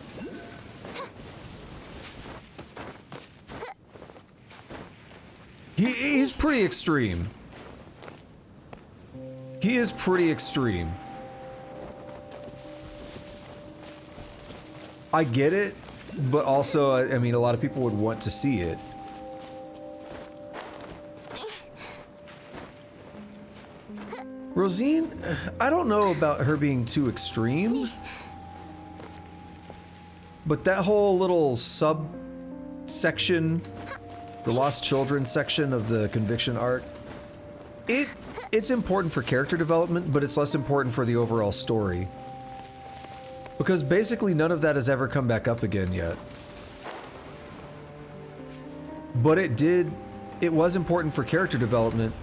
He's pretty extreme. He is pretty extreme. I get it, but also, I mean, a lot of people would want to see it. Rosine, I don't know about her being too extreme, but that whole little sub-section, the Lost Children section of the Conviction arc, it's important for character development, but it's less important for the overall story. Because basically none of that has ever come back up again yet. But it was important for character development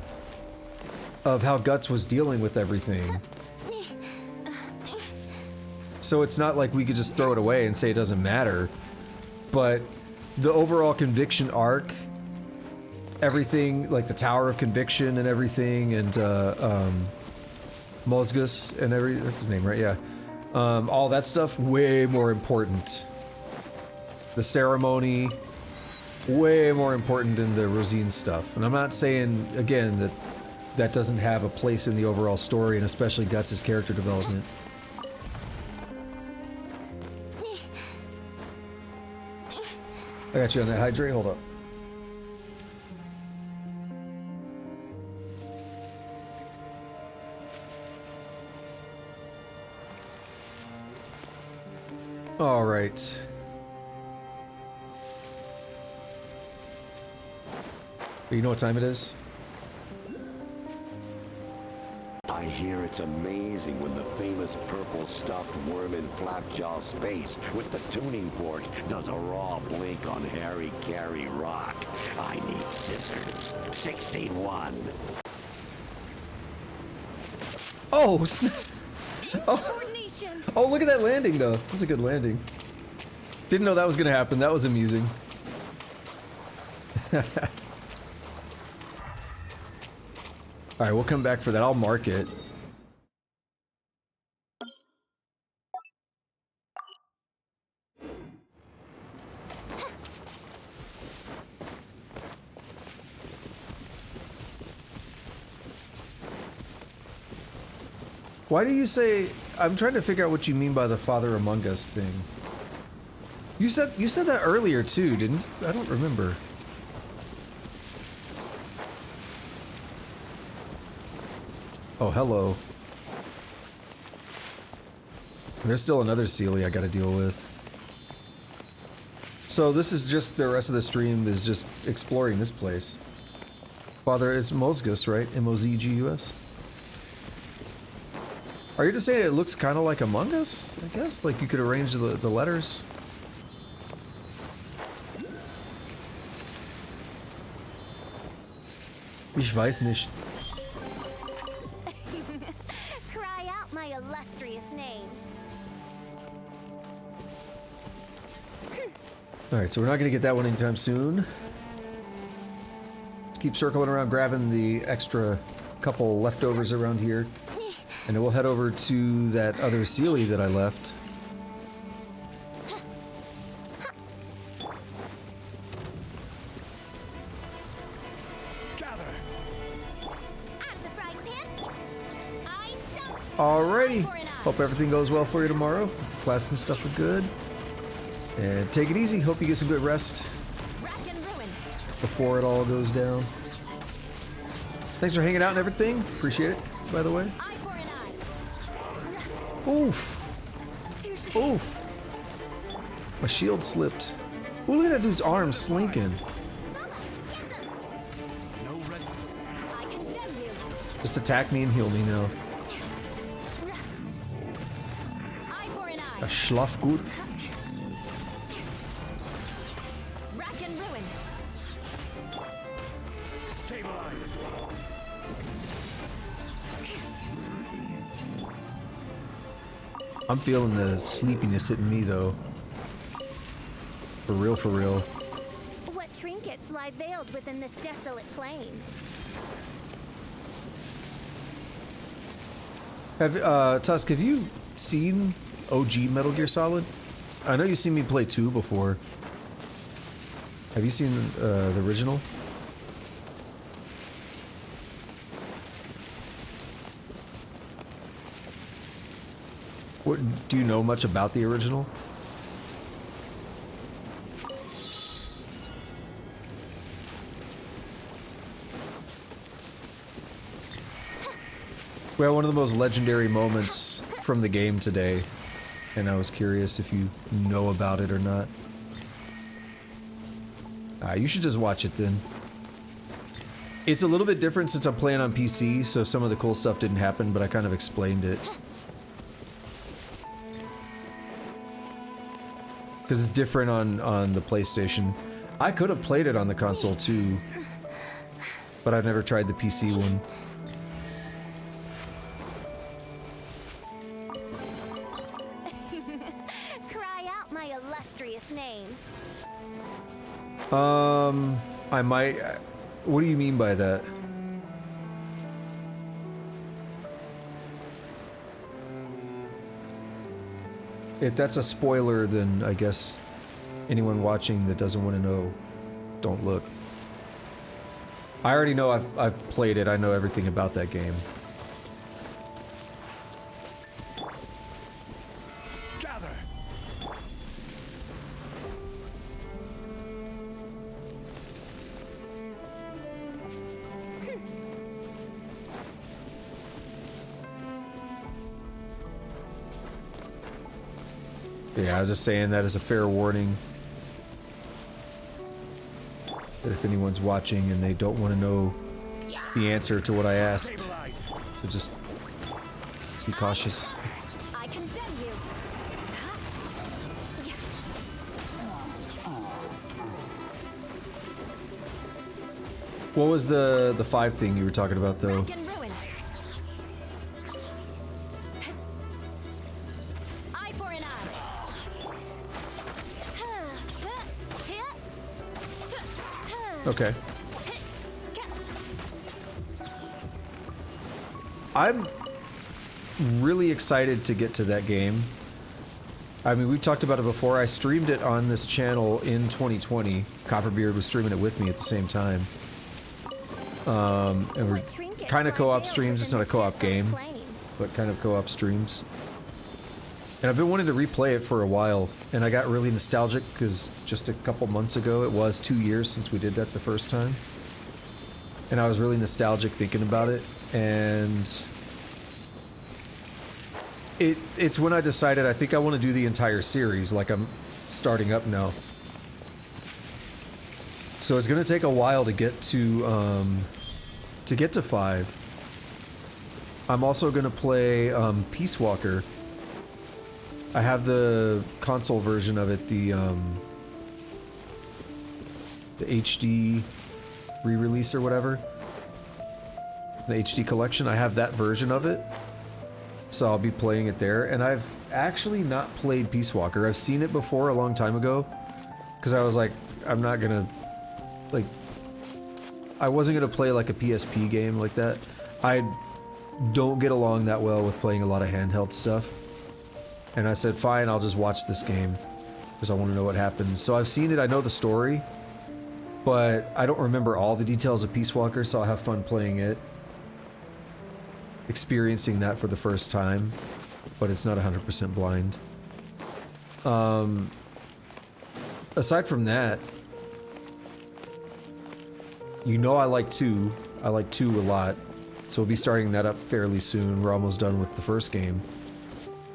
of how Guts was dealing with everything. So it's not like we could just throw it away and say it doesn't matter. But the overall Conviction arc, everything, like the Tower of Conviction and everything, and Mozgus and that's his name, right? Yeah. All that stuff, way more important. The ceremony, way more important than the Rosine stuff. And I'm not saying, again, that that doesn't have a place in the overall story, and especially Guts' character development. I got you on that hydrate, hold up. All right. You know what time it is? I hear it's amazing when the famous purple stuffed worm in Flapjaw Space with the tuning fork does a raw blink on Harry Carey Rock. I need scissors. 61. Oh, oh, look at that landing, though. That's a good landing. Didn't know that was gonna happen. That was amusing. Alright, we'll come back for that. I'll mark it. Why do you say... I'm trying to figure out what you mean by the Father Among Us thing. You said that earlier too, didn't you? I don't remember. Oh, hello. There's still another Sealy I gotta deal with. So this is just, the rest of the stream is just exploring this place. Father, it's Mozgus, right? M-O-Z-G-U-S? Are you just saying it looks kind of like Among Us, I guess? Like you could arrange the letters? Ich weiß nicht. Cry out my illustrious name. Alright, so we're not gonna get that one anytime soon. Let's keep circling around, grabbing the extra couple leftovers around here. And then we'll head over to that other Sealy that I left. Alrighty. Hope everything goes well for you tomorrow. Class and stuff are good. And take it easy. Hope you get some good rest before it all goes down. Thanks for hanging out and everything. Appreciate it, by the way. Oof. Oof. My shield slipped. Ooh, look at that dude's arm slinking. Just attack me and heal me now. A Schlafgut. I'm feeling the sleepiness hitting me though. For real, for real. What trinkets lie veiled within this desolate plain? Have Tusk, have you seen OG Metal Gear Solid? I know you've seen me play 2 before. Have you seen the original? What, do you know much about the original? We had one of the most legendary moments from the game today, and I was curious if you know about it or not. You should just watch it then. It's a little bit different since I'm playing on PC, so some of the cool stuff didn't happen, but I kind of explained it. Because it's different on the PlayStation. I could have played it on the console too, but I've never tried the PC one. Cry out my illustrious name. I might... What do you mean by that? If that's a spoiler, then I guess anyone watching that doesn't want to know, don't look. I already know I've played it, I know everything about that game. Gather. Yeah, I was just saying that as a fair warning. That if anyone's watching and they don't want to know the answer to what I asked, so just be cautious. I condemn you. What was the 5 thing you were talking about though? Rack and ruin. Eye for an eye. Okay. I'm really excited to get to that game. I mean, we've talked about it before. I streamed it on this channel in 2020. Copperbeard was streaming it with me at the same time. And we're kind of co-op streams. It's not a co-op game, but kind of co-op streams. And I've been wanting to replay it for a while, and I got really nostalgic because just a couple months ago, it was 2 years since we did that the first time. And I was really nostalgic thinking about it, and it's when I decided I think I want to do the entire series, like I'm starting up now. So it's going to take a while to get to 5. I'm also going to play Peace Walker. I have the console version of it, the HD re-release or whatever. The HD collection, I have that version of it. So I'll be playing it there. And I've actually not played Peace Walker. I've seen it before a long time ago. Because I was like, I'm not gonna... Like... I wasn't gonna play like a PSP game like that. I don't get along that well with playing a lot of handheld stuff. And I said, fine, I'll just watch this game, because I want to know what happens. So I've seen it, I know the story, but I don't remember all the details of Peace Walker, so I'll have fun playing it. Experiencing that for the first time, but it's not 100% blind. Aside from that, you know I like 2. I like 2 a lot, so we'll be starting that up fairly soon. We're almost done with the first game.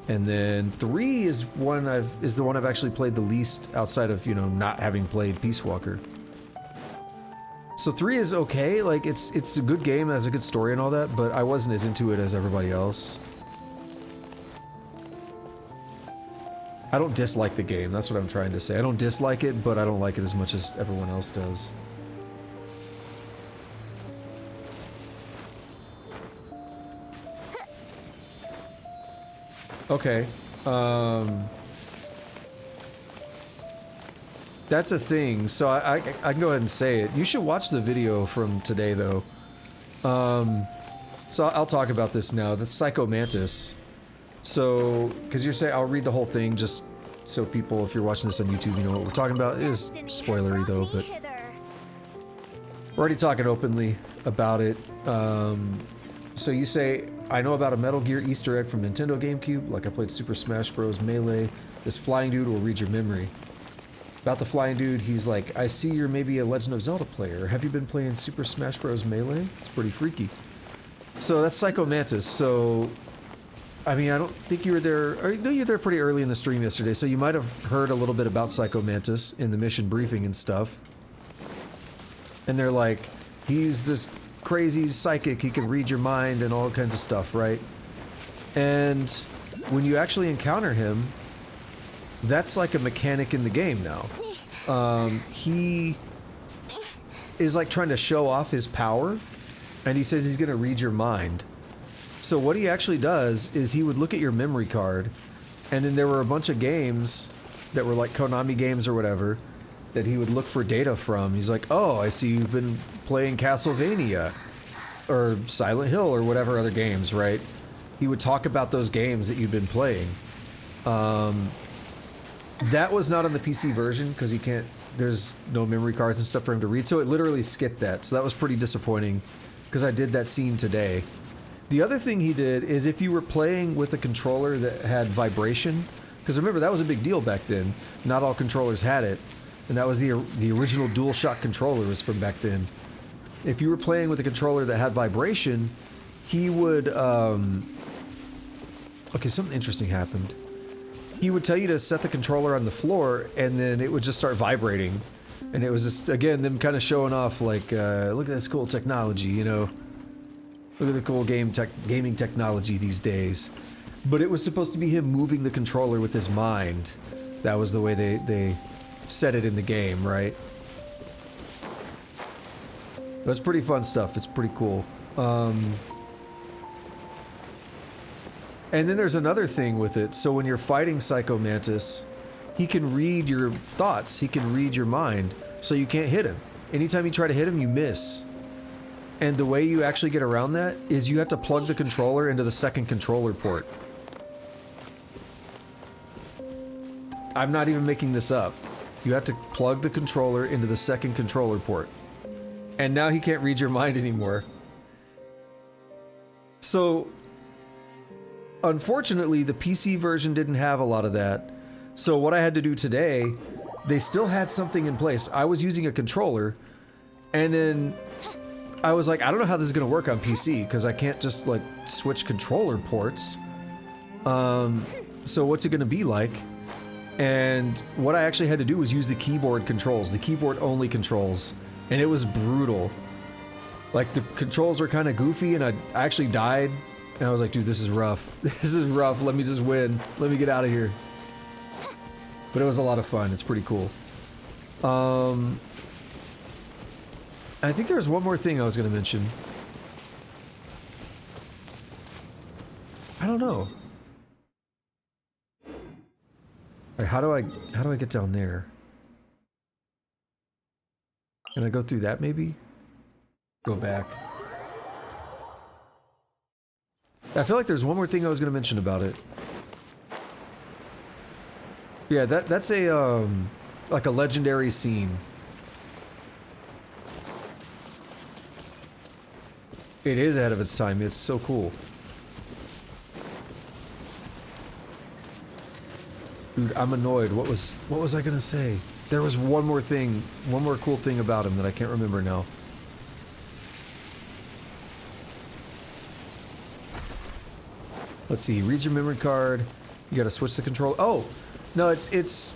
And then 3 is the one I've actually played the least outside of, you know, not having played Peace Walker. So 3 is okay, like it's a good game, it has a good story and all that, but I wasn't as into it as everybody else. I don't dislike the game, that's what I'm trying to say. I don't dislike it, but I don't like it as much as everyone else does. Okay. That's a thing. So I can go ahead and say it. You should watch the video from today, though. So I'll talk about this now. That's Psycho Mantis. So, because you're saying, I'll read the whole thing just so people, if you're watching this on YouTube, you know what we're talking about. It is spoilery, though, but we're already talking openly about it. So you say, I know about a Metal Gear Easter egg from Nintendo GameCube, like I played Super Smash Bros. Melee. This flying dude will read your memory. About the flying dude, he's like, I see you're maybe a Legend of Zelda player. Have you been playing Super Smash Bros. Melee? It's pretty freaky. So that's Psycho Mantis. So, I mean, I don't think you were there, or no, you were there pretty early in the stream yesterday, so you might have heard a little bit about Psycho Mantis in the mission briefing and stuff. And they're like, he's this crazy psychic, he can read your mind and all kinds of stuff, right? And when you actually encounter him, that's like a mechanic in the game now. He is like trying to show off his power, and he says he's gonna read your mind. So what he actually does is he would look at your memory card, and then there were a bunch of games that were like Konami games or whatever that he would look for data from. He's like, oh, I see you've been playing Castlevania or Silent Hill or whatever other games, right? He would talk about those games that you've been playing. That was not on the PC version because he can't, there's no memory cards and stuff for him to read, so it literally skipped that. So that was pretty disappointing because I did that scene today. The other thing he did is if you were playing with a controller that had vibration, because remember that was a big deal back then. Not all controllers had it, and that was the original DualShock controllers from back then. If you were playing with a controller that had vibration, he would okay, something interesting happened. He would tell you to set the controller on the floor, and then it would just start vibrating. And it was just, again, them kind of showing off, like, look at this cool technology, you know? Look at the cool gaming technology these days. But it was supposed to be him moving the controller with his mind. That was the way they set it in the game, right? It was pretty fun stuff. It's pretty cool. And then there's another thing with it. So when you're fighting Psycho Mantis, he can read your thoughts. He can read your mind. So you can't hit him. Anytime you try to hit him, you miss. And the way you actually get around that is you have to plug the controller into the second controller port. I'm not even making this up. You have to plug the controller into the second controller port. And now he can't read your mind anymore. So, unfortunately, the PC version didn't have a lot of that. So what I had to do today, they still had something in place. I was using a controller, and then I was like, I don't know how this is going to work on PC, because I can't just, like, switch controller ports. So what's it going to be like? And what I actually had to do was use the keyboard controls, the keyboard-only controls, and it was brutal. Like, the controls were kind of goofy, and I actually died, and I was like, dude, this is rough. This is rough. Let me just win. Let me get out of here. But it was a lot of fun. It's pretty cool. I think there was one more thing I was going to mention. I don't know. Alright, how do I get down there? Can I go through that maybe? Go back. I feel like there's one more thing I was going to mention about it. Yeah, that's a like a legendary scene. It is ahead of its time. It's so cool. Dude, I'm annoyed. What was I gonna say? There was one more thing, one more cool thing about him that I can't remember now. Let's see. Reads your memory card. You gotta switch the control. Oh, no, it's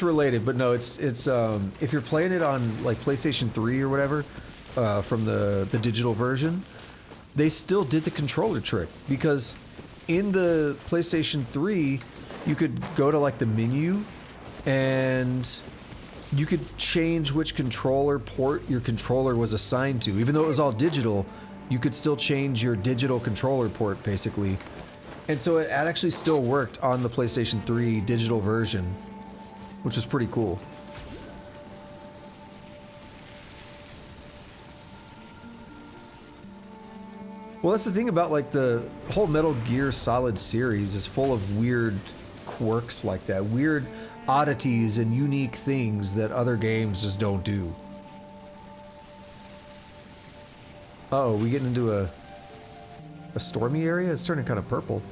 related, but no, it's if you're playing it on like PlayStation 3 or whatever, from the digital version, they still did the controller trick, because in the PlayStation 3 you could go to like the menu and you could change which controller port your controller was assigned to. Even though it was all digital, you could still change your digital controller port basically. And so it actually still worked on the PlayStation 3 digital version, which was pretty cool. Well, that's the thing about like the whole Metal Gear Solid series is full of weird quirks like that, weird oddities and unique things that other games just don't do. Uh-oh, we getting into a stormy area? It's turning kind of purple.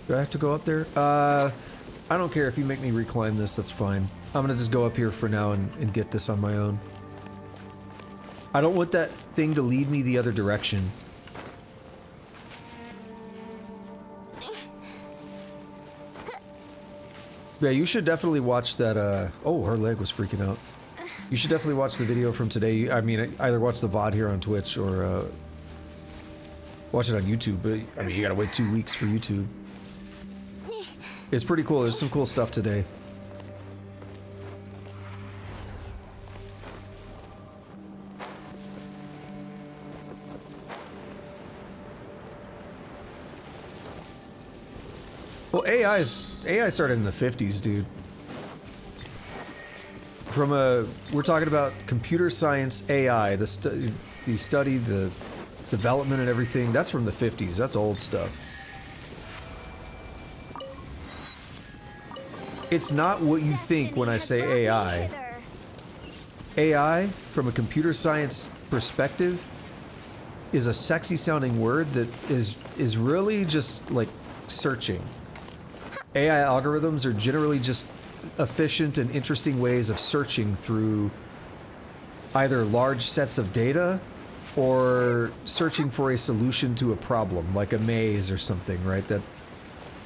Do I have to go up there? I don't care if you make me reclimb this, that's fine. I'm gonna just go up here for now and get this on my own. I don't want that thing to lead me the other direction. Yeah, you should definitely watch that, oh, her leg was freaking out. You should definitely watch the video from today. I mean, either watch the VOD here on Twitch or, watch it on YouTube, but, I mean, you gotta wait 2 weeks for YouTube. It's pretty cool. There's some cool stuff today. Well, AI started in the 50s, dude. We're talking about computer science AI, the study, the development and everything. That's from the 50s. That's old stuff. It's not what you think when I say AI. AI, from a computer science perspective, is a sexy sounding word that is really just like searching. AI algorithms are generally just efficient and interesting ways of searching through either large sets of data or searching for a solution to a problem, like a maze or something, right?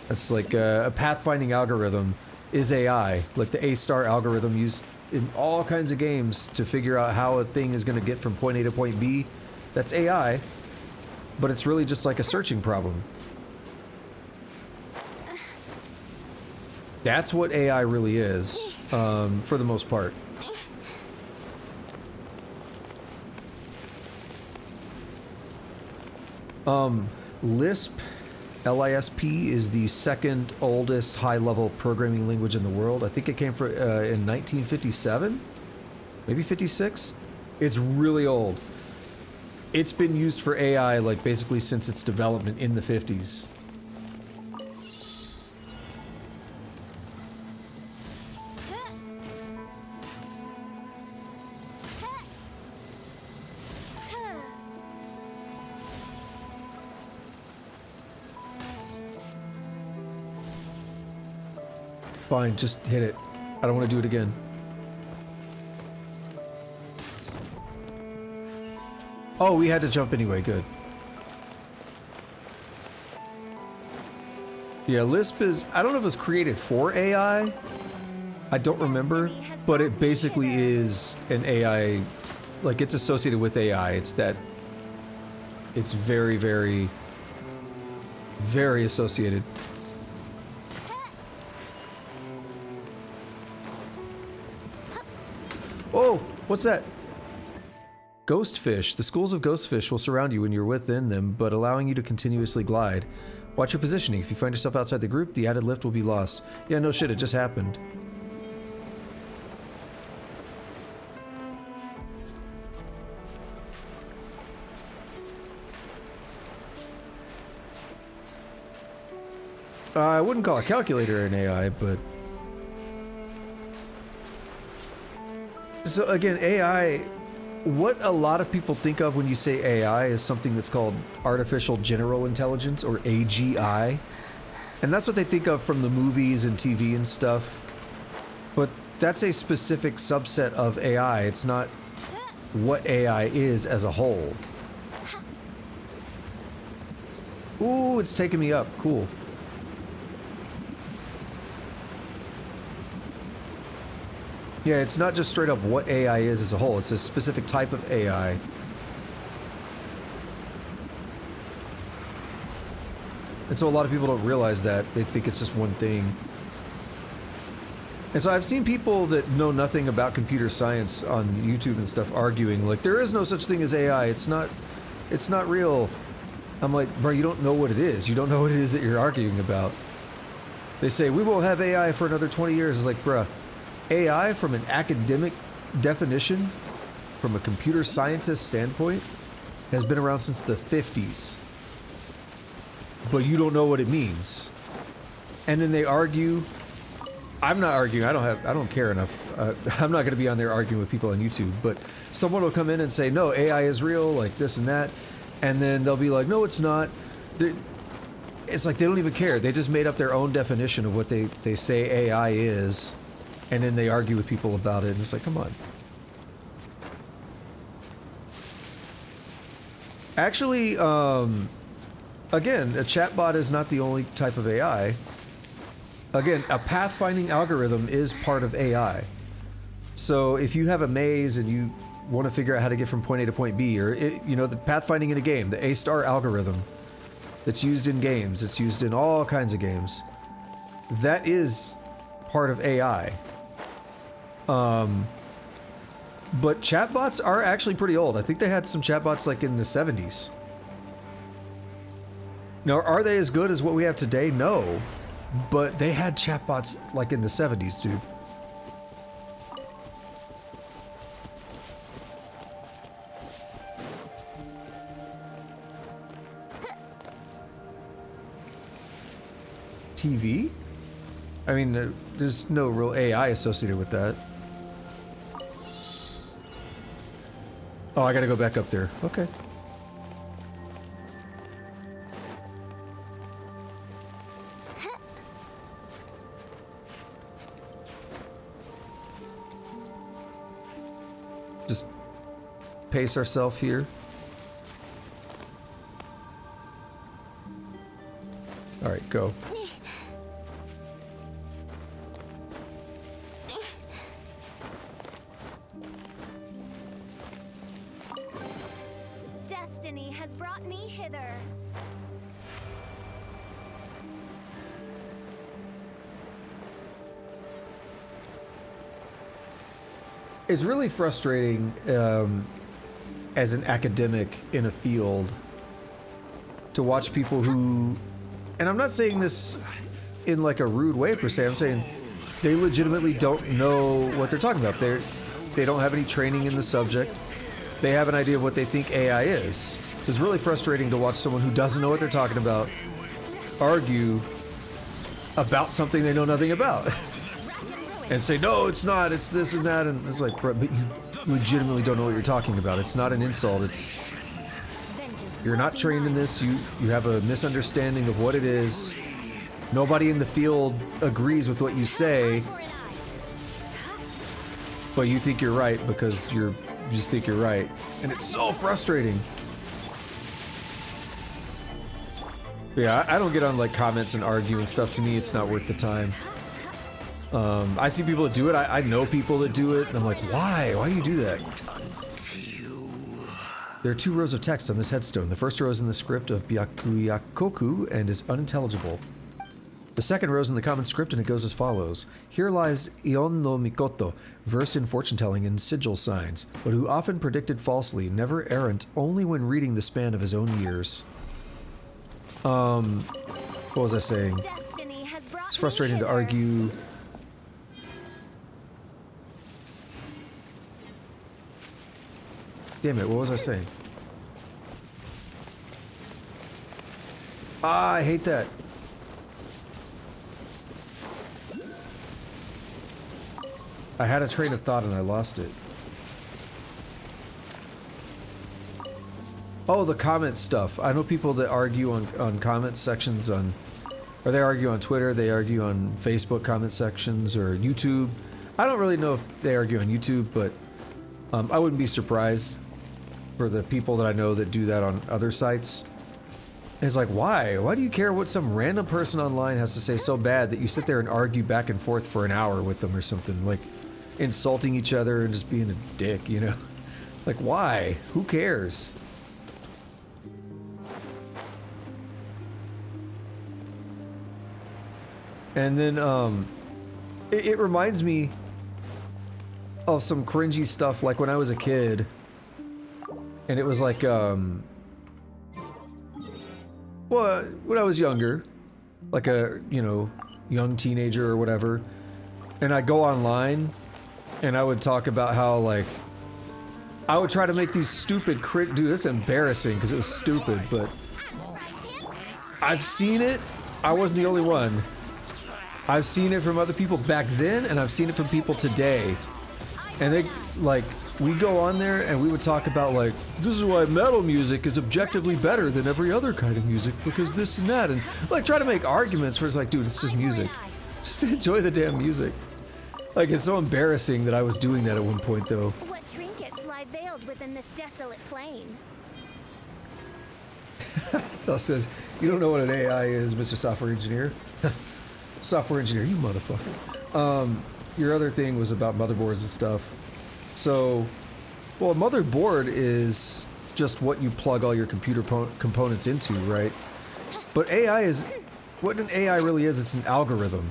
That's like a pathfinding algorithm is AI, like the A-star algorithm used in all kinds of games to figure out how a thing is going to get from point A to point B. That's AI, but it's really just like a searching problem. That's what AI really is, for the most part. Lisp, L-I-S-P, is the second oldest high-level programming language in the world. I think it came from in 1957, maybe 56. It's really old. It's been used for AI like basically since its development in the 50s. Fine, just hit it. I don't want to do it again. Oh, we had to jump anyway, good. Yeah, Lisp is... I don't know if it was created for AI. I don't remember, but it basically is an AI... Like, it's associated with AI. It's that... It's very, very... Very associated. Oh, what's that? Ghostfish. The schools of ghostfish will surround you when you're within them, but allowing you to continuously glide. Watch your positioning. If you find yourself outside the group, the added lift will be lost. Yeah, no shit, it just happened. I wouldn't call a calculator an AI, but... So again, AI, what a lot of people think of when you say AI is something that's called Artificial General Intelligence, or AGI. And that's what they think of from the movies and TV and stuff. But that's a specific subset of AI. It's not what AI is as a whole. Ooh, it's taking me up. Cool. Yeah, it's not just straight up what AI is as a whole, it's a specific type of AI. And so a lot of people don't realize that. They think it's just one thing. And so I've seen people that know nothing about computer science on YouTube and stuff arguing like there is no such thing as AI. It's not real. I'm like, bro, you don't know what it is. You don't know what it is that you're arguing about. They say we won't have AI for another 20 years. It's like, bruh, AI from an academic definition, from a computer scientist standpoint, has been around since the 50s. But you don't know what it means. And then they argue. I'm not arguing. I don't care enough. I'm not going to be on there arguing with people on YouTube. But someone will come in and say, no, AI is real, like this and that. And then they'll be like, no, it's not. It's like they don't even care. They just made up their own definition of what they say AI is. And then they argue with people about it. And it's like, come on. Actually, again, a chatbot is not the only type of AI. Again, a pathfinding algorithm is part of AI. So if you have a maze and you want to figure out how to get from point A to point B, or you know, the pathfinding in a game, the A-star algorithm that's used in games, it's used in all kinds of games, that is part of AI. But chatbots are actually pretty old. I think they had some chatbots like in the 70s. Now, are they as good as what we have today? No. But they had chatbots like in the 70s, dude. TV? I mean, there's no real AI associated with that. Oh, I gotta go back up there. Okay. Just pace ourselves here. All right, go. Destiny has brought me hither. It's really frustrating as an academic in a field to watch people who, and I'm not saying this in like a rude way per se, I'm saying they legitimately don't know what they're talking about. They don't have any training in the subject. They have an idea of what they think AI is. So it's really frustrating to watch someone who doesn't know what they're talking about argue about something they know nothing about. And say, no, it's not, it's this and that, and it's like, but you legitimately don't know what you're talking about. It's not an insult, it's... You're not trained in this, you have a misunderstanding of what it is. Nobody in the field agrees with what you say, but you think you're right because you just think you're right. And it's so frustrating. But yeah, I don't get on like comments and argue and stuff. To me, it's not worth the time. I see people that do it. I know people that do it, and I'm like, why? Why do you do that? There are 2 rows of text on this headstone. The first row is in the script of Byakuyakoku and is unintelligible. The second row is in the common script and it goes as follows. Here lies Ion no Mikoto, versed in fortune-telling and sigil signs, but who often predicted falsely, never errant, only when reading the span of his own years. What was I saying? It's frustrating to argue... Damn it, what was I saying? Ah, I hate that. I had a train of thought and I lost it. Oh, the comment stuff. I know people that argue on comment sections on... Or they argue on Twitter, they argue on Facebook comment sections, or YouTube. I don't really know if they argue on YouTube, but I wouldn't be surprised for the people that I know that do that on other sites. And it's like, why? Why do you care what some random person online has to say so bad that you sit there and argue back and forth for an hour with them or something? Like, insulting each other and just being a dick, you know? Like, why? Who cares? And then, it reminds me of some cringy stuff like when I was a kid, and it was like, well, when I was younger, like a, you know, young teenager or whatever, and I'd go online, and I would talk about how, like, I would try to make these stupid dude, this is embarrassing because it was stupid, but I've seen it. I wasn't the only one. I've seen it from other people back then, and I've seen it from people today. And they, like, we go on there and we would talk about, like, this is why metal music is objectively better than every other kind of music, because this and that, and, like, try to make arguments where it's like, dude, it's just music. Just enjoy the damn music. Like, it's so embarrassing that I was doing that at one point, though. What trinkets lie veiled within this desolate plain? Tell says, you don't know what an AI is, Mr. Software Engineer? Software Engineer, you motherfucker. Your other thing was about motherboards and stuff. So, well, a motherboard is just what you plug all your computer components into, right? But AI is, what an AI really is, it's an algorithm,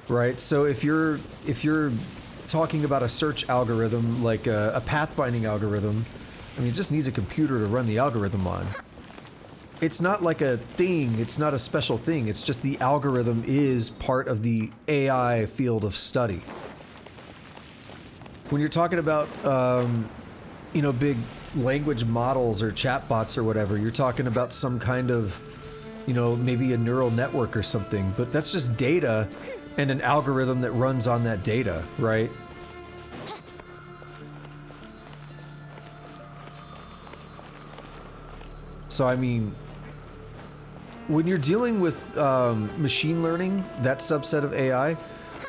right? So if you're talking about a search algorithm, like a pathfinding algorithm, I mean, it just needs a computer to run the algorithm on. It's not like a thing, it's not a special thing, it's just the algorithm is part of the AI field of study. When you're talking about, you know, big language models or chatbots or whatever, you're talking about some kind of, you know, maybe a neural network or something, but that's just data and an algorithm that runs on that data, right? So, I mean, when you're dealing with machine learning, that subset of AI,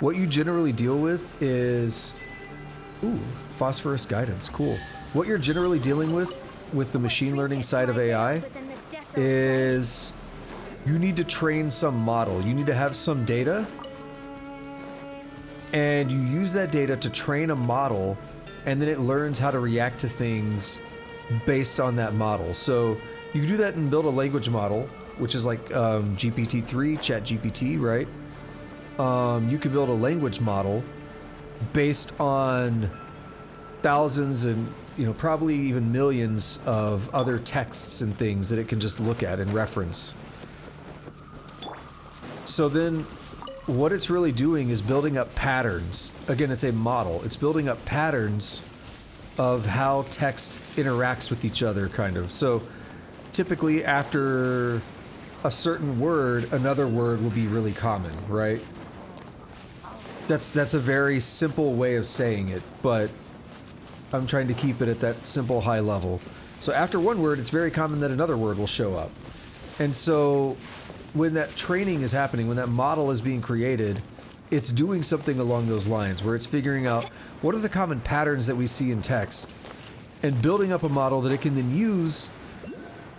what you generally deal with is... Ooh, phosphorus guidance, cool. What you're generally dealing with the machine learning side of AI is you need to train some model. You need to have some data, and you use that data to train a model, and then it learns how to react to things based on that model. So you can do that and build a language model, which is like GPT-3, ChatGPT, right? You can build a language model based on thousands and, you know, probably even millions of other texts and things that it can just look at and reference. So then what it's really doing is building up patterns. Again, it's a model. It's building up patterns of how text interacts with each other, kind of. So typically after a certain word, another word will be really common, right? That's a very simple way of saying it, but I'm trying to keep it at that simple high level. So after one word, it's very common that another word will show up. And so when that training is happening, when that model is being created, it's doing something along those lines, where it's figuring out what are the common patterns that we see in text, and building up a model that it can then use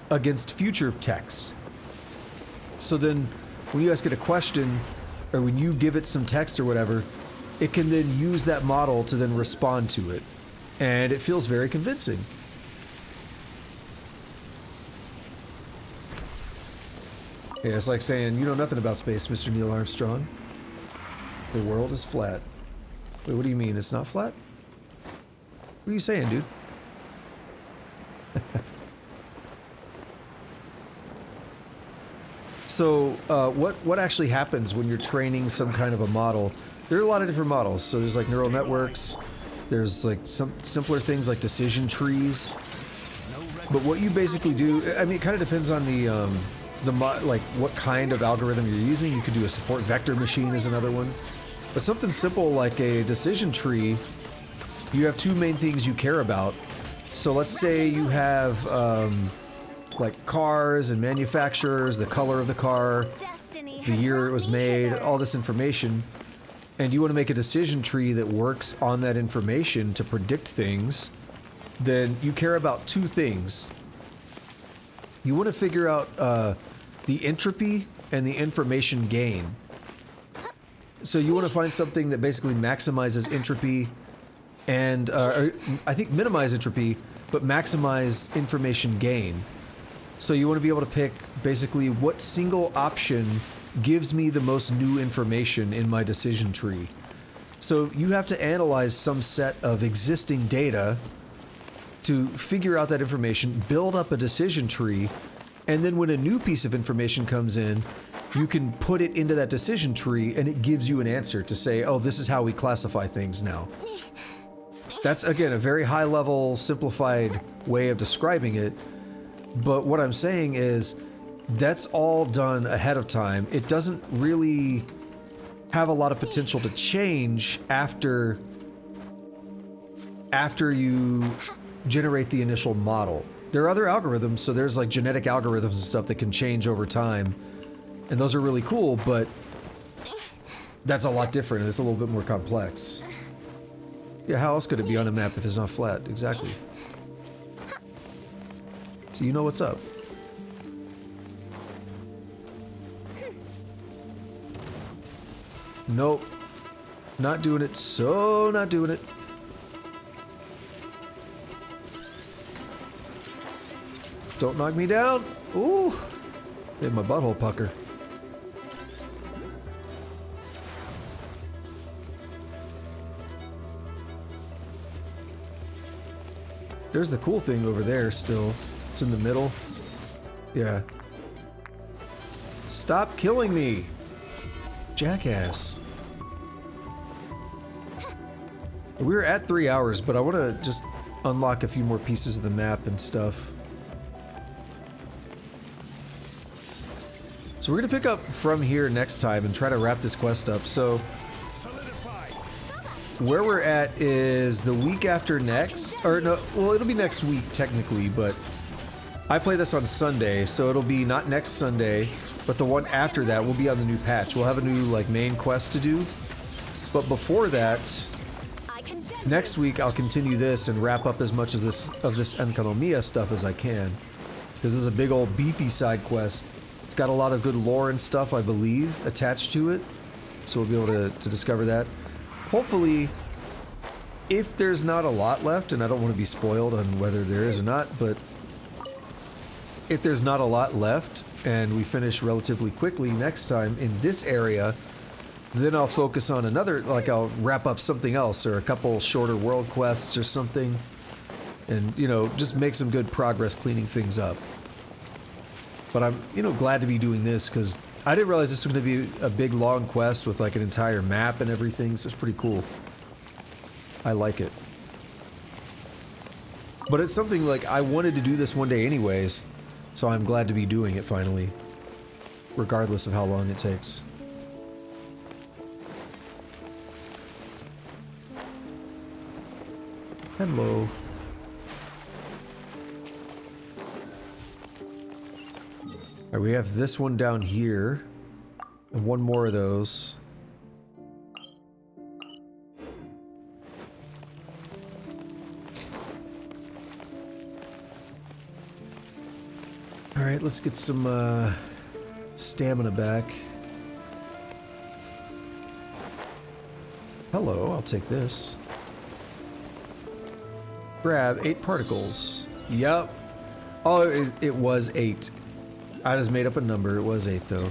against future text. So then when you ask it a question, or when you give it some text or whatever, it can then use that model to then respond to it. And it feels very convincing. Yeah, it's like saying, you know nothing about space, Mr. Neil Armstrong. The world is flat. Wait, what do you mean it's not flat? What are you saying, dude? So, what actually happens when you're training some kind of a model? There are a lot of different models. So there's like neural networks. There's like some simpler things like decision trees. But what you basically do, I mean, it kind of depends on like what kind of algorithm you're using. You could do a support vector machine is another one. But something simple like a decision tree, you have two main things you care about. So let's say you have like cars and manufacturers, the color of the car, the year it was made, all this information, and you want to make a decision tree that works on that information to predict things, then you care about two things. You want to figure out the entropy and the information gain. So you want to find something that basically maximizes entropy and, I think minimize entropy, but maximize information gain. So you want to be able to pick basically what single option gives me the most new information in my decision tree. So you have to analyze some set of existing data to figure out that information, build up a decision tree, and then when a new piece of information comes in, you can put it into that decision tree and it gives you an answer to say, oh, this is how we classify things now. That's, again, a very high-level, simplified way of describing it, but what I'm saying is that's all done ahead of time. It doesn't really have a lot of potential to change after you generate the initial model. There are other algorithms, so there's like genetic algorithms and stuff that can change over time, and those are really cool, but that's a lot different and it's a little bit more complex. Yeah, how else could it be on a map if it's not flat? Exactly. So you know what's up. Nope. Not doing it. So not doing it. Don't knock me down. Ooh. Made my butthole pucker. There's the cool thing over there still. It's in the middle. Yeah. Stop killing me! Jackass. We're at 3 hours, but I want to just unlock a few more pieces of the map and stuff. So we're going to pick up from here next time and try to wrap this quest up. So where we're at is the week after next, or no, well, it'll be next week technically, but I play this on Sunday, so it'll be not next Sunday, but the one after that will be on the new patch. We'll have a new like main quest to do, but before that, next week I'll continue this and wrap up as much of this Enkanomiya stuff as I can, because this is a big old beefy side quest. It's got a lot of good lore and stuff, I believe, attached to it, so we'll be able to discover that. Hopefully, if there's not a lot left, and I don't want to be spoiled on whether there is or not, but if there's not a lot left, and we finish relatively quickly next time in this area, then I'll focus on another, like I'll wrap up something else, or a couple shorter world quests or something, and, you know, just make some good progress cleaning things up. But I'm, you know, glad to be doing this, because I didn't realize this was going to be a big, long quest with, like, an entire map and everything, so it's pretty cool. I like it. But it's something, like, I wanted to do this one day anyways, so I'm glad to be doing it finally, regardless of how long it takes. Hello. Alright, we have this one down here, and one more of those. Alright, let's get some stamina back. Hello, I'll take this. Grab 8 particles. Yup. Oh, it was 8. I just made up a number. It was 8, though.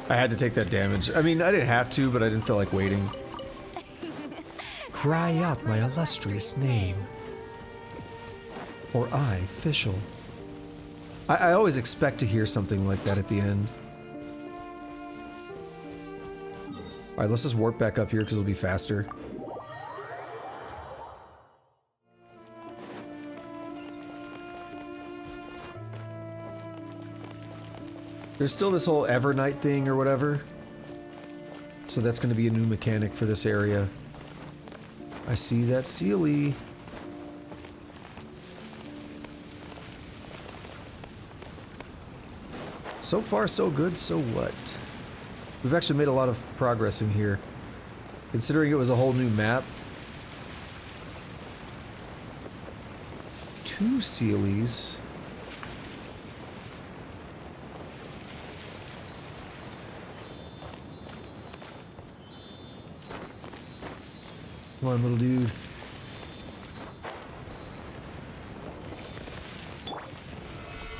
I had to take that damage. I mean, I didn't have to, but I didn't feel like waiting. Cry out my illustrious name. Or I, Fischl. I always expect to hear something like that at the end. Alright, let's just warp back up here because it'll be faster. There's still this whole Evernight thing or whatever. So that's going to be a new mechanic for this area. I see that Sealy. So far, so good, so what? We've actually made a lot of progress in here. Considering it was a whole new map. 2 Sealies. Come on, little dude.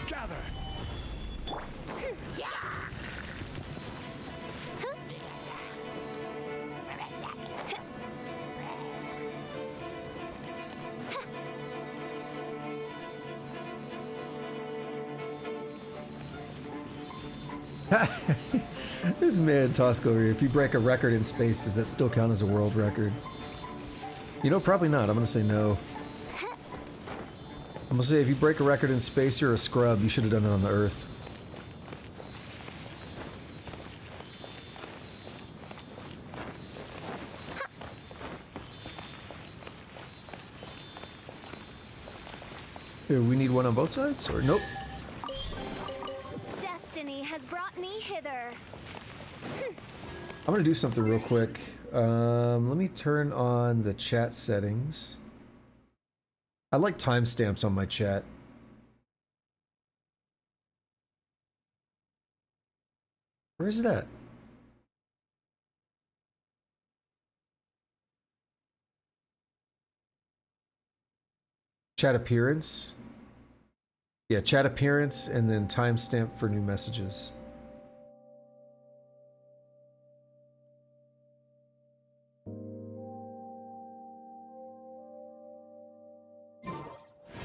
Gather. This man Tosco over here. If you break a record in space, does that still count as a world record? You know, probably not. I'm gonna say no. I'm gonna say if you break a record in space, you're a scrub. You should have done it on the Earth. Here, we need one on both sides? Or nope. Destiny has brought me hither. I'm gonna do something real quick. Let me turn on the chat settings. I like timestamps on my chat. Where is it at? Chat appearance? Yeah, chat appearance and then timestamp for new messages.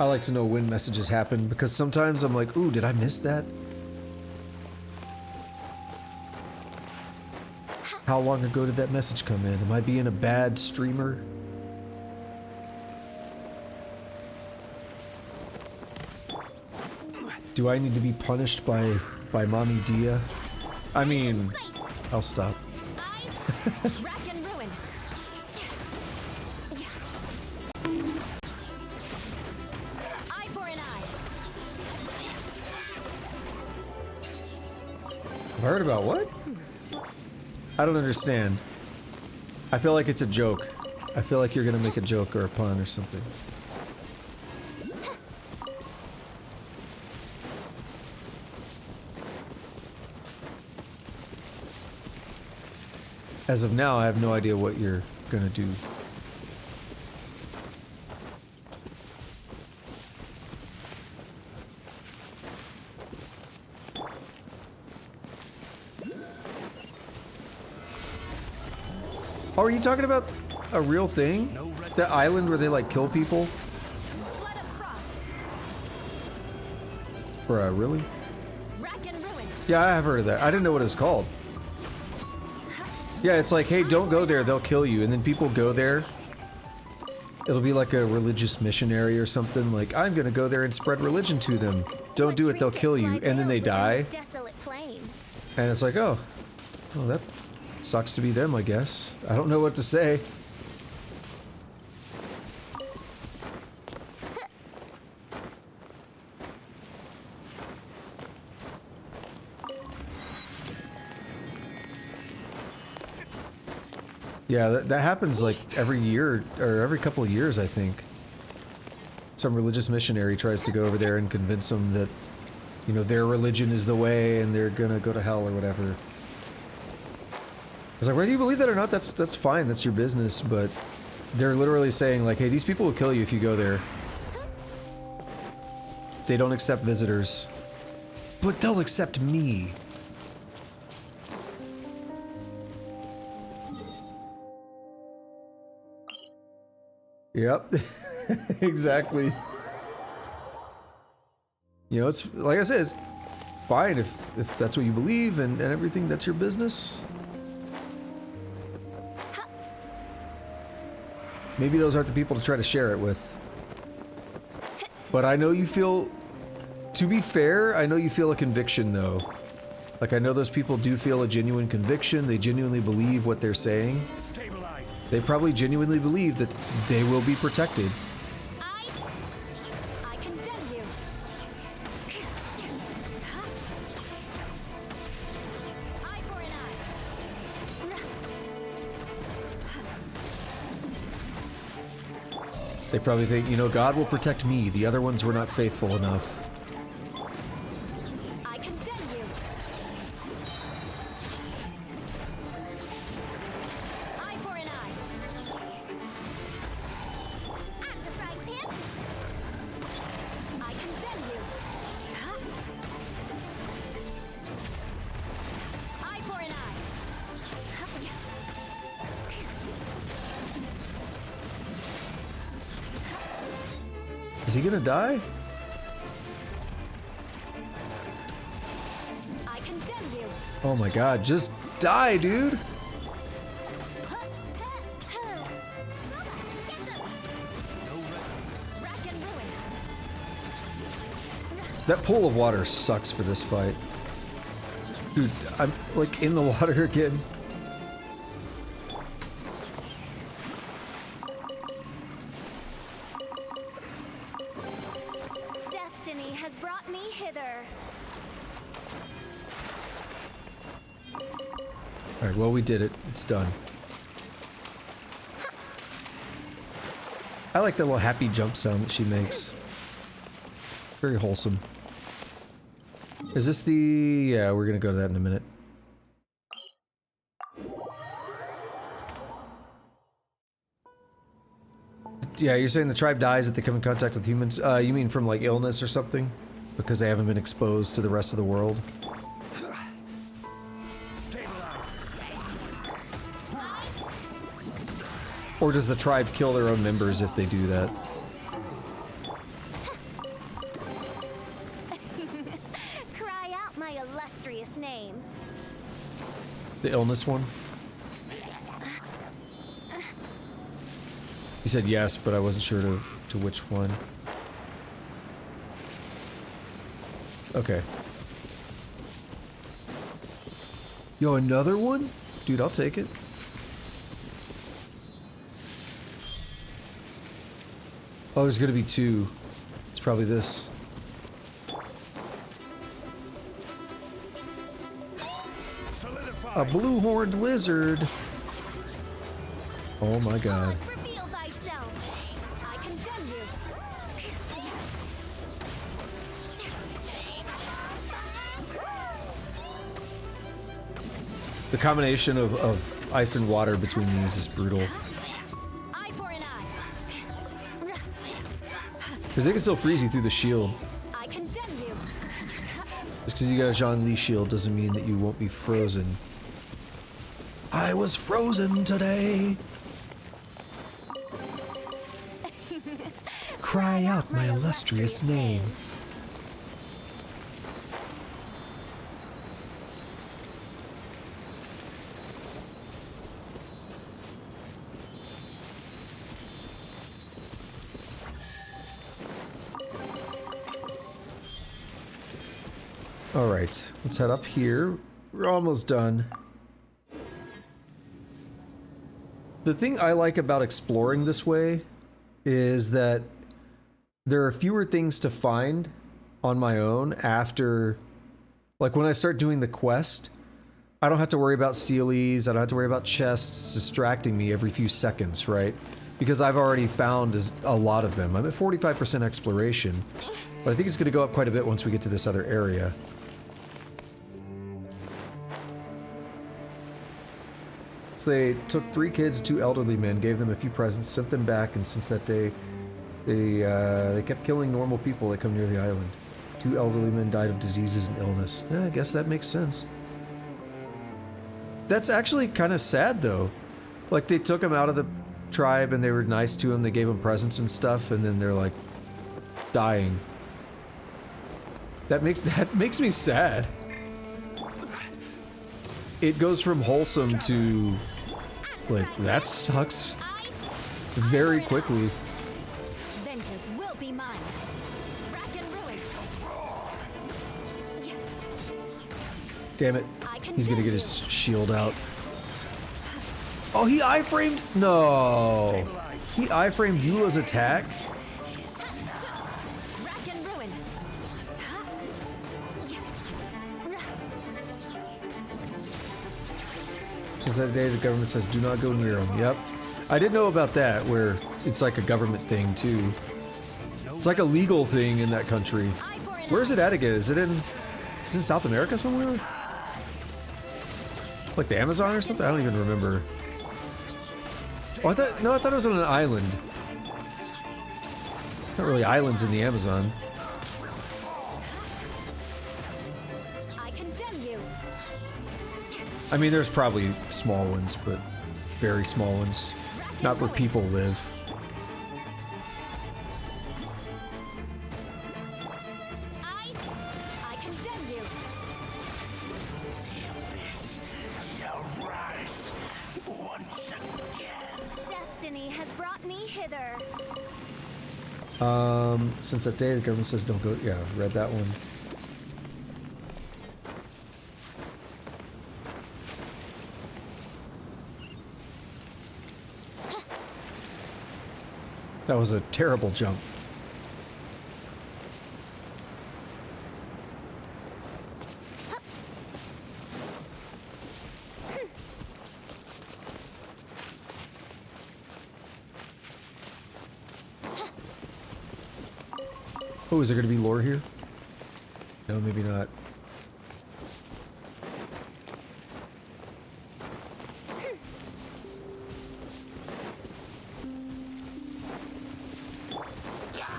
I like to know when messages happen because sometimes I'm like, ooh, did I miss that? How long ago did that message come in? Am I being a bad streamer? Do I need to be punished by Mommy Dia? I mean, I'll stop. Rack and ruin. Eye for an eye. I've heard about what? I don't understand. I feel like it's a joke. I feel like you're gonna make a joke or a pun or something. As of now, I have no idea what you're gonna do. Oh, are you talking about a real thing? That island where they like kill people? Flood of frost. Bruh, really? Rack and ruin. Yeah, I have heard of that. I didn't know what it was called. Yeah, it's like, hey, don't go there, they'll kill you. And then people go there. It'll be like a religious missionary or something. Like, I'm gonna go there and spread religion to them. Don't do it, they'll kill you. And then they die. Desolate plain. And it's like, oh, well, that sucks to be them, I guess. I don't know what to say. Yeah, that happens like every year, or every couple of years, I think. Some religious missionary tries to go over there and convince them that, you know, their religion is the way and they're gonna go to hell or whatever. I was like, whether you believe that or not, that's fine, that's your business, but they're literally saying like, hey, these people will kill you if you go there. They don't accept visitors. But they'll accept me. Yep, exactly. You know, it's like I said, it's fine if that's what you believe and everything, that's your business. Maybe those aren't the people to try to share it with. But I know you feel, to be fair, I know you feel a conviction though. Like I know those people do feel a genuine conviction, they genuinely believe what they're saying. Stabilize. They probably genuinely believe that they will be protected. I condemn you. Eye for an eye. They probably think, you know, God will protect me, the other ones were not faithful enough. I condemn you. Eye for an eye. Is he gonna die? I condemn you. Oh my god, just die, dude! Rack and ruin. That pool of water sucks for this fight. Dude, I'm like in the water again. Destiny has brought me hither. Alright, well, we did it. It's done. I like that little happy jump sound that she makes. Very wholesome. Is this the... yeah, we're gonna go to that in a minute. Yeah, you're saying the tribe dies if they come in contact with humans? You mean from, like, illness or something? Because they haven't been exposed to the rest of the world? Or does the tribe kill their own members if they do that? Cry out my illustrious name. The illness one? You said yes, but I wasn't sure to which one. Okay. Yo, another one? Dude, I'll take it. Oh, there's gonna be two. It's probably this. A blue-horned lizard. Oh my god. Reveal thyself. I condemn you. The combination of ice and water between these is brutal. Eye for an eye. Because they can still freeze you through the shield. I condemn you. Just because you got a Zhongli shield doesn't mean that you won't be frozen. I was frozen today. Cry out my illustrious name. Alright, let's head up here. We're almost done. The thing I like about exploring this way is that there are fewer things to find on my own after... like, when I start doing the quest, I don't have to worry about Sealies, I don't have to worry about chests distracting me every few seconds, right? Because I've already found a lot of them. I'm at 45% exploration, but I think it's going to go up quite a bit once we get to this other area. So they took 3 kids and 2 elderly men, gave them a few presents, sent them back, and since that day, they kept killing normal people that come near the island. 2 elderly men died of diseases and illness. Yeah, I guess that makes sense. That's actually kind of sad, though. Like, they took him out of the tribe and they were nice to him, they gave him presents and stuff, and then they're, like, dying. That makes me sad. It goes from wholesome to, like, that sucks very quickly. Vengeance will be mine. Rack and ruin. Damn it. He's gonna get his shield out. Oh, he iframed? No. He iframed Eula's attack? Rack and ruin. Since that day, the government says do not go near him. Yep. I didn't know about that, where it's like a government thing, too. It's like a legal thing in that country. Where is it at again? Is it in South America somewhere? Like the Amazon or something? I don't even remember. Oh, I thought it was on an island. Not really islands in the Amazon. I condemn you. I mean, there's probably small ones, but very small ones. Not where people live. me hither? Since that day the government says don't go. Yeah, read that one. That was a terrible jump. Oh, is there going to be lore here? No, maybe not.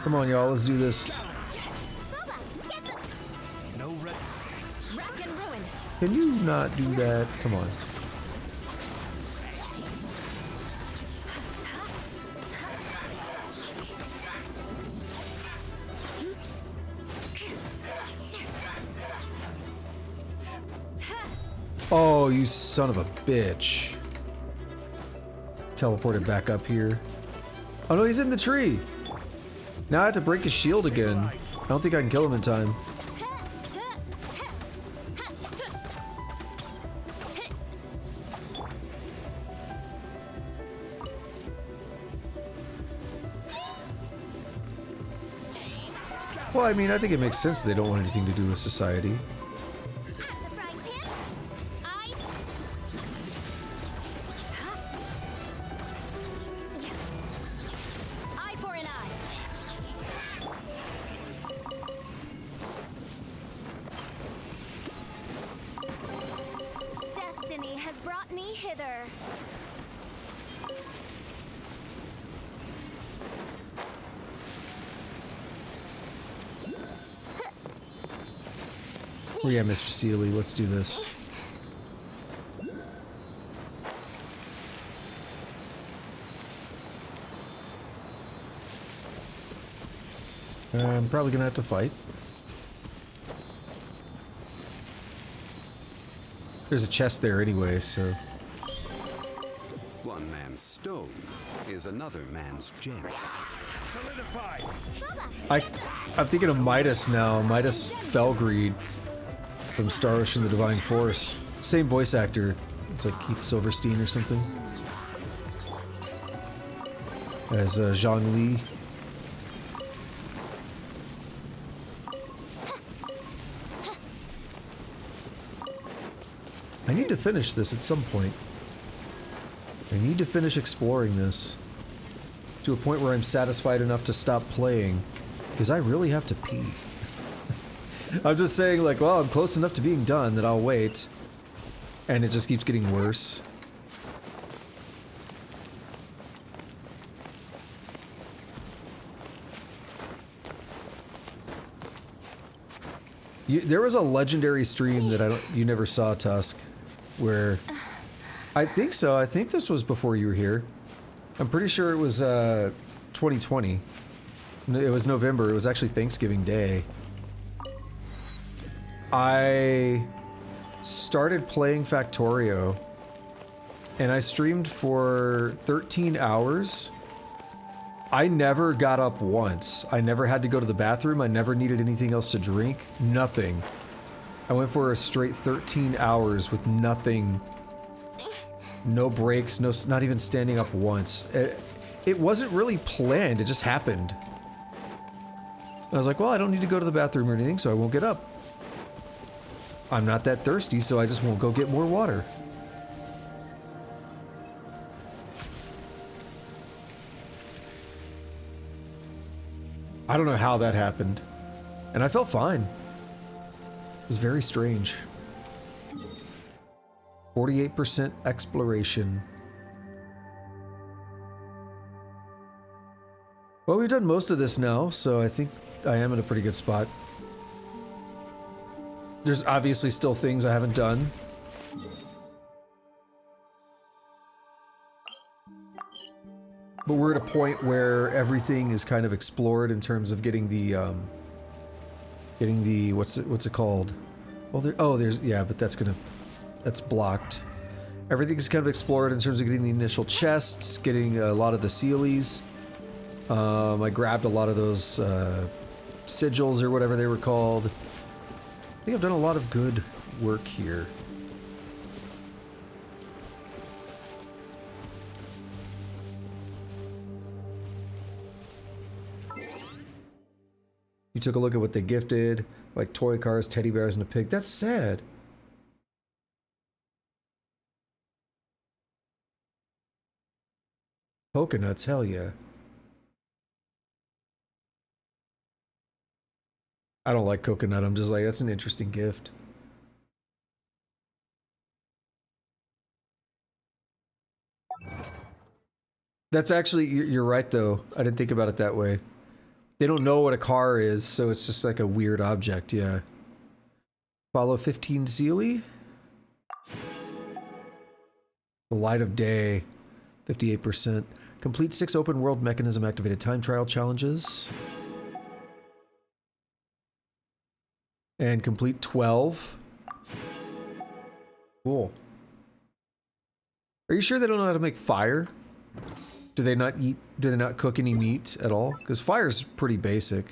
Come on, y'all, let's do this. No rest. Rack and ruin. Can you not do that? Come on. Oh, you son of a bitch. Teleported back up here. Oh no, he's in the tree. Now I have to break his shield again. I don't think I can kill him in time. Well, I mean, I think it makes sense they don't want anything to do with society. The frying pan? I. Eye for an eye. Destiny has brought me hither. Oh yeah, Mr. Seeley, let's do this. I'm probably gonna have to fight. There's a chest there anyway, so... One man's stone is another man's gem. Solidify. I'm thinking of Midas now. Midas Felgreed from Star Ocean: The Divine Force. Same voice actor. It's like Keith Silverstein or something. As Zhang Li. I need to finish this at some point. I need to finish exploring this to a point where I'm satisfied enough to stop playing, because I really have to pee. I'm just saying, like, well, I'm close enough to being done that I'll wait, and it just keeps getting worse. There was a legendary stream that you never saw, Tusk, where I think so. I think this was before you were here. I'm pretty sure it was 2020. It was November. It was actually Thanksgiving Day. I started playing Factorio, and I streamed for 13 hours. I never got up once. I never had to go to the bathroom. I never needed anything else to drink. Nothing. I went for a straight 13 hours with nothing. No breaks, not even standing up once. It wasn't really planned, it just happened. I was like, well, I don't need to go to the bathroom or anything, so I won't get up. I'm not that thirsty, so I just won't go get more water. I don't know how that happened. And I felt fine. It was very strange. 48% exploration. Well, we've done most of this now, so I think I am in a pretty good spot. There's obviously still things I haven't done. But we're at a point where everything is kind of explored in terms of getting the what's it called? Well, there's yeah, but that's blocked. Everything's kind of explored in terms of getting the initial chests, getting a lot of the Sealies. I grabbed a lot of those sigils or whatever they were called. I think I've done a lot of good work here. You took a look at what they gifted, like toy cars, teddy bears, and a pig. That's sad. Coconuts, hell yeah. I don't like coconut, I'm just like, that's an interesting gift. That's actually, you're right though. I didn't think about it that way. They don't know what a car is, so it's just like a weird object, yeah. Follow 15 Sealy. The light of day, 58%. Complete 6 open world mechanism activated time trial challenges. And complete 12. Cool. Are you sure they don't know how to make fire? Do they not eat, do they not cook any meat at all? Because fire's pretty basic.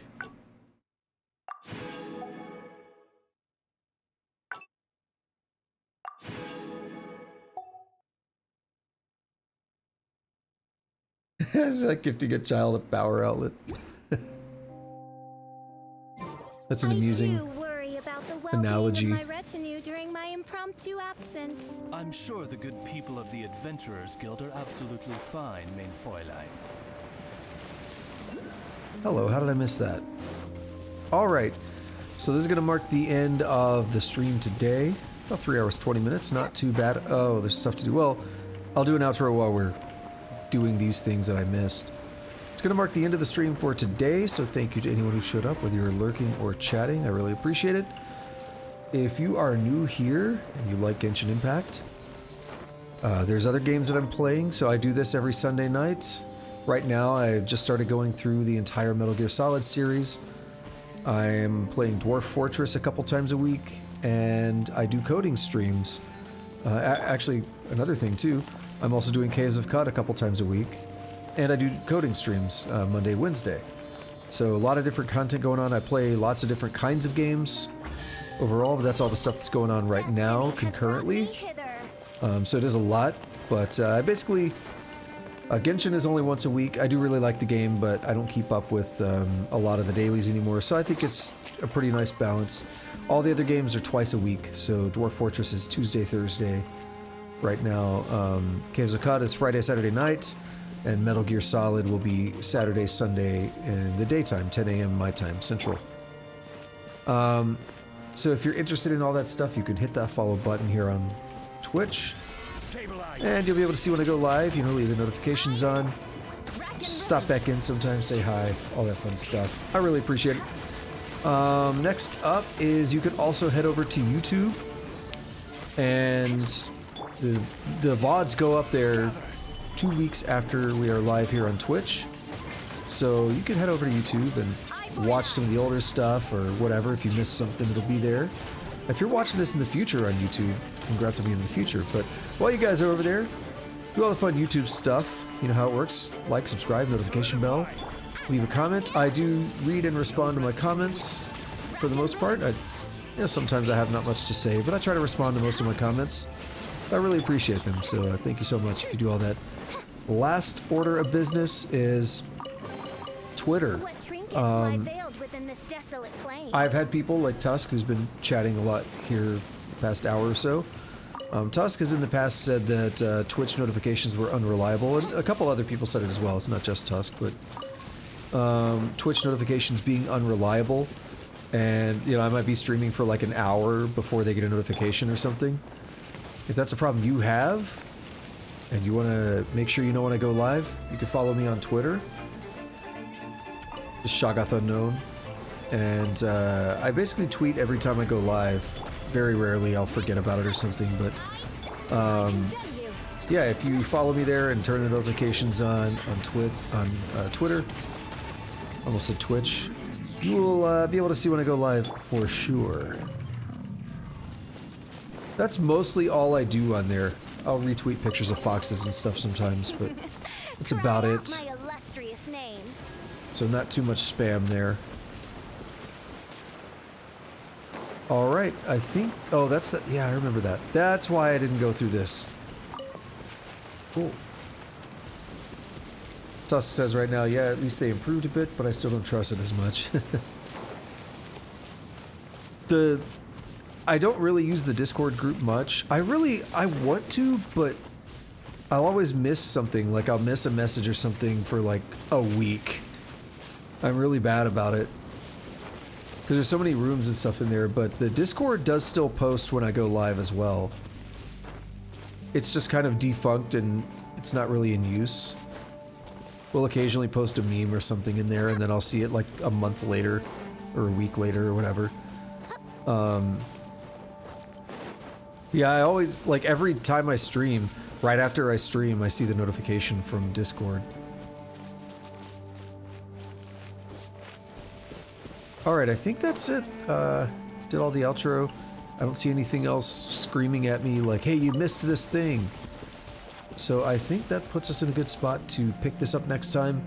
It's like gifting a child a power outlet. That's an amusing I do worry about the analogy. well-being of my retinue during my impromptu absence. I'm sure the good people of the Adventurers Guild are absolutely fine, mein Fräulein. Hello, how did I miss that? Alright, so this is going to mark the end of the stream today. About 3 hours, 20 minutes, not too bad. Oh, there's stuff to do. Well, I'll do an outro while we're doing these things that I missed. It's going to mark the end of the stream for today, so thank you to anyone who showed up, whether you're lurking or chatting. I really appreciate it. If you are new here and you like Genshin Impact, there's other games that I'm playing, so I do this every Sunday night. Right now, I've just started going through the entire Metal Gear Solid series. I'm playing Dwarf Fortress a couple times a week, and I do coding streams. Actually, another thing too, I'm also doing Caves of Cut a couple times a week, and I do coding streams Monday, Wednesday. So a lot of different content going on. I play lots of different kinds of games overall, but that's all the stuff that's going on right now concurrently. So it is a lot, but basically, Genshin is only once a week. I do really like the game, but I don't keep up with a lot of the dailies anymore, so I think it's a pretty nice balance. All the other games are twice a week, so Dwarf Fortress is Tuesday, Thursday. Right now, Caves of Cut is Friday, Saturday night, and Metal Gear Solid will be Saturday, Sunday in the daytime, 10 a.m. my time, Central. So if you're interested in all that stuff, you can hit that follow button here on Twitch. And you'll be able to see when I go live, you know, leave the notifications on. Stop back in sometimes, say hi, all that fun stuff. I really appreciate it. Next up is you can also head over to YouTube, and the VODs go up there 2 weeks after we are live here on Twitch. So you can head over to YouTube and watch some of the older stuff or whatever. If you missed something, it'll be there. If you're watching this in the future on YouTube, congrats on being in the future. But while you guys are over there, do all the fun YouTube stuff. You know how it works. Like, subscribe, notification bell. Leave a comment. I do read and respond to my comments for the most part. Sometimes I have not much to say, but I try to respond to most of my comments. I really appreciate them, so thank you so much if you do all that. Last order of business is Twitter. What trinkets lie veiled within this desolate plain? I've had people like Tusk, who's been chatting a lot here the past hour or so. Tusk has in the past said that Twitch notifications were unreliable, and a couple other people said it as well. It's not just Tusk, but Twitch notifications being unreliable, and I might be streaming for like an hour before they get a notification or something. If that's a problem you have, and you want to make sure you know when I go live, you can follow me on Twitter. Just Shoggoth Unknown. And I basically tweet every time I go live. Very rarely I'll forget about it or something, but yeah, if you follow me there and turn the notifications on Twitter, almost said Twitch, you will be able to see when I go live for sure. That's mostly all I do on there. I'll retweet pictures of foxes and stuff sometimes, but that's about Try it. out my illustrious name. So not too much spam there. Alright, I think... Oh, that's the... Yeah, I remember that. That's why I didn't go through this. Cool. Tusk says right now, yeah, at least they improved a bit, but I still don't trust it as much. I don't really use the Discord group much. I want to, but I'll always miss something. Like, I'll miss a message or something for, like, a week. I'm really bad about it. Because there's so many rooms and stuff in there, but the Discord does still post when I go live as well. It's just kind of defunct and it's not really in use. We'll occasionally post a meme or something in there, and then I'll see it like a month later, or a week later, or whatever. Yeah, I always, like, every time I stream, right after I stream, I see the notification from Discord. Alright, I think that's it. Did all the outro. I don't see anything else screaming at me like, hey, you missed this thing. So I think that puts us in a good spot to pick this up next time.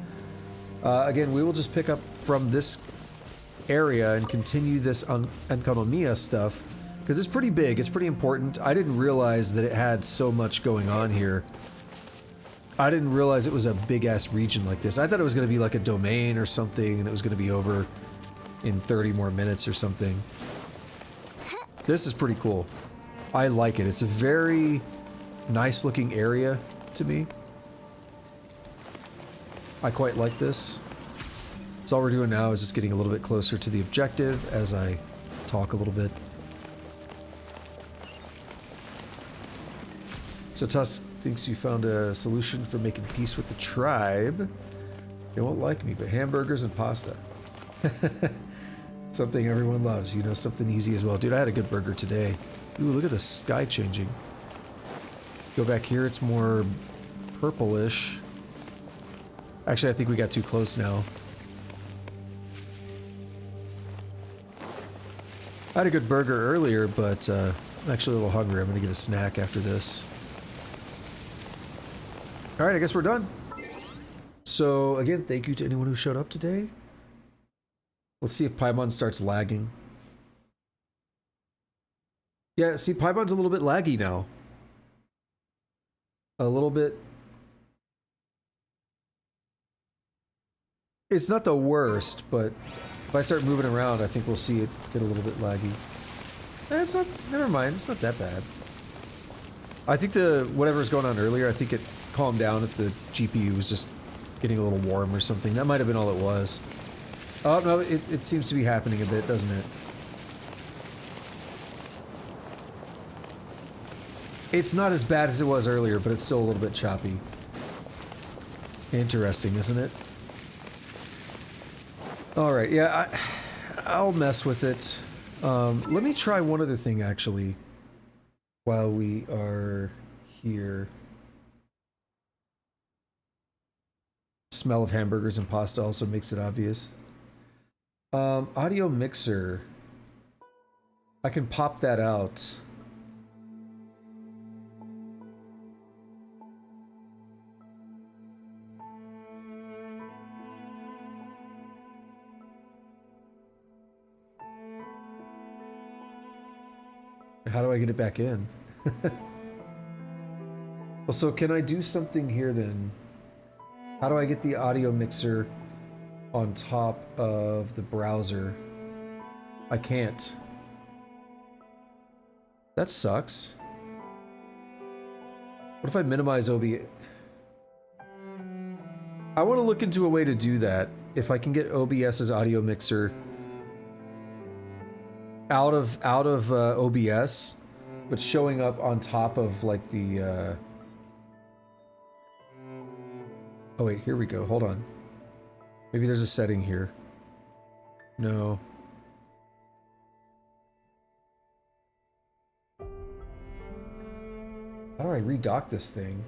Again, we will just pick up from this area and continue this Enkanomiya stuff, because it's pretty big, it's pretty important. I didn't realize that it had so much going on here. I didn't realize it was a big-ass region like this. I thought it was going to be like a domain or something, and it was going to be over in 30 more minutes or something. This is pretty cool. I like it. It's a very nice looking area to me. I quite like this. So all we're doing now is just getting a little bit closer to the objective as I talk a little bit. So Tusk thinks you found a solution for making peace with the tribe. They won't like me, but hamburgers and pasta. Something everyone loves, you know, something easy as well. Dude, I had a good burger today. Ooh, look at the sky changing. Go back here, it's more purplish. Actually, I think we got too close now. I had a good burger earlier, but I'm actually a little hungry. I'm gonna get a snack after this. Alright, I guess we're done. So, again, thank you to anyone who showed up today. Let's see if Paimon starts lagging. Yeah, see, Paimon's a little bit laggy now. A little bit. It's not the worst, but if I start moving around, I think we'll see it get a little bit laggy. It's not, never mind, it's not that bad. I think whatever was going on earlier, I think it calmed down if the GPU was just getting a little warm or something. That might have been all it was. Oh, no, it seems to be happening a bit, doesn't it? It's not as bad as it was earlier, but it's still a little bit choppy. Interesting, isn't it? Alright, yeah, I'll mess with it. Let me try one other thing, actually, while we are here. Smell of hamburgers and pasta also makes it obvious. Audio mixer. I can pop that out. How do I get it back in? Well, so can I do something here then? How do I get the audio mixer on top of the browser? I can't. That sucks. What if I minimize OBS? I want to look into a way to do that. If I can get OBS's audio mixer out of OBS, but showing up on top of like the oh wait, here we go. Hold on. Maybe there's a setting here. No. How do I redock this thing?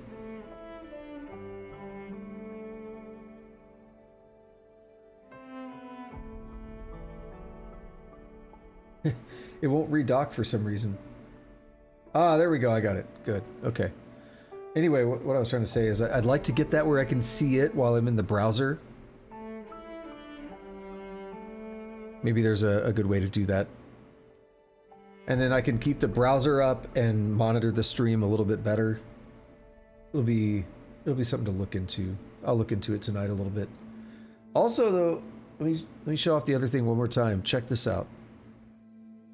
It won't redock for some reason. Ah, there we go. I got it. Good. Okay. Anyway, what I was trying to say is I'd like to get that where I can see it while I'm in the browser. Maybe there's a good way to do that. And then I can keep the browser up and monitor the stream a little bit better. It'll be something to look into. I'll look into it tonight a little bit. Also, though, let me show off the other thing one more time. Check this out.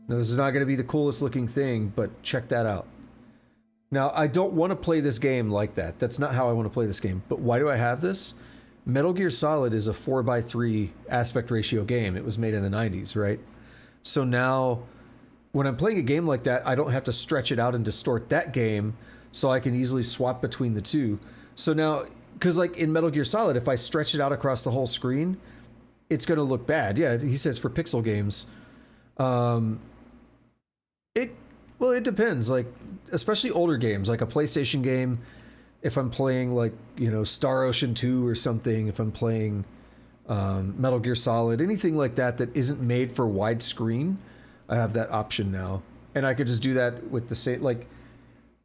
Now, this is not going to be the coolest looking thing, but check that out. Now, I don't want to play this game like that. That's not how I want to play this game. But why do I have this? Metal Gear Solid is a 4:3 aspect ratio game. It was made in the 90s, right? So now, when I'm playing a game like that, I don't have to stretch it out and distort that game, so I can easily swap between the two. So now, because like in Metal Gear Solid, if I stretch it out across the whole screen, it's going to look bad. Yeah, he says for pixel games. It depends. Like, especially older games, like a PlayStation game. If I'm playing like, you know, Star Ocean 2 or something, if I'm playing Metal Gear Solid, anything like that that isn't made for widescreen, I have that option now. And I could just do that with the same, like,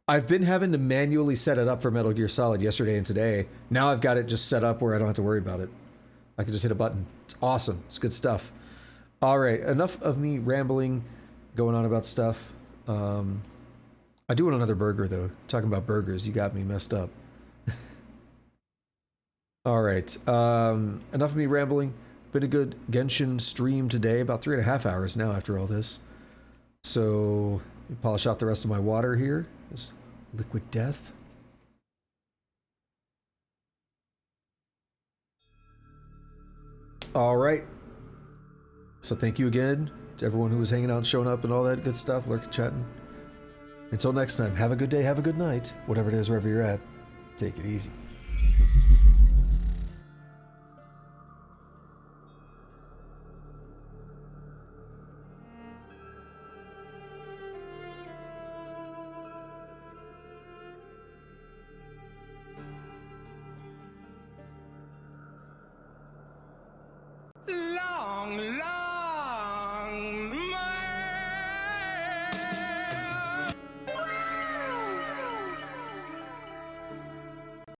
I've been having to manually set it up for Metal Gear Solid yesterday and today. Now I've got it just set up where I don't have to worry about it. I can just hit a button. It's awesome. It's good stuff. All right, enough of me rambling, going on about stuff. I do want another burger, though. Talking about burgers, you got me messed up. All right, enough of me rambling. Been a good Genshin stream today, about 3.5 hours now after all this. So, polish off the rest of my water here. This liquid death. All right. So thank you again to everyone who was hanging out and showing up and all that good stuff, lurking, chatting. Until next time, have a good day, have a good night, whatever it is, wherever you're at. Take it easy. Long, long